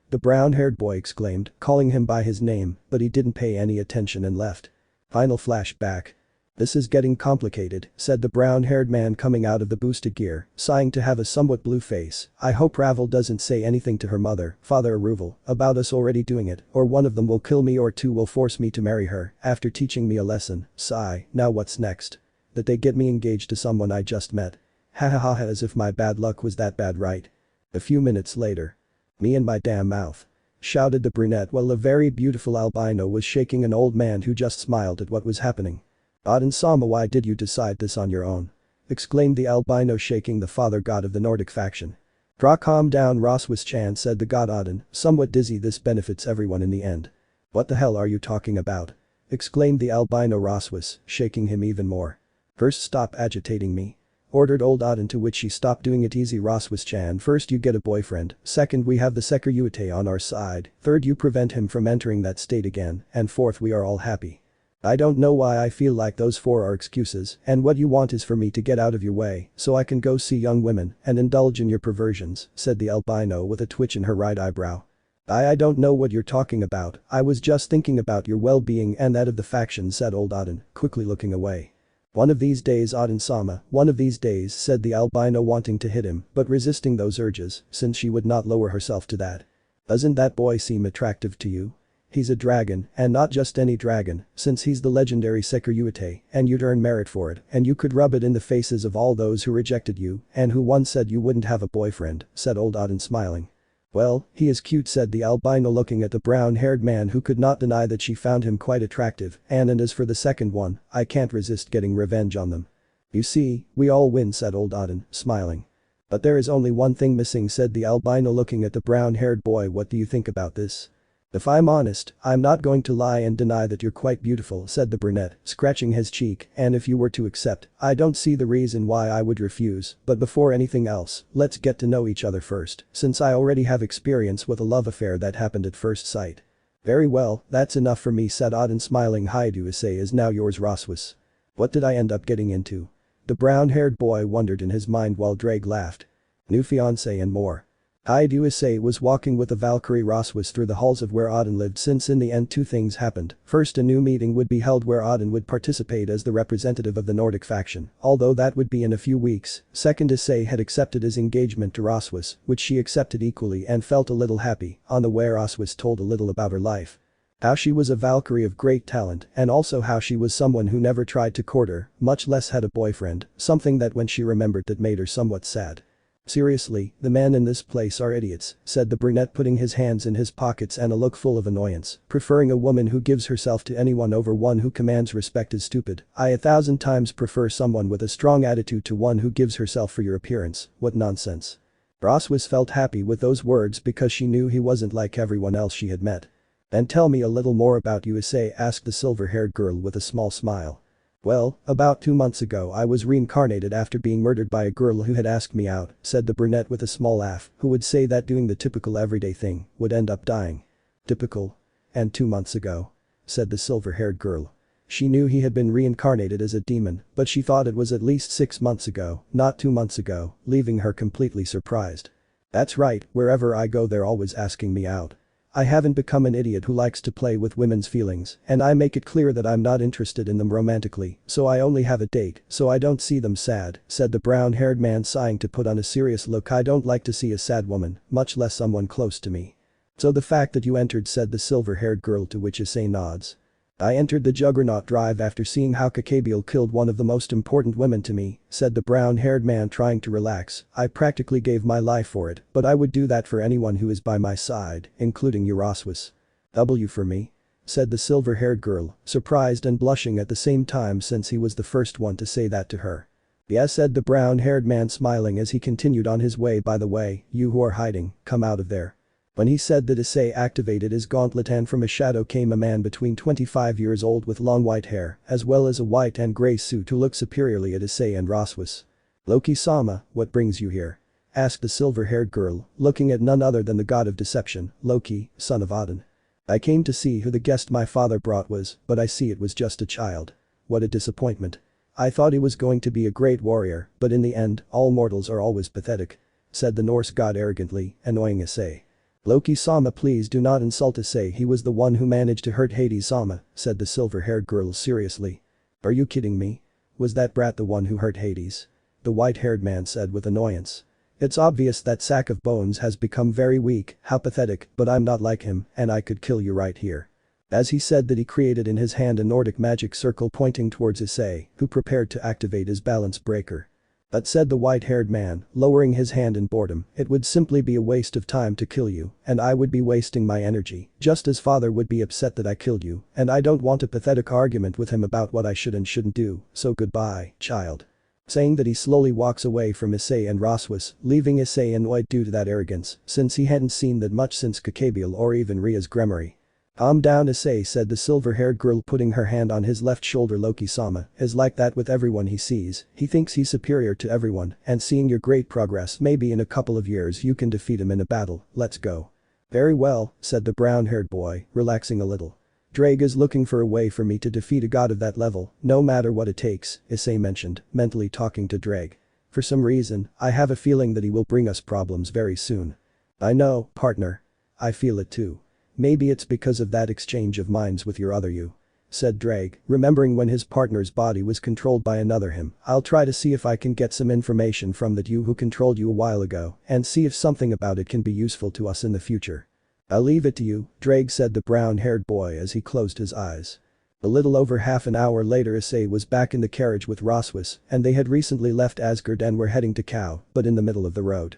The brown-haired boy exclaimed, calling him by his name, but he didn't pay any attention and left. Final flashback. This is getting complicated, said the brown-haired man coming out of the boosted gear, sighing to have a somewhat blue face. I hope Ravel doesn't say anything to her mother, Father Aruval, about us already doing it, or one of them will kill me or two will force me to marry her, after teaching me a lesson. Sigh, now what's next? That they get me engaged to someone I just met. Ha as if my bad luck was that bad, right? A few minutes later. Me and my damn mouth. Shouted the brunette while a very beautiful albino was shaking an old man who just smiled at what was happening. Odin-sama, why did you decide this on your own? Exclaimed the albino, shaking the father god of the Nordic faction. Calm down Roswis-chan, said the god Odin, somewhat dizzy. This benefits everyone in the end. What the hell are you talking about? Exclaimed the albino Roswis, shaking him even more. First stop agitating me. Ordered old Odin, to which she stopped doing it. Easy Roswis-chan, first you get a boyfriend, second we have the Sekiryuutei on our side, third you prevent him from entering that state again, and fourth we are all happy. I don't know why I feel like those four are excuses, and what you want is for me to get out of your way so I can go see young women and indulge in your perversions, said the albino with a twitch in her right eyebrow. I don't know what you're talking about, I was just thinking about your well-being and that of the faction, said old Odin, quickly looking away. One of these days Odin-sama, one of these days, said the albino, wanting to hit him but resisting those urges since she would not lower herself to that. Doesn't that boy seem attractive to you? He's a dragon, and not just any dragon, since he's the legendary Sekiryuutei, and you'd earn merit for it, and you could rub it in the faces of all those who rejected you and who once said you wouldn't have a boyfriend, said old Odin, smiling. Well, he is cute, said the albino, looking at the brown-haired man who could not deny that she found him quite attractive, and as for the second one, I can't resist getting revenge on them. You see, we all win, said old Odin, smiling. But there is only one thing missing, said the albino, looking at the brown-haired boy. What do you think about this? If I'm honest, I'm not going to lie and deny that you're quite beautiful, said the brunette, scratching his cheek, and if you were to accept, I don't see the reason why I would refuse, but before anything else, let's get to know each other first, since I already have experience with a love affair that happened at first sight. Very well, that's enough for me, said Odin, smiling. Hyoudou Issei is now yours, Roswis. What did I end up getting into? The brown-haired boy wondered in his mind while Drake laughed. New fiancé and more. Hyoudou Issei was walking with the Valkyrie Roswis through the halls of where Odin lived, since in the end two things happened. First, a new meeting would be held where Odin would participate as the representative of the Nordic faction, although that would be in a few weeks. Second, Issei had accepted his engagement to Roswis, which she accepted equally and felt a little happy. On the way, Roswis told a little about her life. How she was a Valkyrie of great talent, and also how she was someone who never tried to court her, much less had a boyfriend, something that when she remembered that made her somewhat sad. Seriously, the men in this place are idiots, said the brunette, putting his hands in his pockets and a look full of annoyance. Preferring a woman who gives herself to anyone over one who commands respect is stupid. I 1,000 times prefer someone with a strong attitude to one who gives herself for your appearance. What nonsense. Roswis felt happy with those words because she knew he wasn't like everyone else she had met. Then tell me a little more about you, Issei asked the silver-haired girl with a small smile. Well, about 2 months ago I was reincarnated after being murdered by a girl who had asked me out, said the brunette with a small laugh, who would say that doing the typical everyday thing would end up dying. Typical? And 2 months ago? Said the silver-haired girl. She knew he had been reincarnated as a demon, but she thought it was at least 6 months ago, not 2 months ago, leaving her completely surprised. That's right, wherever I go they're always asking me out. I haven't become an idiot who likes to play with women's feelings, and I make it clear that I'm not interested in them romantically, so I only have a date, so I don't see them sad, said the brown-haired man, sighing to put on a serious look. I don't like to see a sad woman, much less someone close to me. So the fact that you entered, said the silver-haired girl, to which Issei nods. I entered the Juggernaut Drive after seeing how Gabriel killed one of the most important women to me, said the brown-haired man, trying to relax. I practically gave my life for it, but I would do that for anyone who is by my side, including Euroswis. W for me? Said the silver-haired girl, surprised and blushing at the same time since he was the first one to say that to her. Yes, said the brown-haired man, smiling as he continued on his way. By the way, you who are hiding, come out of there. When he said that, Issei activated his gauntlet and from a shadow came a man between 25 years old with long white hair, as well as a white and grey suit, who looked superiorly at Issei and Roswis. Loki-sama, what brings you here? Asked the silver-haired girl, looking at none other than the god of deception, Loki, son of Odin. I came to see who the guest my father brought was, but I see it was just a child. What a disappointment. I thought he was going to be a great warrior, but in the end, all mortals are always pathetic. Said the Norse god arrogantly, annoying Issei. Loki-sama, please do not insult Issei, he was the one who managed to hurt Hades-sama, said the silver-haired girl seriously. Are you kidding me? Was that brat the one who hurt Hades? The white-haired man said with annoyance. It's obvious that sack of bones has become very weak, how pathetic, but I'm not like him, and I could kill you right here. As he said that, he created in his hand a Nordic magic circle pointing towards Issei, who prepared to activate his balance breaker. But, said the white-haired man, lowering his hand in boredom, it would simply be a waste of time to kill you, and I would be wasting my energy, just as father would be upset that I killed you, and I don't want a pathetic argument with him about what I should and shouldn't do, so goodbye, child. Saying that, he slowly walks away from Issei and Roswis, leaving Issei annoyed due to that arrogance, since he hadn't seen that much since Gabriel or even Rias' Gremory. Calm down, Issei, said the silver-haired girl, putting her hand on his left shoulder. Loki-sama is like that with everyone he sees, he thinks he's superior to everyone, and seeing your great progress, maybe in a couple of years you can defeat him in a battle, let's go. Very well, said the brown-haired boy, relaxing a little. Draig is looking for a way for me to defeat a god of that level, no matter what it takes, Issei mentioned, mentally talking to Draig. For some reason, I have a feeling that he will bring us problems very soon. I know, partner. I feel it too. Maybe it's because of that exchange of minds with your other you. Said Draig, remembering when his partner's body was controlled by another him. I'll try to see if I can get some information from that you who controlled you a while ago, and see if something about it can be useful to us in the future. I'll leave it to you, Draig, said the brown-haired boy as he closed his eyes. A little over half an hour later, Issei was back in the carriage with Roswis, and they had recently left Asgard and were heading to Kuoh, but in the middle of the road.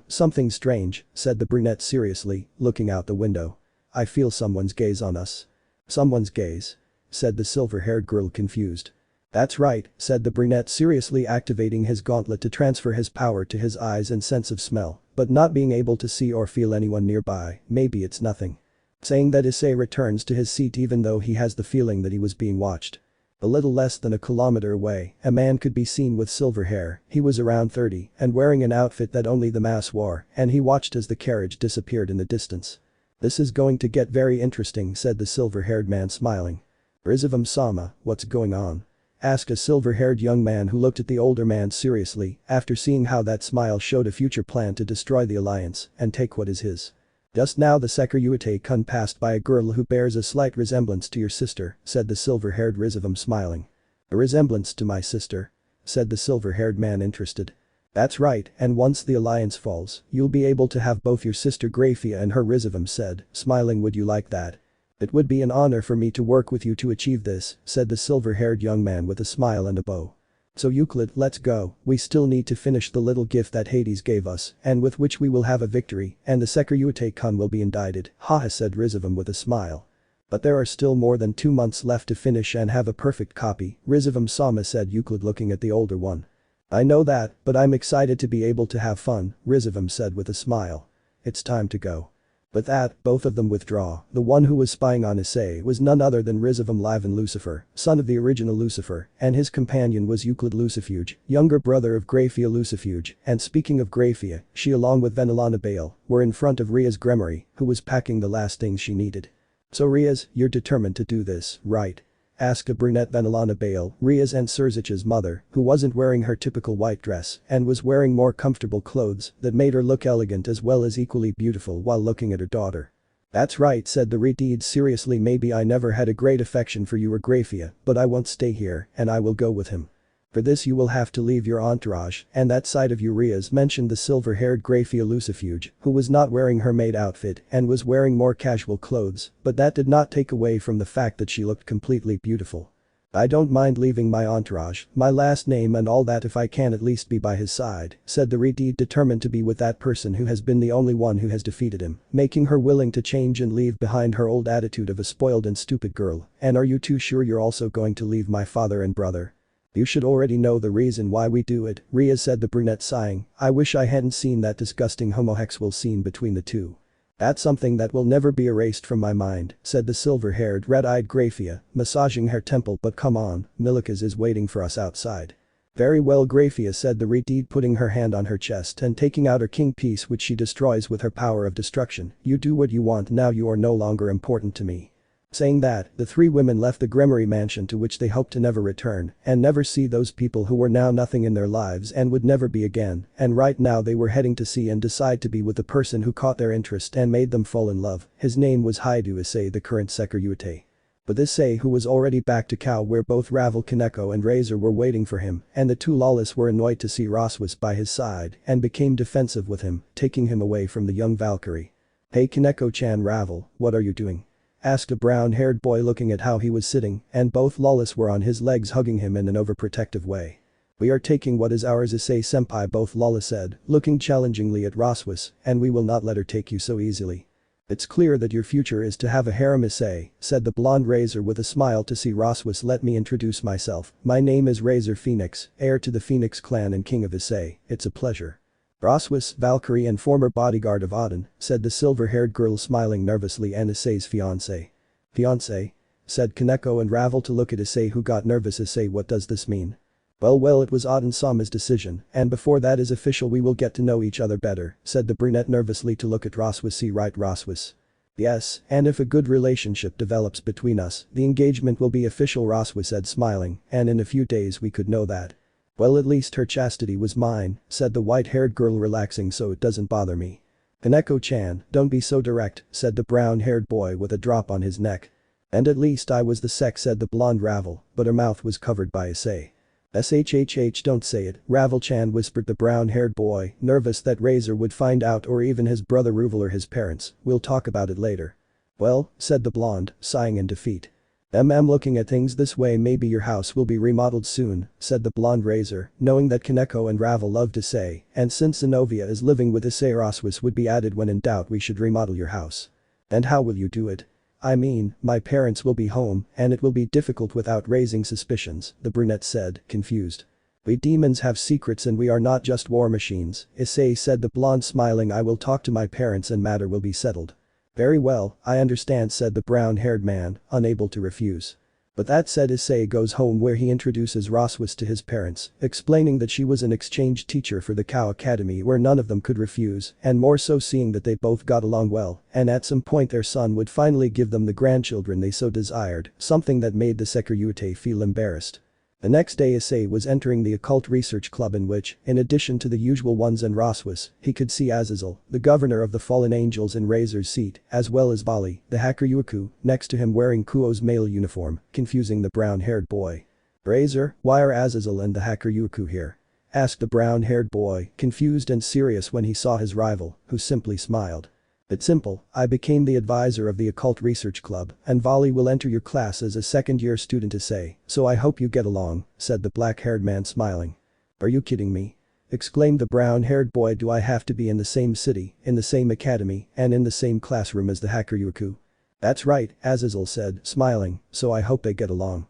Something strange, said the brunette seriously, looking out the window. I feel someone's gaze on us. Someone's gaze? Said the silver-haired girl, confused. That's right, said the brunette seriously, activating his gauntlet to transfer his power to his eyes and sense of smell, but not being able to see or feel anyone nearby. Maybe it's nothing. Saying that, Issei returns to his seat even though he has the feeling that he was being watched. A little less than a kilometer away, a man could be seen with silver hair. He was around 30 and wearing an outfit that only the mass wore, and he watched as the carriage disappeared in the distance. This is going to get very interesting, said the silver-haired man, smiling. Rizavam-sama, what's going on? Asked a silver-haired young man who looked at the older man seriously after seeing how that smile showed a future plan to destroy the alliance and take what is his. Just now the Sekiryuutei passed by a girl who bears a slight resemblance to your sister, said the silver-haired Rizavam, smiling. A resemblance to my sister? Said the silver-haired man, interested. That's right, and once the alliance falls, you'll be able to have both your sister Grayfia and her, Rizavam said, smiling. Would you like that? It would be an honor for me to work with you to achieve this, said the silver-haired young man with a smile and a bow. So Euclid, let's go, we still need to finish the little gift that Hades gave us, and with which we will have a victory, and the Sekiryuutei will be indicted, haha, said Rizavam with a smile. But there are still more than 2 months left to finish and have a perfect copy, Rizavam-sama, said Euclid, looking at the older one. I know that, but I'm excited to be able to have fun, Rizavam said with a smile. It's time to go. With that, both of them withdraw. The one who was spying on Issei was none other than Rizavam Livan Lucifer, son of the original Lucifer, and his companion was Euclid Lucifuge, younger brother of Grayfia Lucifuge, and speaking of Grayfia, she along with Venelana were in front of Rias' Gremory, who was packing the last things she needed. So Rias, you're determined to do this, right? Asked a brunette Venelana, Rias and Sirzechs' mother, who wasn't wearing her typical white dress and was wearing more comfortable clothes that made her look elegant as well as equally beautiful while looking at her daughter. That's right, said the Redeed seriously. Maybe I never had a great affection for you or Grayfia, but I won't stay here and I will go with him. For this you will have to leave your entourage, and that side of you Rias mentioned the silver-haired Grayfia Lucifuge, who was not wearing her maid outfit and was wearing more casual clothes, but that did not take away from the fact that she looked completely beautiful. I don't mind leaving my entourage, my last name and all that if I can at least be by his side, said the Redeed determined to be with that person who has been the only one who has defeated him, making her willing to change and leave behind her old attitude of a spoiled and stupid girl. And are you too sure you're also going to leave my father and brother? You should already know the reason why we do it, Rias said the brunette sighing. I wish I hadn't seen that disgusting homosexual scene between the two. That's something that will never be erased from my mind, said the silver-haired red-eyed Grayfia, massaging her temple. But come on, Milikas is waiting for us outside. Very well Grayfia said the Redeed putting her hand on her chest and taking out her king piece which she destroys with her power of destruction. You do what you want now, you are no longer important to me. Saying that, the three women left the Gremory mansion to which they hoped to never return and never see those people who were now nothing in their lives and would never be again, and right now they were heading to see and decide to be with the person who caught their interest and made them fall in love. His name was Hyoudou Issei, the current Sekiryuutei. But Issei, who was already back to Kuoh where both Ravel Kaneko and Razor were waiting for him, and the two lawless were annoyed to see Roswas by his side and became defensive with him, taking him away from the young Valkyrie. Hey Kaneko-chan, Ravel, what are you doing? Asked a brown-haired boy looking at how he was sitting, and both lawless were on his legs hugging him in an overprotective way. We are taking what is ours, Issei-senpai, both lawless said, looking challengingly at Roswas, and we will not let her take you so easily. It's clear that your future is to have a harem, Issei, said the blonde Razor with a smile to see Roswas. Let me introduce myself, my name is Razor Phoenix, heir to the Phoenix clan and king of Issei, it's a pleasure. Roswas, Valkyrie and former bodyguard of Odin, said the silver-haired girl smiling nervously, and Issei's fiancé. Fiancé? Said Kaneko and Ravel to look at Issei, who got nervous. Issei, what does this mean? Well it was Odin-sama's decision, and before that is official we will get to know each other better, said the brunette nervously to look at Roswas. See right Roswas? Yes, and if a good relationship develops between us, the engagement will be official, Roswas said smiling, and in a few days we could know that. Well, at least her chastity was mine, said the white-haired girl relaxing, so it doesn't bother me. Kaneko-chan, don't be so direct, said the brown-haired boy with a drop on his neck. And at least I was the sex, said the blonde Ravel, but her mouth was covered by Issei. Shhh, don't say it, Ravel-chan, whispered the brown-haired boy, nervous that Razor would find out, or even his brother Ruvel or his parents. We'll talk about it later. Well, said the blonde, sighing in defeat. Looking at things this way, maybe your house will be remodeled soon, said the blonde Razor, knowing that Kaneko and Ravel loved Issei, and since Zenovia is living with Issei, Roswas would be added. When in doubt, we should remodel your house. And how will you do it? I mean, my parents will be home, and it will be difficult without raising suspicions, the brunette said, confused. We demons have secrets and we are not just war machines, Issei said, the blonde smiling. I will talk to my parents and matter will be settled. Very well, I understand, said the brown-haired man, unable to refuse. But that said, Issei goes home where he introduces Roswas to his parents, explaining that she was an exchange teacher for the Kuoh Academy where none of them could refuse, and more so seeing that they both got along well, and at some point their son would finally give them the grandchildren they so desired, something that made the Sekiryuutei feel embarrassed. The next day Issei was entering the occult research club, in which, in addition to the usual ones and Roswas, he could see Azazel, the governor of the fallen angels, in Razor's seat, as well as Bali, the Hakuryuku, next to him wearing Kuoh's male uniform, confusing the brown-haired boy. Razor, why are Azazel and the Hakuryuku here? Asked the brown-haired boy, confused and serious when he saw his rival, who simply smiled. It's simple, I became the advisor of the occult research club, and Vali will enter your class as a second-year student, Issei, so I hope you get along, said the black-haired man smiling. Are you kidding me? Exclaimed the brown-haired boy. Do I have to be in the same city, in the same academy, and in the same classroom as the Hakuryuku? That's right, Azazel said, smiling, so I hope they get along.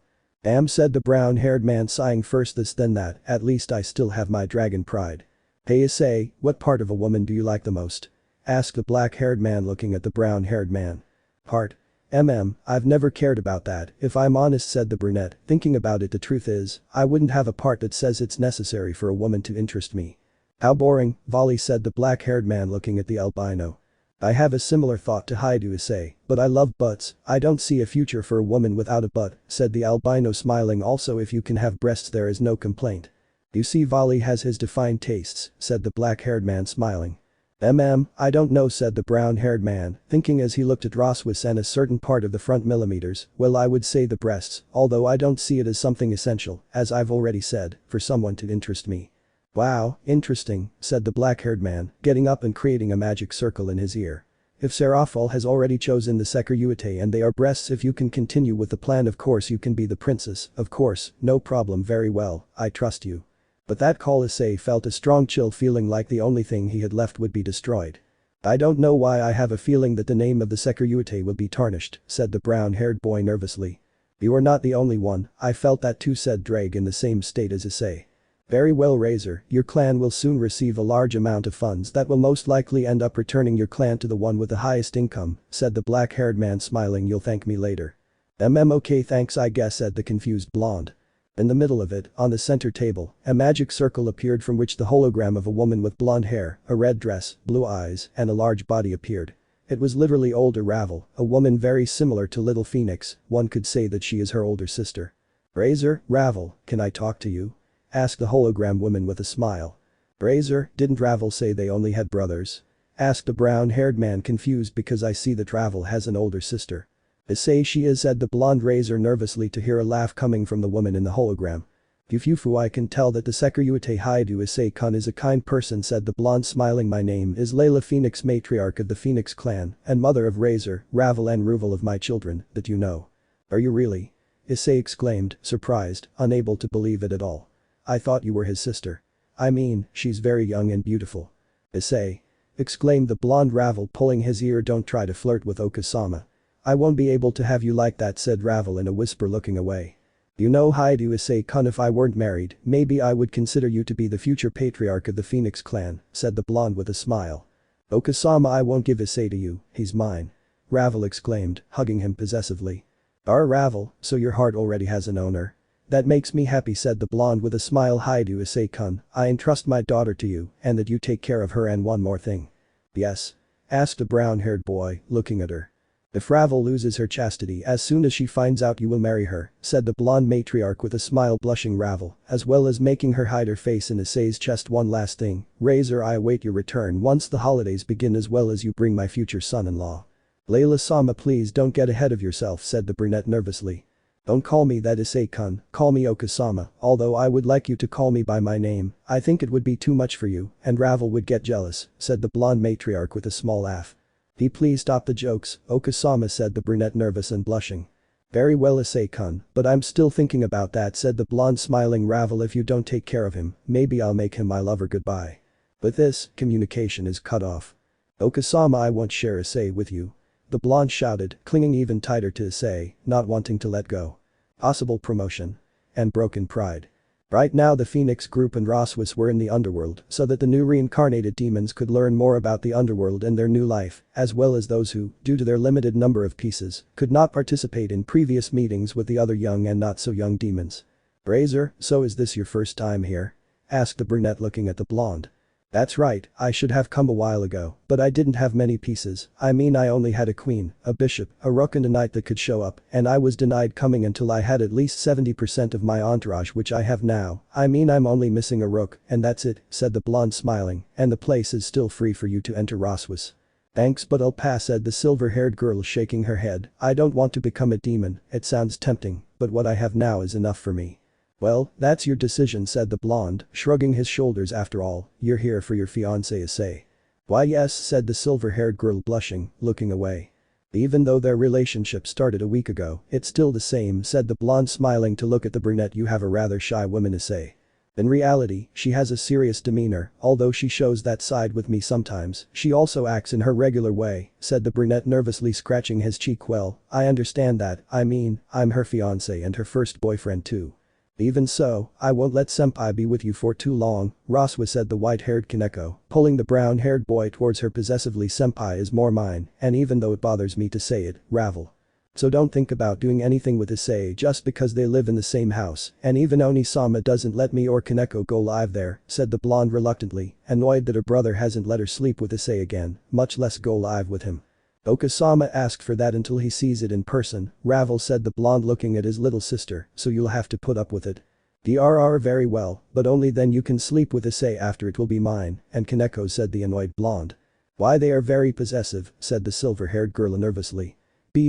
Said the brown-haired man, sighing. First this then that, at least I still have my dragon pride. Hey Issei, what part of a woman do you like the most? Asked the black-haired man looking at the brown-haired man. Part? I've never cared about that, if I'm honest, said the brunette, thinking about it. The truth is, I wouldn't have a part that says it's necessary for a woman to interest me. How boring, Vali said the black-haired man looking at the albino. I have a similar thought to Hyoudou Issei, but I love butts, I don't see a future for a woman without a butt, said the albino smiling. Also if you can have breasts there is no complaint. You see, Vali has his defined tastes, said the black-haired man smiling. I don't know, said the brown-haired man, thinking as he looked at Roswis and a certain part of the front millimeters. Well, I would say the breasts, although I don't see it as something essential, as I've already said, for someone to interest me. Wow, interesting, said the black-haired man, getting up and creating a magic circle in his ear. If Serafal has already chosen the Sekiryuutei and they are breasts, if you can continue with the plan, of course you can be the princess, of course, no problem, very well, I trust you. But that call, Issei felt a strong chill, feeling like the only thing he had left would be destroyed. I don't know why I have a feeling that the name of the Sekiryuutei will be tarnished, said the brown-haired boy nervously. You are not the only one, I felt that too, said Draig in the same state as Issei. Very well, Razor, your clan will soon receive a large amount of funds that will most likely end up returning your clan to the one with the highest income, said the black-haired man, smiling. You'll thank me later. Okay, thanks, I guess, said the confused blonde. In the middle of it, on the center table, a magic circle appeared from which the hologram of a woman with blonde hair, a red dress, blue eyes, and a large body appeared. It was literally older Ravel, a woman very similar to Little Phoenix. One could say that she is her older sister. Razor, Ravel, can I talk to you? Asked the hologram woman with a smile. Razor, didn't Ravel say they only had brothers? Asked the brown-haired man, confused because I see that Ravel has an older sister. Issei she is, said the blonde Razor nervously, to hear a laugh coming from the woman in the hologram. Fufu, I can tell that the Sekiryuutei Hyoudou Issei-kun is a kind person, said the blonde, smiling. My name is Layla Phoenix, matriarch of the Phoenix clan and mother of Razor, Ravel and Ruvel of my children, that you know. Are you really? Issei exclaimed, surprised, unable to believe it at all. I thought you were his sister. I mean, she's very young and beautiful. Issei. Exclaimed the blonde Ravel, pulling his ear. Don't try to flirt with Okasama. I won't be able to have you like that, said Ravel in a whisper, looking away. You know, Hyoudou Issei-kun, if I weren't married, maybe I would consider you to be the future patriarch of the Phoenix clan, said the blonde with a smile. Okasama, I won't give Issei to you, he's mine. Ravel exclaimed, hugging him possessively. Ravel, so your heart already has an owner? That makes me happy, said the blonde with a smile. Hyoudou Issei-kun, I entrust my daughter to you, and that you take care of her. And one more thing. Yes? Asked a brown-haired boy, looking at her. If Ravel loses her chastity as soon as she finds out, you will marry her, said the blonde matriarch with a smile, blushing Ravel, as well as making her hide her face in Issei's chest. One last thing, Razor, I await your return once the holidays begin, as well as you bring my future son-in-law. Layla-sama, please don't get ahead of yourself, said the brunette nervously. Don't call me that, Issei-kun, call me Okasama, although I would like you to call me by my name. I think it would be too much for you, and Ravel would get jealous, said the blonde matriarch with a small laugh. Please stop the jokes, Okasama, said the brunette, nervous and blushing. Very well, Issei-kun, but I'm still thinking about that, said the blonde, smiling. Ravel, if you don't take care of him, maybe I'll make him my lover. Goodbye. But this, communication is cut off. Okasama, I won't share Issei with you. The blonde shouted, clinging even tighter to Issei, not wanting to let go. Possible promotion. And broken pride. Right now the Phoenix group and Roswis were in the underworld so that the new reincarnated demons could learn more about the underworld and their new life, as well as those who, due to their limited number of pieces, could not participate in previous meetings with the other young and not so young demons. Razor, so is this your first time here? Asked the brunette, looking at the blonde. That's right, I should have come a while ago, but I didn't have many pieces. I mean, I only had a queen, a bishop, a rook and a knight that could show up, and I was denied coming until I had at least 70% of my entourage, which I have now. I mean, I'm only missing a rook, and that's it, said the blonde, smiling, and the place is still free for you to enter, Roswis. Thanks, but I'll pass, said the silver-haired girl, shaking her head. I don't want to become a demon. It sounds tempting, but what I have now is enough for me. Well, that's your decision, said the blonde, shrugging his shoulders. After all, you're here for your fiancé Issei. Why yes, said the silver-haired girl, blushing, looking away. Even though their relationship started a week ago, it's still the same, said the blonde, smiling to look at the brunette. You have a rather shy woman, Issei. In reality, she has a serious demeanor, although she shows that side with me sometimes. She also acts in her regular way, said the brunette, nervously scratching his cheek. Well, I understand that. I mean, I'm her fiancé and her first boyfriend too. Even so, I won't let senpai be with you for too long, Roswa, said the white-haired Kaneko, pulling the brown-haired boy towards her possessively. Senpai is more mine, and even though it bothers me to say it, Ravel. So don't think about doing anything with Issei just because they live in the same house, and even Oni-sama doesn't let me or Kaneko go live there, said the blonde reluctantly, annoyed that her brother hasn't let her sleep with Issei again, much less go live with him. Okasama asked for that until he sees it in person, Ravel, said the blonde, looking at his little sister, so you'll have to put up with it. DRR, very well, but only then you can sleep with Issei. After it will be mine, and Kaneko, said the annoyed blonde. Why, they are very possessive, said the silver-haired girl nervously.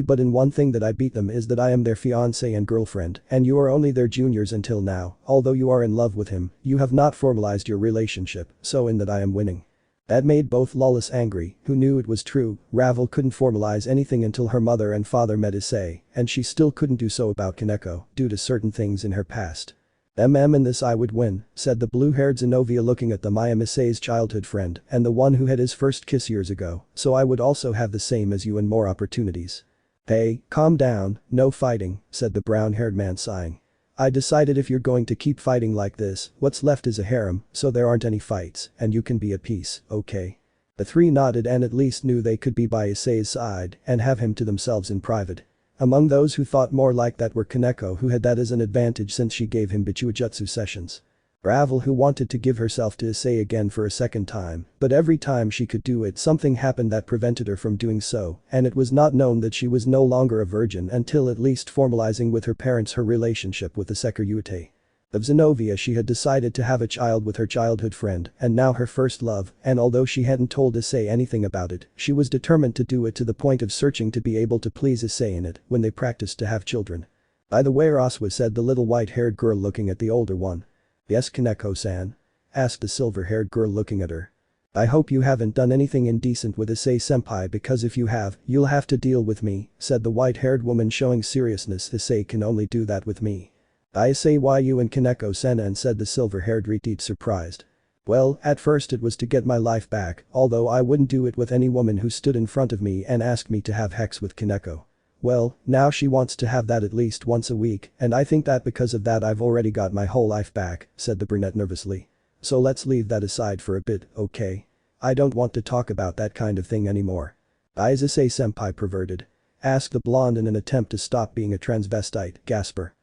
But in one thing that I beat them is that I am their fiancé and girlfriend, and you are only their juniors until now. Although you are in love with him, you have not formalized your relationship, so in that I am winning. That made both Lawless angry, who knew it was true. Ravel couldn't formalize anything until her mother and father met Issei, and she still couldn't do so about Kaneko, due to certain things in her past. In this I would win, said the blue-haired Zenobia looking at them. I am Issei's childhood friend, and the one who had his first kiss years ago, so I would also have the same as you and more opportunities. Hey, calm down, no fighting, said the brown-haired man sighing. I decided if you're going to keep fighting like this, what's left is a harem, so there aren't any fights, and you can be at peace, okay? The three nodded and at least knew they could be by Issei's side and have him to themselves in private. Among those who thought more like that were Kaneko, who had that as an advantage since she gave him Bichujutsu sessions. Ravel, who wanted to give herself to Issei again for a second time, but every time she could do it something happened that prevented her from doing so, and it was not known that she was no longer a virgin until at least formalizing with her parents her relationship with the Sekiryuutei. Of Zenobia, she had decided to have a child with her childhood friend and now her first love, and although she hadn't told Issei anything about it, she was determined to do it to the point of searching to be able to please Issei in it when they practiced to have children. By the way, Raswa, said the little white-haired girl looking at the older one. Yes, Kaneko-san? Asked the silver-haired girl looking at her. I hope you haven't done anything indecent with Issei-senpai, because if you have, you'll have to deal with me, said the white-haired woman showing seriousness. Issei can only do that with me. I say why you and Kaneko-san, and said the silver-haired retard surprised. Well, at first it was to get my life back, although I wouldn't do it with any woman who stood in front of me and asked me to have sex with Kaneko. Well, now she wants to have that at least once a week, and I think that because of that I've already got my whole life back, said the brunette nervously. So let's leave that aside for a bit, okay? I don't want to talk about that kind of thing anymore. Is Issei-senpai perverted? Asked the blonde in an attempt to stop being a transvestite, Gasper.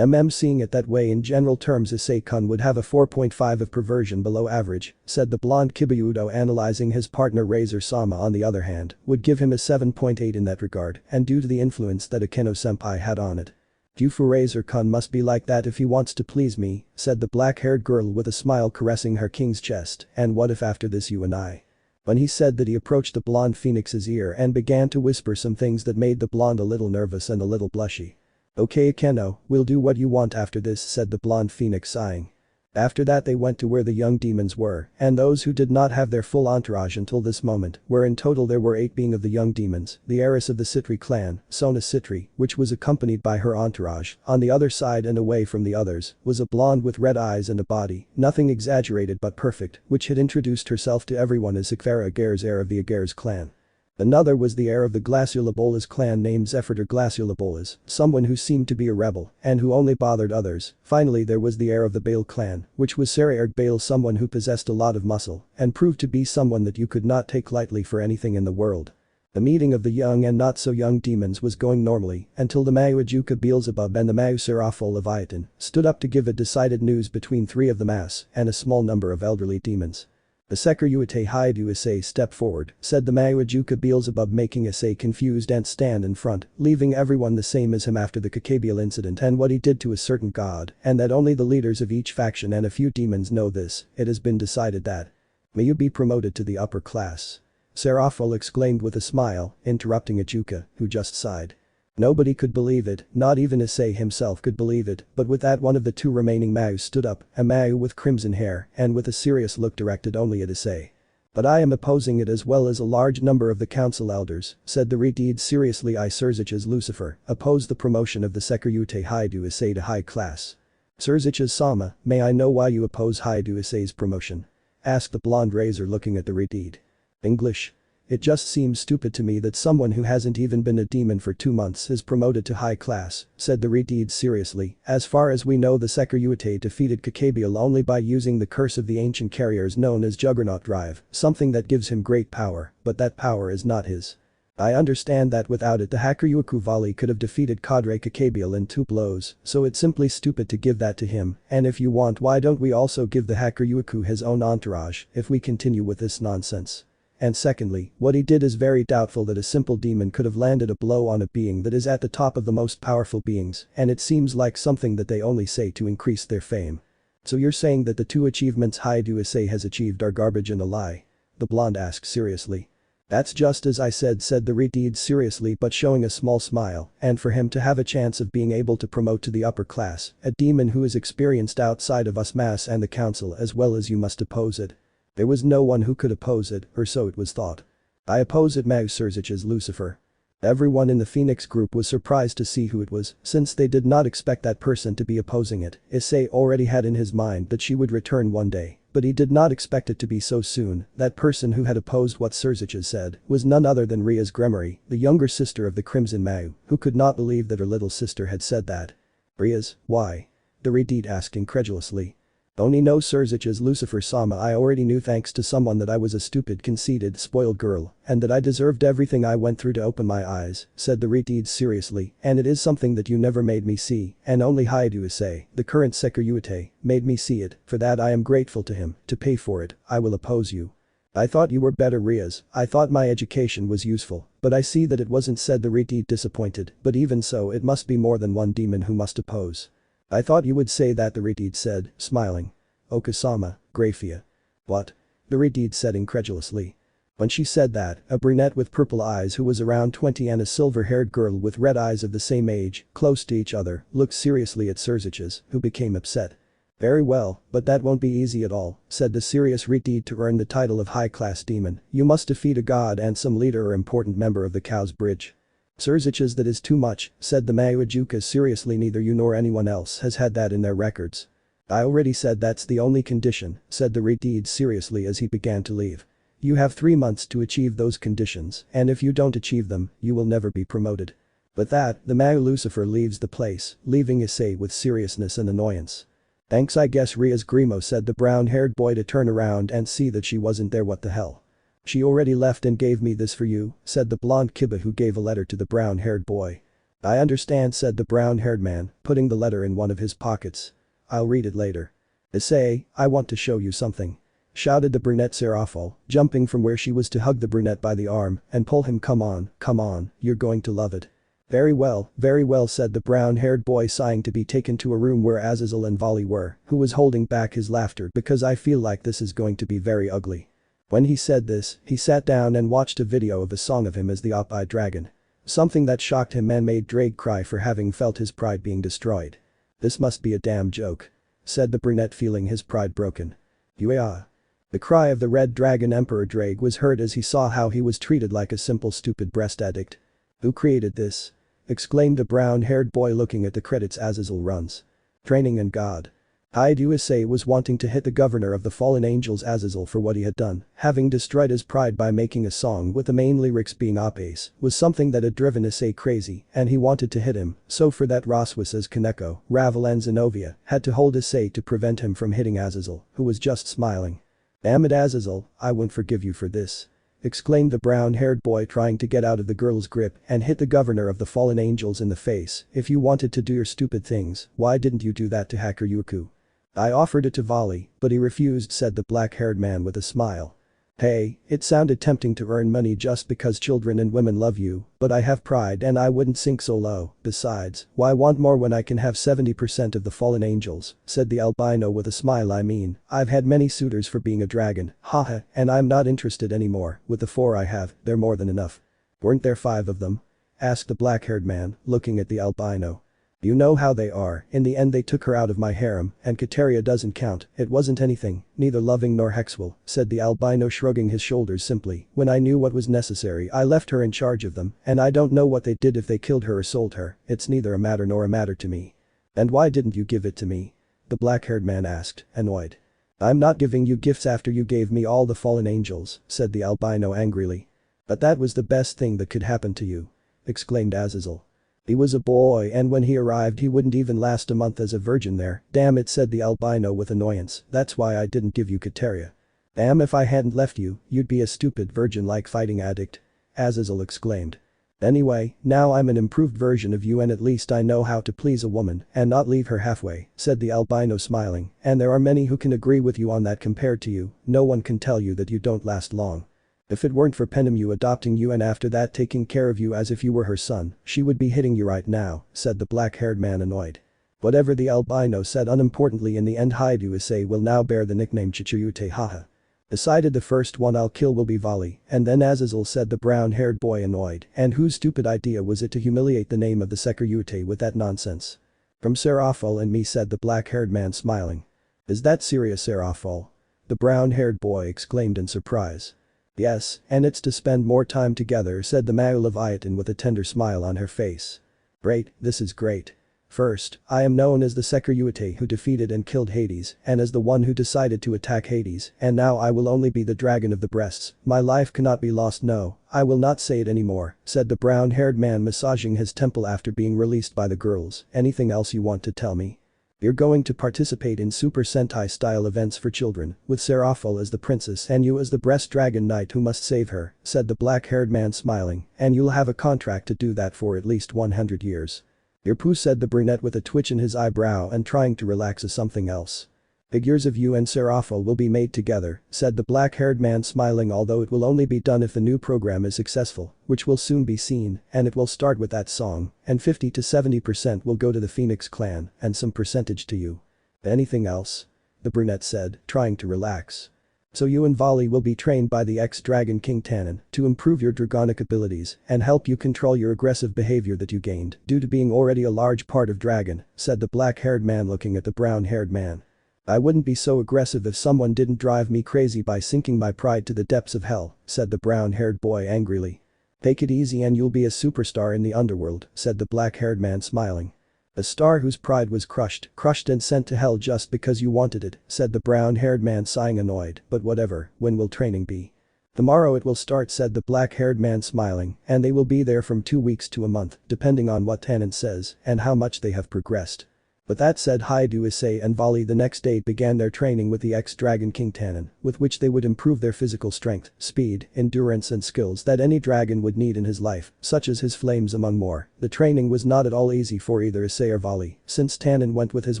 Seeing it that way, in general terms Issei-kun would have a 4.5 of perversion below average, said the blonde Kibyudo. Analyzing his partner Razor-sama, on the other hand, would give him a 7.8 in that regard, and due to the influence that Akeno-senpai had on it. Yufu Razor-kun must be like that if he wants to please me, said the black-haired girl with a smile caressing her king's chest, and what if after this you and I? When he said that, he approached the blonde phoenix's ear and began to whisper some things that made the blonde a little nervous and a little blushy. Okay Akeno, we'll do what you want after this, said the blonde phoenix sighing. After that they went to where the young demons were, and those who did not have their full entourage until this moment, where in total there were 8 being of the young demons, the heiress of the Sitri clan, Sona Sitri, which was accompanied by her entourage. On the other side and away from the others, was a blonde with red eyes and a body, nothing exaggerated but perfect, which had introduced herself to everyone as Seekvaira, Agares, heir of the Agares clan. Another was the heir of the Glaciolabolas clan named Zephyr Glaciolabolas, someone who seemed to be a rebel and who only bothered others. Finally there was the heir of the Bale clan, which was Seryerg Bale, someone who possessed a lot of muscle and proved to be someone that you could not take lightly for anything in the world. The meeting of the young and not so young demons was going normally until the Mayu Ajuka Beelzebub and the Mayu Seraphol Leviathan stood up to give a decided news between 3 of the mass and a small number of elderly demons. The Sekiryuutei Hyoudou Issei stepped forward, said the Mayu Ajuka Beelzebub, making Issei confused and stand in front, leaving everyone the same as him after the Gabriel incident and what he did to a certain god, and that only the leaders of each faction and a few demons know this. It has been decided that may you be promoted to the upper class. Seraphol exclaimed with a smile, interrupting Ajuka, who just sighed. Nobody could believe it, not even Issei himself could believe it, but with that one of the 2 remaining Mayus stood up, a Mayu with crimson hair and with a serious look directed only at Issei. But I am opposing it as well as a large number of the council elders, said the retard seriously. Sirzechs Lucifer opposed the promotion of the Sekiryuutei Hyoudou Issei to high class. Sirzechs Sama, may I know why you oppose Hyoudou Issei's promotion? Asked the blonde razor looking at the retard. English. It just seems stupid to me that someone who hasn't even been a demon for 2 months is promoted to high class, said the retard seriously. As far as we know, the Sekiryuutei defeated Gabriel only by using the curse of the ancient carriers known as Juggernaut Drive, something that gives him great power, but that power is not his. I understand that without it the Hakuryuku Valley could have defeated Cadre Gabriel in 2 blows, so it's simply stupid to give that to him, and if you want, why don't we also give the Hakuryuku his own entourage if we continue with this nonsense? And secondly, what he did is very doubtful that a simple demon could have landed a blow on a being that is at the top of the most powerful beings, and it seems like something that they only say to increase their fame. So you're saying that the 2 achievements Hyoudou Issei has achieved are garbage and a lie? The blonde asked seriously. That's just as I said the Redeed seriously but showing a small smile, and for him to have a chance of being able to promote to the upper class, a demon who is experienced outside of us mass and the council as well as you must oppose it. There was no one who could oppose it, or so it was thought. I oppose it, Sirzechs Lucifer. Everyone in the Phoenix group was surprised to see who it was, since they did not expect that person to be opposing it. Issei already had in his mind that she would return one day, but he did not expect it to be so soon. That person who had opposed what Sirzechs said was none other than Rias Gremory, the younger sister of the Crimson Mau, who could not believe that her little sister had said that. Rias, why? The Redeed asked incredulously. Only no, Sirzechs Lucifer-sama, I already knew thanks to someone that I was a stupid, conceited, spoiled girl, and that I deserved everything I went through to open my eyes, said the Redeed seriously, and it is something that you never made me see, and only Hyoudou Issei, the current Sekiryuutei, made me see it. For that I am grateful to him. To pay for it, I will oppose you. I thought you were better, Rias. I thought my education was useful, but I see that it wasn't, said the Redeed disappointed, but even so it must be more than one demon who must oppose. I thought you would say that, the Redeed said, smiling. Okasama, Grayfia. What? The Redeed said incredulously. When she said that, a brunette with purple eyes who was around 20 and a silver-haired girl with red eyes of the same age, close to each other, looked seriously at Sirzechs, who became upset. Very well, but that won't be easy at all, said the serious Redeed. To earn the title of high-class demon, you must defeat a god and some leader or important member of the Cow's Bridge. Sirzechs, that is too much, said the Mauajuka seriously. Neither you nor anyone else has had that in their records. I already said that's the only condition, said the Redeed seriously as he began to leave. You have 3 months to achieve those conditions, and if you don't achieve them, you will never be promoted. With that, the Mau Lucifer leaves the place, leaving Issei with seriousness and annoyance. Thanks, I guess, Rias Grimo, said the brown-haired boy to turn around and see that she wasn't there. What the hell? She already left and gave me this for you, said the blonde Kiba, who gave a letter to the brown-haired boy. I understand, said the brown-haired man, putting the letter in one of his pockets. I'll read it later. Issei, I want to show you something, shouted the brunette Serafo, jumping from where she was to hug the brunette by the arm and pull him. Come on, you're going to love it. Very well, said the brown-haired boy, sighing, to be taken to a room where Azazel and Volley were, who was holding back his laughter because I feel like this is going to be very ugly. When he said this, he sat down and watched a video of a song of him as the Op-Eye Dragon. Something that shocked him and made Draig cry for having felt his pride being destroyed. This must be a damn joke, said the brunette, feeling his pride broken. Yuea. The cry of the Red Dragon Emperor Draig was heard as he saw how he was treated like a simple stupid breast addict. Who created this? Exclaimed the brown-haired boy, looking at the credits. Azazel runs. Training and God. Hyoudou Issei was wanting to hit the governor of the fallen angels Azazel for what he had done, having destroyed his pride by making a song with the main lyrics being Op-Ace, was something that had driven Issei crazy, and he wanted to hit him, so for that Roswas Kaneko, Ravel and Zenobia had to hold Issei to prevent him from hitting Azazel, who was just smiling. Damn it, Azazel, I won't forgive you for this, exclaimed the brown-haired boy, trying to get out of the girl's grip and hit the governor of the fallen angels in the face. If you wanted to do your stupid things, why didn't you do that to Hakuryuku? I offered it to Volley, but he refused, said the black-haired man with a smile. Hey, it sounded tempting to earn money just because children and women love you, but I have pride and I wouldn't sink so low. Besides, why want more when I can have 70% of the fallen angels, said the albino with a smile. I mean, I've had many suitors for being a dragon, haha, and I'm not interested anymore. With the 4 I have, they're more than enough. Weren't there 5 of them? Asked the black-haired man, looking at the albino. You know how they are, in the end they took her out of my harem, and Kateria doesn't count. It wasn't anything, neither loving nor hexual, said the albino, shrugging his shoulders simply. When I knew what was necessary I left her in charge of them, and I don't know what they did, if they killed her or sold her, it's neither a matter nor a matter to me. And why didn't you give it to me? The black-haired man asked, annoyed. I'm not giving you gifts after you gave me all the fallen angels, said the albino angrily. But that was the best thing that could happen to you, exclaimed Azazel. He was a boy, and when he arrived he wouldn't even last a month as a virgin there. Damn it, said the albino with annoyance, that's why I didn't give you Kateria. Damn, if I hadn't left you, you'd be a stupid virgin-like fighting addict, Azazel exclaimed. Anyway, now I'm an improved version of you and at least I know how to please a woman and not leave her halfway, said the albino, smiling, and there are many who can agree with you on that. Compared to you, no one can tell you that you don't last long. If it weren't for Penemu adopting you and after that taking care of you as if you were her son, she would be hitting you right now, said the black-haired man, annoyed. Whatever the albino said unimportantly, in the end Hyoudou Issei will now bear the nickname Sekiryuutei, haha. Decided the first one I'll kill will be Volley, and then Azazel, said the brown-haired boy, annoyed. And whose stupid idea was it to humiliate the name of the Sekiryuutei with that nonsense? From Serafal and me, said the black-haired man, smiling. Is that serious, Serafal? The brown-haired boy exclaimed in surprise. Yes, and it's to spend more time together, said the Leviathan with a tender smile on her face. Great, this is great. First, I am known as the Sekiryuutei who defeated and killed Hades, and as the one who decided to attack Hades, and now I will only be the dragon of the breasts. My life cannot be lost. No, I will not say it anymore, said the brown-haired man, massaging his temple after being released by the girls. Anything else you want to tell me? You're going to participate in Super Sentai-style events for children, with Serafal as the princess and you as the breast dragon knight who must save her, said the black-haired man, smiling, and you'll have a contract to do that for at least 100 years. Your poo, said the brunette with a twitch in his eyebrow and trying to relax as something else. Figures of you and Serafal will be made together, said the black-haired man, smiling, although it will only be done if the new program is successful, which will soon be seen, and it will start with that song, and 50 to 70% will go to the Phoenix clan, and some percentage to you. Anything else? The brunette said, trying to relax. So you and Volley will be trained by the ex-Dragon King Tannin to improve your dragonic abilities and help you control your aggressive behavior that you gained due to being already a large part of dragon, said the black-haired man, looking at the brown-haired man. I wouldn't be so aggressive if someone didn't drive me crazy by sinking my pride to the depths of hell, said the brown-haired boy angrily. Take it easy and you'll be a superstar in the underworld, said the black-haired man, smiling. A star whose pride was crushed and sent to hell just because you wanted it, said the brown-haired man, sighing, annoyed. But whatever, when will training be? Tomorrow it will start, said the black-haired man, smiling, and they will be there from 2 weeks to a month, depending on what Tannin says and how much they have progressed. With that said, Hyoudou Issei and Volley the next day began their training with the ex-Dragon King Tannin, with which they would improve their physical strength, speed, endurance and skills that any dragon would need in his life, such as his flames among more. The training was not at all easy for either Issei or Volley, since Tannin went with his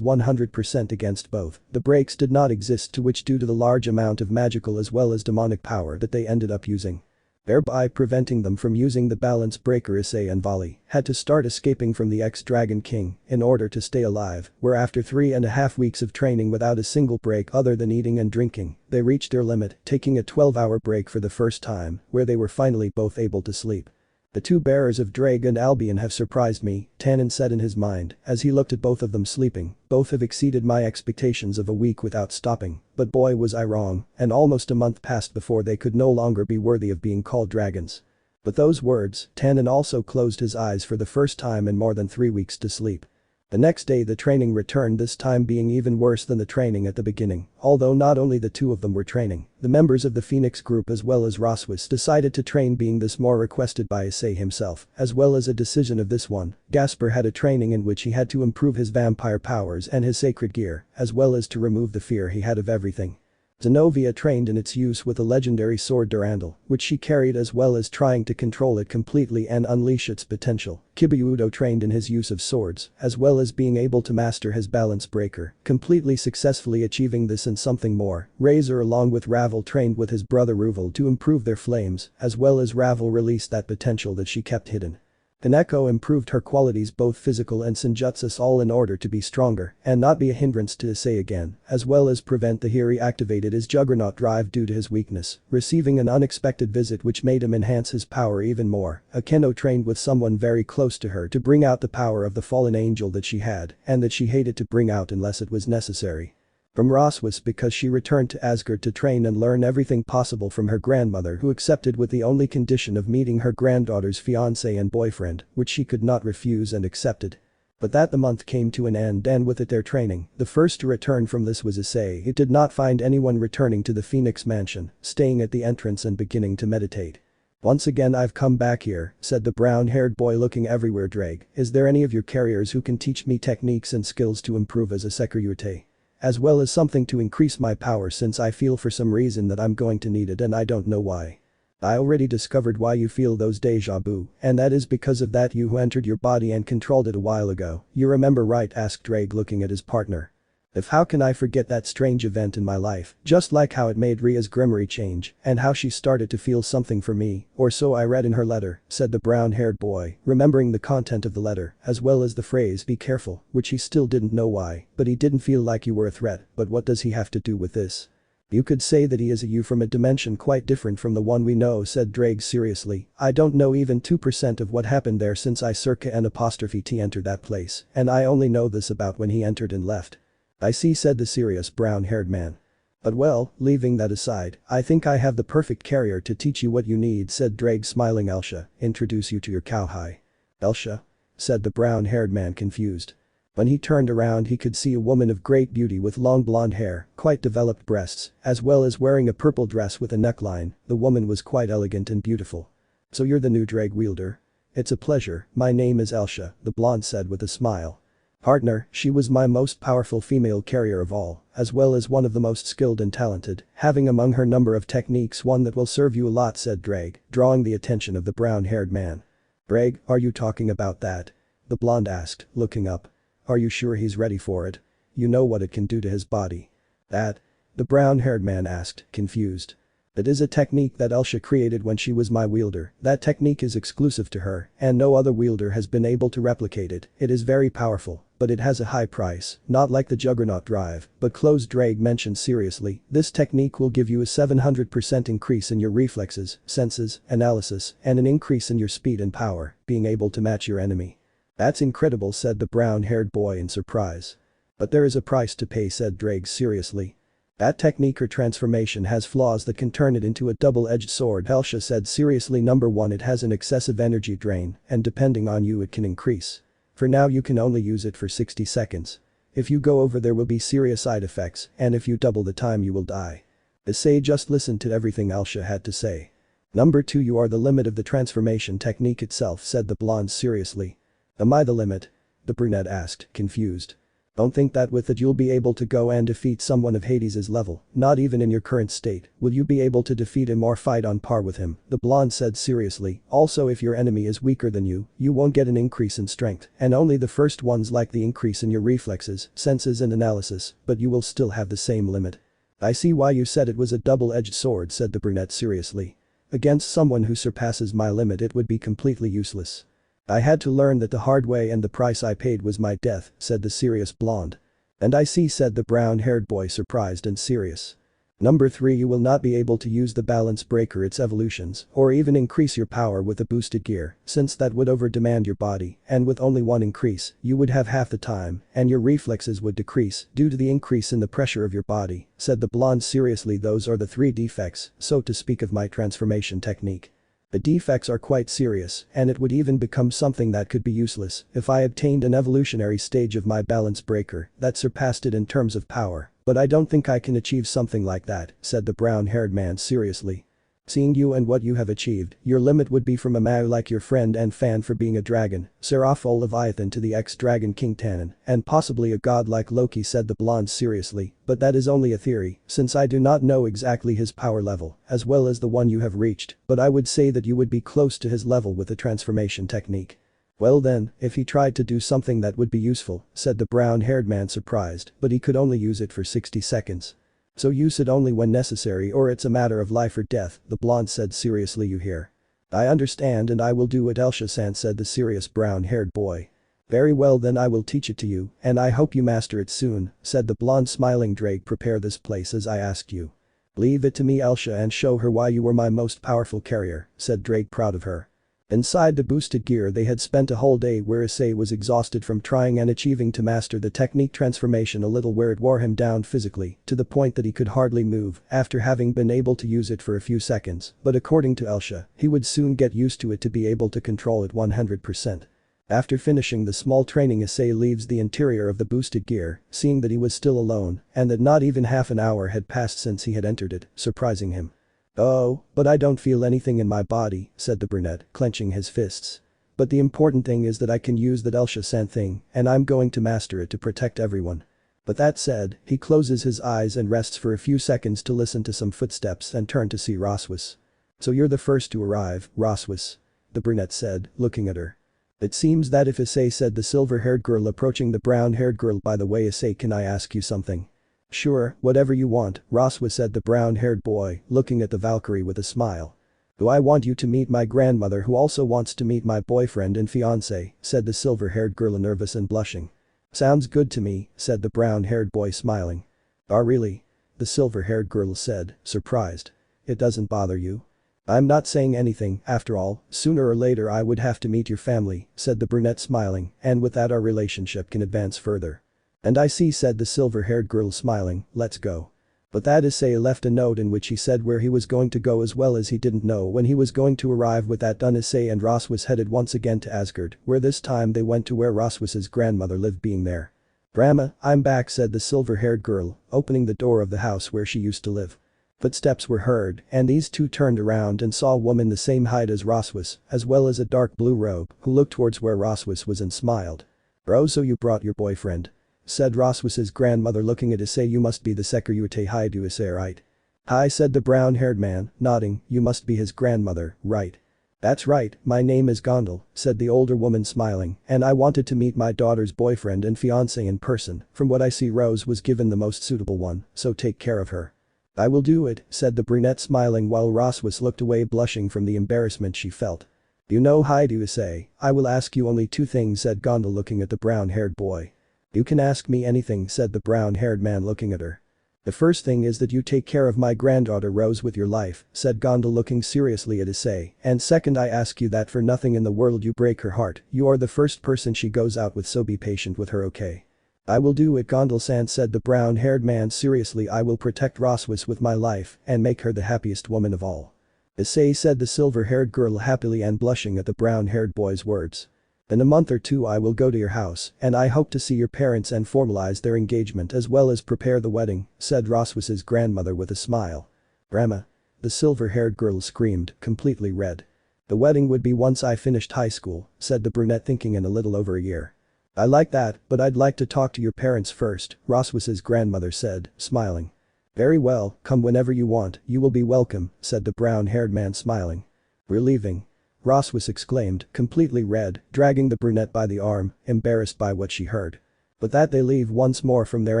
100% against both. The breaks did not exist, to which due to the large amount of magical as well as demonic power that they ended up using, thereby preventing them from using the balance breaker. Issei and Volley had to start escaping from the ex-Dragon King in order to stay alive, where after 3.5 weeks of training without a single break other than eating and drinking, they reached their limit, taking a 12-hour break for the first time, where they were finally both able to sleep. The two bearers of Drake and Albion have surprised me, Tannin said in his mind, as he looked at both of them sleeping. Both have exceeded my expectations of a week without stopping, but boy was I wrong, and almost a month passed before they could no longer be worthy of being called dragons. With those words, Tannin also closed his eyes for the first time in more than 3 weeks to sleep. The next day the training returned, this time being even worse than the training at the beginning, although not only the two of them were training, the members of the Phoenix group as well as Rias decided to train, being this more requested by Issei himself, as well as a decision of this one. Gasper had a training in which he had to improve his vampire powers and his sacred gear, as well as to remove the fear he had of everything. Zenobia trained in its use with a legendary sword Durandal, which she carried, as well as trying to control it completely and unleash its potential. Hyoudou trained in his use of swords, as well as being able to master his balance breaker, completely successfully achieving this and something more. Razor along with Ravel trained with his brother Ruvel to improve their flames, as well as Ravel released that potential that she kept hidden. Kaneko improved her qualities, both physical and senjutsu, all in order to be stronger and not be a hindrance to Issei again, as well as prevent the Hiri activated his Juggernaut drive due to his weakness, receiving an unexpected visit which made him enhance his power even more. Akeno trained with someone very close to her to bring out the power of the fallen angel that she had and that she hated to bring out unless it was necessary. From Rias, because she returned to Asgard to train and learn everything possible from her grandmother, who accepted with the only condition of meeting her granddaughter's fiancé and boyfriend, which she could not refuse, and accepted. But that the month came to an end, and with it their training. The first to return from this was Issei. It did not find anyone returning to the Phoenix mansion, staying at the entrance and beginning to meditate. Once again I've come back here, said the brown-haired boy, looking everywhere. Drake, is there any of your carriers who can teach me techniques and skills to improve as a Sekiryuutei? As well as something to increase my power, since I feel for some reason that I'm going to need it and I don't know why. I already discovered why you feel those deja vu, and that is because of that you who entered your body and controlled it a while ago. You remember, right? Asked Drake, looking at his partner. If how can I forget that strange event in my life, just like how it made Ria's Gremory change, and how she started to feel something for me, or so I read in her letter, said the brown-haired boy, remembering the content of the letter, as well as the phrase "be careful," which he still didn't know why, but he didn't feel like you were a threat. But what does he have to do with this? You could say that he is a you from a dimension quite different from the one we know, said Drake seriously. I don't know even 2% of what happened there since I circa N''T entered that place, and I only know this about when he entered and left. I see, said the serious brown-haired man. But well, leaving that aside, I think I have the perfect carrier to teach you what you need, said Drake smiling. Elsha, introduce you to your cowhide. Elsha? Said the brown-haired man confused. When he turned around he could see a woman of great beauty with long blonde hair, quite developed breasts, as well as wearing a purple dress with a neckline. The woman was quite elegant and beautiful. So you're the new drag wielder? It's a pleasure, my name is Elsha, the blonde said with a smile. Partner, she was my most powerful female carrier of all, as well as one of the most skilled and talented, having among her number of techniques one that will serve you a lot, said Drake, drawing the attention of the brown-haired man. Drake, are you talking about that? The blonde asked, looking up. Are you sure he's ready for it? You know what it can do to his body. That? The brown-haired man asked, confused. It is a technique that Elsha created when she was my wielder. That technique is exclusive to her, and no other wielder has been able to replicate it. It is very powerful, but it has a high price, not like the Juggernaut drive, but Drake mentioned seriously, this technique will give you a 700% increase in your reflexes, senses, analysis, and an increase in your speed and power, being able to match your enemy. That's incredible, said the brown-haired boy in surprise. But there is a price to pay, said Drake seriously. That technique or transformation has flaws that can turn it into a double-edged sword, Elsha said seriously. Number 1, it has an excessive energy drain, and depending on you it can increase. For now you can only use it for 60 seconds. If you go over there will be serious side effects, and if you double the time you will die. Issei just listened to everything Elsha had to say. Number 2, you are the limit of the transformation technique itself, said the blonde seriously. Am I the limit? The brunette asked, confused. Don't think that with it you'll be able to go and defeat someone of Hades' level, not even in your current state. Will you be able to defeat him or fight on par with him? The blonde said seriously. Also, if your enemy is weaker than you won't get an increase in strength, and only the first ones like the increase in your reflexes, senses and analysis, but you will still have the same limit. I see why you said it was a double-edged sword, said the brunette seriously. Against someone who surpasses my limit it would be completely useless. I had to learn that the hard way, and the price I paid was my death, said the serious blonde. And I see, said the brown-haired boy, surprised and serious. Number 3, you will not be able to use the balance breaker, its evolutions, or even increase your power with the boosted gear, since that would over-demand your body, and with only one increase, you would have half the time, and your reflexes would decrease due to the increase in the pressure of your body, said the blonde seriously. Those are the 3 defects, so to speak, of my transformation technique. The defects are quite serious, and it would even become something that could be useless if I obtained an evolutionary stage of my balance breaker that surpassed it in terms of power, but I don't think I can achieve something like that, said the brown-haired man seriously. Seeing you and what you have achieved, your limit would be from a Mao like your friend and fan for being a dragon, Seraphol Leviathan to the ex-dragon King Tannin, and possibly a god like Loki, said the blonde seriously, but that is only a theory, since I do not know exactly his power level, as well as the one you have reached, but I would say that you would be close to his level with the transformation technique. Well then, if he tried to do something that would be useful, said the brown-haired man surprised, but he could only use it for 60 seconds. So use it only when necessary or it's a matter of life or death, the blonde said seriously. You hear? I understand and I will do what Elsha-san said, the serious brown-haired boy. Very well then, I will teach it to you, and I hope you master it soon, said the blonde smiling. Drake, prepare this place as I asked you. Leave it to me, Elsha, and show her why you were my most powerful carrier, said Drake, proud of her. Inside the boosted gear they had spent a whole day where Issei was exhausted from trying and achieving to master the technique transformation a little, where it wore him down physically to the point that he could hardly move after having been able to use it for a few seconds, but according to Elsha, he would soon get used to it to be able to control it 100%. After finishing the small training, Issei leaves the interior of the boosted gear, seeing that he was still alone and that not even half an hour had passed since he had entered it, surprising him. Oh, but I don't feel anything in my body, said the brunette, clenching his fists. But the important thing is that I can use that Elsha-san thing, and I'm going to master it to protect everyone. But that said, he closes his eyes and rests for a few seconds to listen to some footsteps and turn to see Roswis. So you're the first to arrive, Roswis? The brunette said, looking at her. It seems that if Issei, said the silver-haired girl, approaching the brown-haired girl. By the way, Issei, can I ask you something? Sure, whatever you want, Roswis, said the brown-haired boy, looking at the Valkyrie with a smile. Do I want you to meet my grandmother, who also wants to meet my boyfriend and fiancé, said the silver-haired girl, nervous and blushing. Sounds good to me, said the brown-haired boy, smiling. Oh really? the silver-haired girl said, surprised. It doesn't bother you? I'm not saying anything, after all, sooner or later I would have to meet your family, said the brunette smiling, and with that our relationship can advance further. And I see, said the silver-haired girl smiling, let's go. But that Issei left a note in which he said where he was going to go as well as he didn't know when he was going to arrive. With that done, Issei and Roswis headed once again to Asgard, where this time they went to where Roswis's grandmother lived. Being there. Grandma, I'm back, said the silver-haired girl, opening the door of the house where she used to live. Footsteps were heard, and these two turned around and saw a woman the same height as Roswis, as well as a dark blue robe, who looked towards where Roswis was and smiled. "Oh, so you brought your boyfriend?" said Roswis's grandmother, looking at Issei. "You must be the Sekiryuutei Hyoudou Issei, right?" "Hi," said the brown-haired man, nodding. "You must be his grandmother, right?" "That's right, my name is Gondal," said the older woman smiling, "and I wanted to meet my daughter's boyfriend and fiancé in person. From what I see, Rose was given the most suitable one, so take care of her." "I will do it," said the brunette smiling while Roswis looked away, blushing from the embarrassment she felt. "You know, Hyoudou Issei, I will ask you only two things," said Gondal, looking at the brown-haired boy. "You can ask me anything," said the brown-haired man, looking at her. "The first thing is that you take care of my granddaughter Rose with your life," said Gondal, looking seriously at Issei, "and second, I ask you that for nothing in the world you break her heart. You are the first person she goes out with, so be patient with her, okay?" "I will do it, Gondal-san," said the brown-haired man seriously. "I will protect Roswis with my life and make her the happiest woman of all." "Issei," said the silver-haired girl happily and blushing at the brown-haired boy's words. "In a month or two I will go to your house and I hope to see your parents and formalize their engagement as well as prepare the wedding," said Roswis's grandmother with a smile. "Grandma!" the silver-haired girl screamed, completely red. "The wedding would be once I finished high school," said the brunette, thinking in a little over a year. "I like that, but I'd like to talk to your parents first," Roswis's grandmother said, smiling. "Very well, come whenever you want, you will be welcome," said the brown-haired man, smiling. "We're leaving," Roswis exclaimed, completely red, dragging the brunette by the arm, embarrassed by what she heard. But that they leave once more from there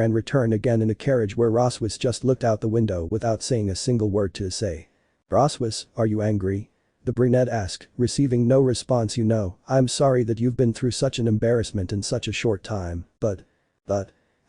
and return again in a carriage where Roswis just looked out the window without saying a single word to Issei. "Roswis, are you angry?" the brunette asked, receiving no response. "You know, I'm sorry that you've been through such an embarrassment in such a short time, but,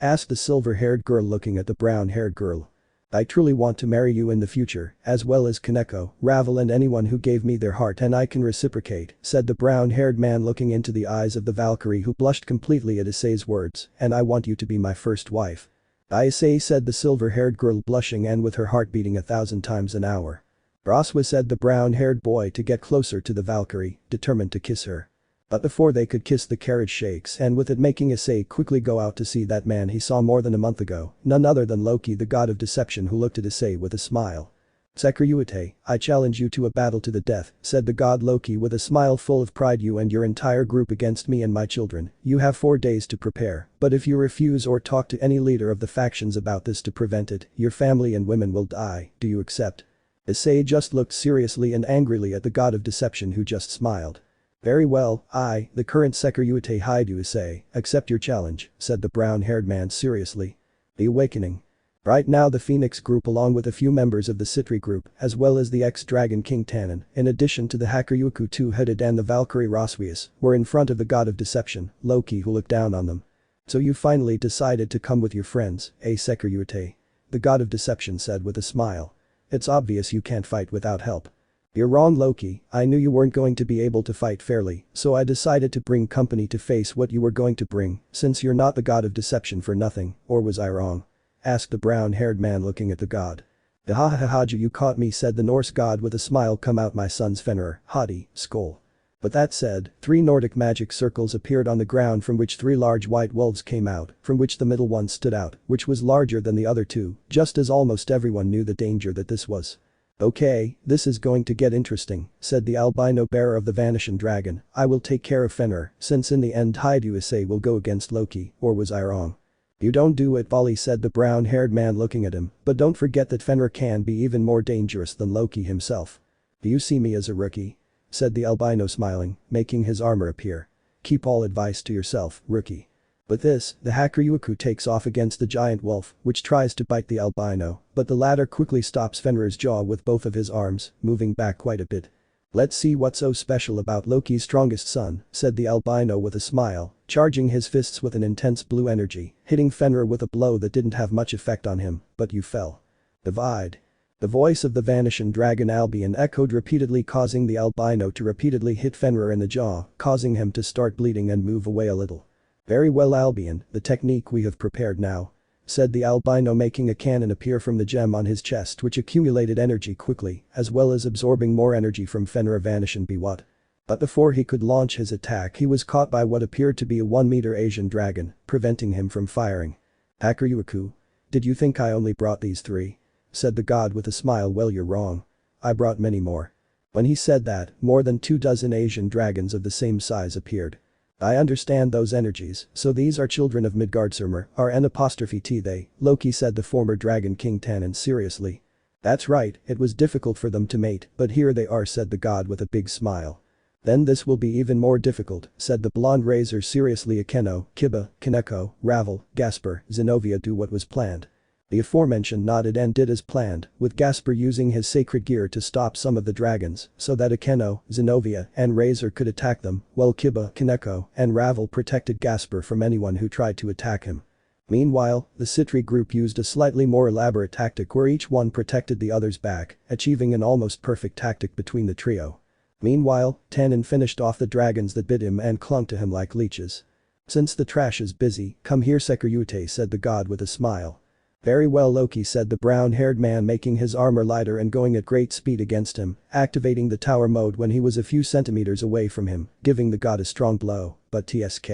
asked the silver-haired girl, looking at the brown-haired girl. "I truly want to marry you in the future, as well as Kaneko, Ravel and anyone who gave me their heart, and I can reciprocate," said the brown-haired man, looking into the eyes of the Valkyrie, who blushed completely at Issei's words. "And I want you to be my first wife." "Issei," said the silver-haired girl, blushing and with her heart beating 1,000 times an hour. Roswis, said the brown-haired boy to get closer to the Valkyrie, determined to kiss her. But before they could kiss, the carriage shakes, and with it making Issei quickly go out to see that man he saw more than a month ago, none other than Loki, the god of deception, who looked at Issei with a smile. "Sekiryuutei, I challenge you to a battle to the death," said the god Loki with a smile full of pride. "You and your entire group against me and my children. You have 4 days to prepare, but if you refuse or talk to any leader of the factions about this to prevent it, your family and women will die. Do you accept?" Issei just looked seriously and angrily at the god of deception, who just smiled. "Very well, I, the current Sekiryuutei Hyoudou Issei, accept your challenge," said the brown-haired man seriously. The Awakening. Right now the Phoenix group, along with a few members of the Sitri group, as well as the ex-Dragon King Tannin, in addition to the Hakuryuku two-headed and the Valkyrie Roswius, were in front of the god of deception, Loki, who looked down on them. "So you finally decided to come with your friends, eh, Sekiryuutei?" the god of deception said with a smile. "It's obvious you can't fight without help." "You're wrong, Loki. I knew you weren't going to be able to fight fairly, so I decided to bring company to face what you were going to bring, since you're not the god of deception for nothing, or was I wrong?" asked the brown-haired man, looking at the god. "Ha ha ha, you caught me," said the Norse god with a smile. "Come out, my son's Fenrir, Hadi, Skoll." But that said, 3 Nordic magic circles appeared on the ground, from which 3 large white wolves came out, from which the middle one stood out, which was larger than the other 2, just as almost everyone knew the danger that this was. "Okay, this is going to get interesting," said the albino bearer of the vanishing dragon. "I will take care of Fenrir, since in the end Hyoudou Issei will go against Loki, or was I wrong?" "You don't do it, Volley," said the brown-haired man, looking at him, "but don't forget that Fenrir can be even more dangerous than Loki himself." "Do you see me as a rookie?" said the albino, smiling, making his armor appear. "Keep all advice to yourself, rookie." With this, the Hakuryuku takes off against the giant wolf, which tries to bite the albino, but the latter quickly stops Fenrir's jaw with both of his arms, moving back quite a bit. Let's see what's so special about Loki's strongest son, said the albino with a smile, charging his fists with an intense blue energy, hitting Fenrir with a blow that didn't have much effect on him, but you fell. Divide. The voice of the vanishing dragon Albion echoed repeatedly, causing the albino to repeatedly hit Fenrir in the jaw, causing him to start bleeding and move away a little. Very well Albion, the technique we have prepared now, said the albino, making a cannon appear from the gem on his chest, which accumulated energy quickly, as well as absorbing more energy from Fenrir vanishing be what. But before he could launch his attack, he was caught by what appeared to be a 1-meter Asian dragon, preventing him from firing. Sekiryuutei, did you think I only brought these 3? Said the god with a smile. Well, you're wrong. I brought many more. When he said that, more than 24 Asian dragons of the same size appeared. I understand those energies, so these are children of Midgardsormr, are N''T they, Loki, said the former dragon king Tannin seriously. That's right, it was difficult for them to mate, but here they are, said the god with a big smile. Then this will be even more difficult, said the blonde razor seriously. Akeno, Kiba, Kaneko, Ravel, Gasper, Zenobia do what was planned. The aforementioned nodded and did as planned, with Gasper using his sacred gear to stop some of the dragons so that Akeno, Zenobia, and Razor could attack them, while Kiba, Kaneko, and Ravel protected Gasper from anyone who tried to attack him. Meanwhile, the Sitri group used a slightly more elaborate tactic where each one protected the other's back, achieving an almost perfect tactic between the trio. Meanwhile, Tannin finished off the dragons that bit him and clung to him like leeches. Since the trash is busy, come here, Sekiryuutei, said the god with a smile. Very well, Loki, said the brown-haired man, making his armor lighter and going at great speed against him, activating the tower mode when he was a few centimeters away from him, giving the god a strong blow, but tsk.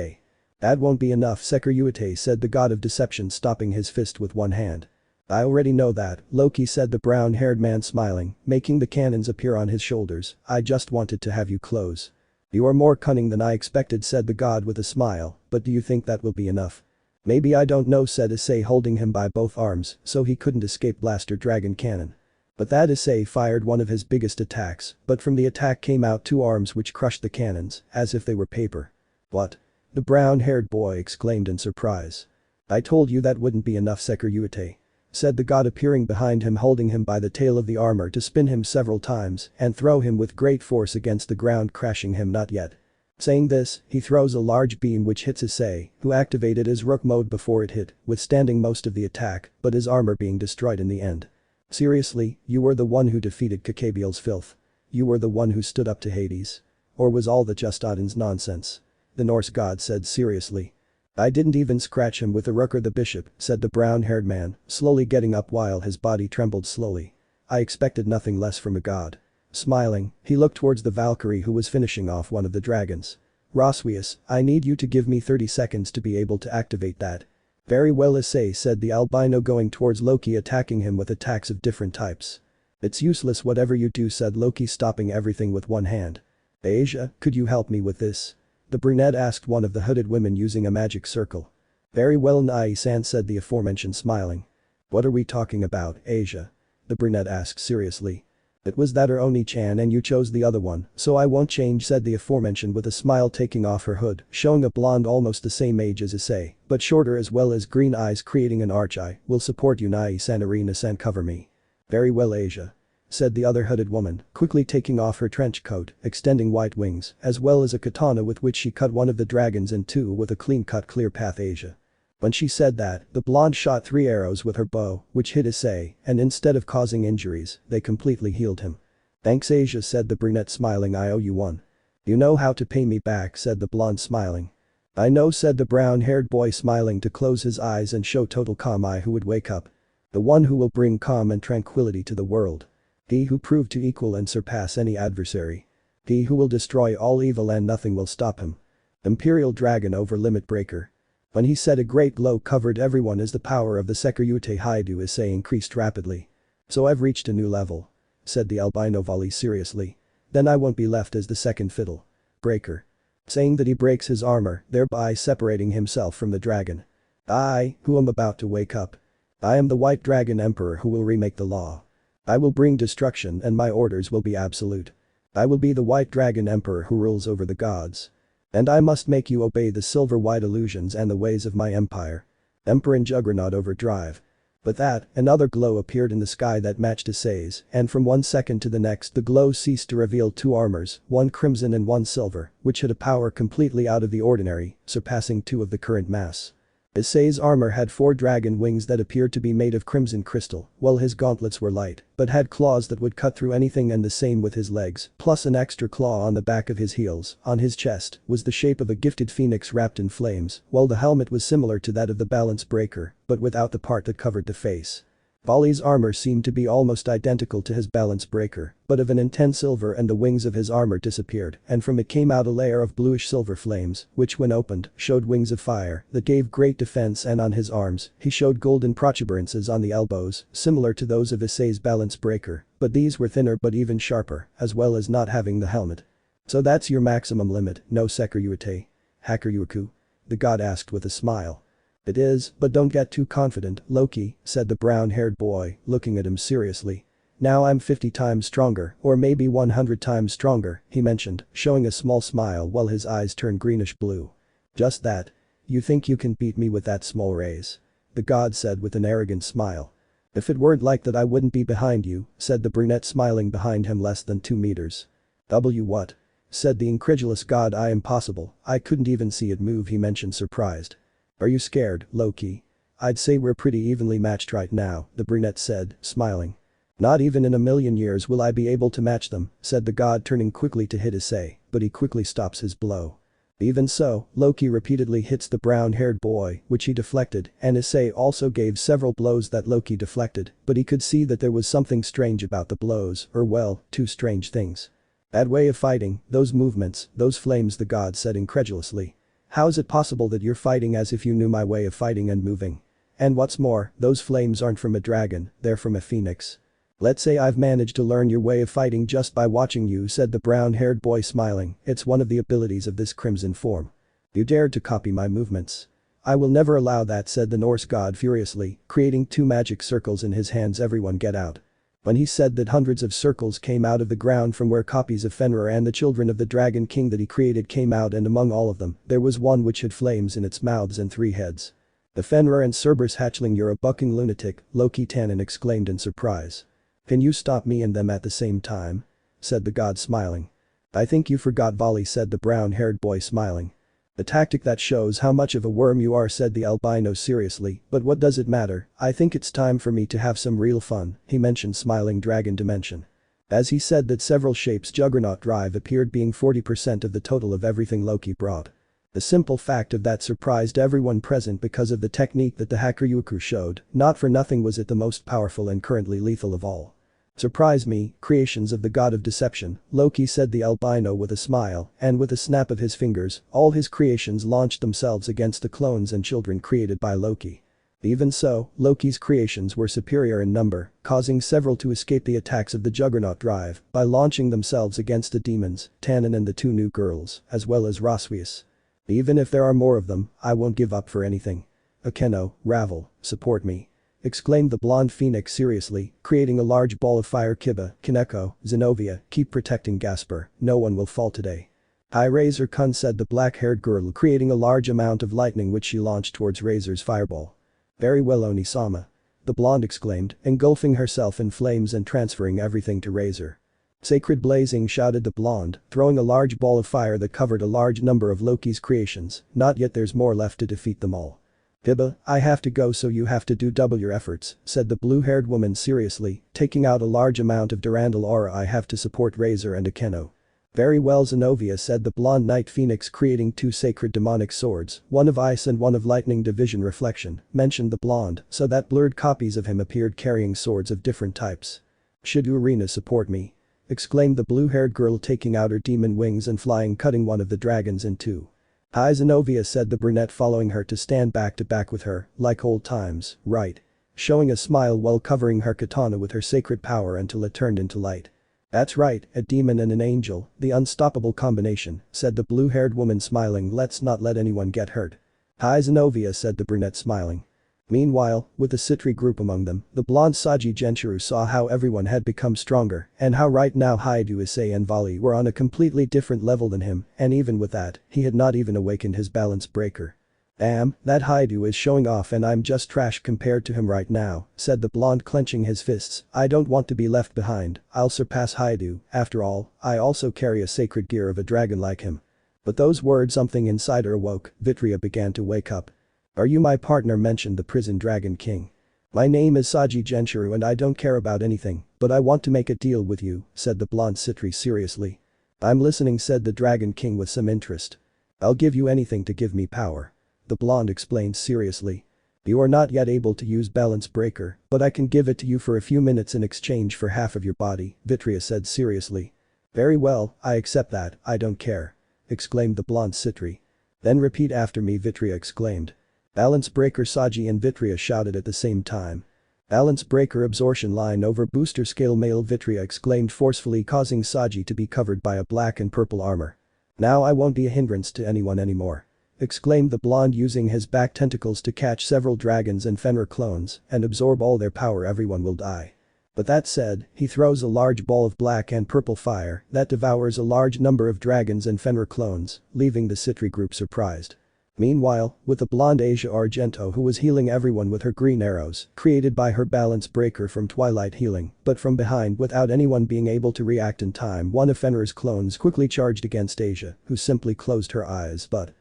That won't be enough, Sekiryuutei, said the god of deception, stopping his fist with one hand. I already know that, Loki, said the brown-haired man, smiling, making the cannons appear on his shoulders. I just wanted to have you close. You are more cunning than I expected, said the god with a smile, but do you think that will be enough? Maybe, I don't know, said Issei, holding him by both arms so he couldn't escape blaster dragon cannon. But that Issei fired one of his biggest attacks, but from the attack came out 2 arms which crushed the cannons, as if they were paper. What? The brown-haired boy exclaimed in surprise. I told you that wouldn't be enough, Sekiryuutei, said the god, appearing behind him, holding him by the tail of the armor to spin him several times and throw him with great force against the ground, crashing him. Not yet. Saying this, he throws a large beam which hits Issei, who activated his rook mode before it hit, withstanding most of the attack, but his armor being destroyed in the end. Seriously, you were the one who defeated Gabriel's filth? You were the one who stood up to Hades? Or was all that just Odin's nonsense? The Norse god said seriously. I didn't even scratch him with the rook or the bishop, said the brown-haired man, slowly getting up while his body trembled slowly. I expected nothing less from a god. Smiling, he looked towards the Valkyrie who was finishing off one of the dragons. Rias, I need you to give me 30 seconds to be able to activate that. Very well, Issei, said the albino, going towards Loki, attacking him with attacks of different types. It's useless whatever you do, said Loki, stopping everything with one hand. Asia, could you help me with this? The brunette asked one of the hooded women using a magic circle. Very well, Nai-san, said the aforementioned, smiling. What are we talking about, Asia? The brunette asked seriously. It was that or Oni-chan and you chose the other one, so I won't change, said the aforementioned with a smile, taking off her hood, showing a blonde almost the same age as Issei, but shorter, as well as green eyes creating an arch eye. Will support you, Nai-san. Arena-san, cover me. Very well, Asia, said the other hooded woman, quickly taking off her trench coat, extending white wings, as well as a katana with which she cut one of the dragons in 2 with a clean-cut clear path. Asia. When she said that, the blonde shot 3 arrows with her bow, which hit Issei, and instead of causing injuries, they completely healed him. Thanks, Asia, said the brunette, smiling. I owe you one. You know how to pay me back, said the blonde, smiling. I know, said the brown-haired boy, smiling to close his eyes and show total calm. I who would wake up. The one who will bring calm and tranquility to the world. He who proved to equal and surpass any adversary. He who will destroy all evil and nothing will stop him. Imperial Dragon over Limit Breaker. When he said, a great glow covered everyone as the power of the Sekiryuutei Hyoudou Issei increased rapidly. So I've reached a new level, said the albino volley seriously. Then I won't be left as the second fiddle. Breaker. Saying that, he breaks his armor, thereby separating himself from the dragon. I, who am about to wake up. I am the White Dragon Emperor who will remake the law. I will bring destruction and my orders will be absolute. I will be the White Dragon Emperor who rules over the gods. And I must make you obey the silver-white illusions and the ways of my empire. Emperor in Juggernaut Overdrive. But that, another glow appeared in the sky that matched Issei's, and from one second to the next the glow ceased to reveal two armors, one crimson and one silver, which had a power completely out of the ordinary, surpassing two of the current mass. Issei's armor had 4 dragon wings that appeared to be made of crimson crystal, while his gauntlets were light, but had claws that would cut through anything, and the same with his legs, plus an extra claw on the back of his heels. On his chest was the shape of a gifted phoenix wrapped in flames, while the helmet was similar to that of the balance breaker, but without the part that covered the face. Bali's armor seemed to be almost identical to his balance breaker, but of an intense silver, and the wings of his armor disappeared, and from it came out a layer of bluish silver flames, which when opened, showed wings of fire that gave great defense, and on his arms, he showed golden protuberances on the elbows, similar to those of Issei's balance breaker, but these were thinner but even sharper, as well as not having the helmet. So that's your maximum limit, no Sekiryuutei? Hakuryuku? The god asked with a smile. It is, but don't get too confident, Loki, said the brown-haired boy, looking at him seriously. Now I'm 50 times stronger, or maybe 100 times stronger, he mentioned, showing a small smile while his eyes turned greenish-blue. Just that? You think you can beat me with that small raise? The god said with an arrogant smile. If it weren't like that I wouldn't be behind you, said the brunette, smiling behind him less than 2 meters. What? Said the incredulous god. I am possible, I couldn't even see it move, he mentioned, surprised. Are you scared, Loki? I'd say we're pretty evenly matched right now, the brunette said, smiling. Not even in a million years will I be able to match them, said the god, turning quickly to hit Issei, but he quickly stops his blow. Even so, Loki repeatedly hits the brown-haired boy, which he deflected, and Issei also gave several blows that Loki deflected, but he could see that there was something strange about the blows, or well, 2 strange things. That way of fighting, those movements, those flames, the god said incredulously. How's it possible that you're fighting as if you knew my way of fighting and moving? And what's more, those flames aren't from a dragon, they're from a phoenix. Let's say I've managed to learn your way of fighting just by watching you, said the brown-haired boy, smiling. It's one of the abilities of this crimson form. You dared to copy my movements. I will never allow that, said the Norse god furiously, creating 2 magic circles in his hands. Everyone get out. When he said that, hundreds of circles came out of the ground from where copies of Fenrir and the children of the Dragon King that he created came out, and among all of them, there was one which had flames in its mouths and 3 heads. The Fenrir and Cerberus hatchling, you're a bucking lunatic, Loki, Tannin exclaimed in surprise. Can you stop me and them at the same time? Said the god, smiling. I think you forgot volley, said the brown-haired boy, smiling. A tactic that shows how much of a worm you are, said the albino seriously, but what does it matter? I think it's time for me to have some real fun, he mentioned, smiling dragon dimension. As he said that, several shapes Juggernaut Drive appeared, being 40% of the total of everything Loki brought. The simple fact of that surprised everyone present because of the technique that the Hakuryuku showed. Not for nothing was it the most powerful and currently lethal of all. Surprise me, creations of the god of deception, Loki, said the albino with a smile, and with a snap of his fingers, all his creations launched themselves against the clones and children created by Loki. Even so, Loki's creations were superior in number, causing several to escape the attacks of the Juggernaut Drive by launching themselves against the demons, Tannin and the 2 new girls, as well as Rias. Even if there are more of them, I won't give up for anything. Akeno, Ravel, support me. Exclaimed the blonde phoenix seriously, creating a large ball of fire. Kiba, Kaneko, Zenobia, keep protecting Gasper, no one will fall today. Hi Razor Kun, said the black-haired girl, creating a large amount of lightning which she launched towards Razor's fireball. Very well, Onisama. The blonde exclaimed, engulfing herself in flames and transferring everything to Razor. Sacred blazing, shouted the blonde, throwing a large ball of fire that covered a large number of Loki's creations. Not yet, there's more left to defeat them all. Hiba, I have to go, so you have to do double your efforts, said the blue-haired woman seriously, taking out a large amount of Durandal aura. I have to support Razor and Akeno. Very well, Zenobia, said the blonde knight phoenix, creating 2 sacred demonic swords, one of ice and one of lightning division reflection, mentioned the blonde, so that blurred copies of him appeared carrying swords of different types. Should Arena support me? Exclaimed the blue-haired girl, taking out her demon wings and flying, cutting one of the dragons in 2. Hi Zenobia, said the brunette, following her to stand back to back with her, like old times, right? Showing a smile while covering her katana with her sacred power until it turned into light. That's right, a demon and an angel, the unstoppable combination, said the blue-haired woman, smiling. Let's not let anyone get hurt. Hi Zenobia, said the brunette, smiling. Meanwhile, with the Sitri group among them, the blonde Saji Genshiro saw how everyone had become stronger, and how right now Hyoudou Issei and Volley were on a completely different level than him, and even with that, he had not even awakened his balance breaker. Damn, that Hyoudou is showing off and I'm just trash compared to him right now, said the blonde clenching his fists. I don't want to be left behind, I'll surpass Hyoudou, after all, I also carry a sacred gear of a dragon like him. But those words something inside her awoke, Vitria began to wake up. Are you my partner mentioned the prison dragon king. My name is Saji Genshiro and I don't care about anything, but I want to make a deal with you, said the blonde Sitri seriously. I'm listening said the dragon king with some interest. I'll give you anything to give me power. The blonde explained seriously. You are not yet able to use balance breaker, but I can give it to you for a few minutes in exchange for half of your body, Vitria said seriously. Very well, I accept that, I don't care. Exclaimed the blonde Sitri. Then repeat after me Vitria exclaimed. Balance breaker Saji and Vitria shouted at the same time. Balance breaker absorption line over booster scale male Vitria exclaimed forcefully causing Saji to be covered by a black and purple armor. Now I won't be a hindrance to anyone anymore. Exclaimed the blonde using his back tentacles to catch several dragons and Fenrir clones and absorb all their power everyone will die. But that said, he throws a large ball of black and purple fire that devours a large number of dragons and Fenrir clones, leaving the Sitri group surprised. Meanwhile, with the blonde Asia Argento who was healing everyone with her green arrows, created by her balance breaker from Twilight Healing, but from behind without anyone being able to react in time one of Fenrir's clones quickly charged against Asia, who simply closed her eyes but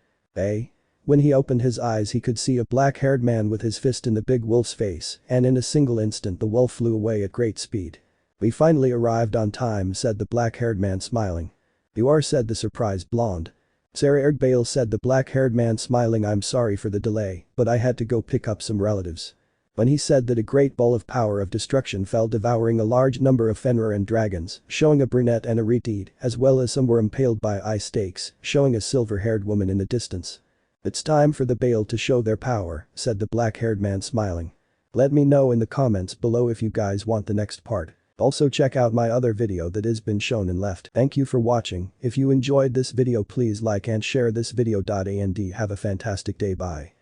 when he opened his eyes he could see a black-haired man with his fist in the big wolf's face and in a single instant the wolf flew away at great speed. We finally arrived on time said the black-haired man smiling. You are said the surprised blonde. Gabriel said the black-haired man smiling I'm sorry for the delay, but I had to go pick up some relatives. When he said that a great ball of power of destruction fell devouring a large number of Fenrir and dragons, showing a brunette and a retard, as well as some were impaled by ice stakes, showing a silver-haired woman in the distance. It's time for the Bale to show their power, said the black-haired man smiling. Let me know in the comments below if you guys want the next part. Also check out my other video that has been shown and left. Thank you for watching, if you enjoyed this video please like and share this video. And have a fantastic day bye.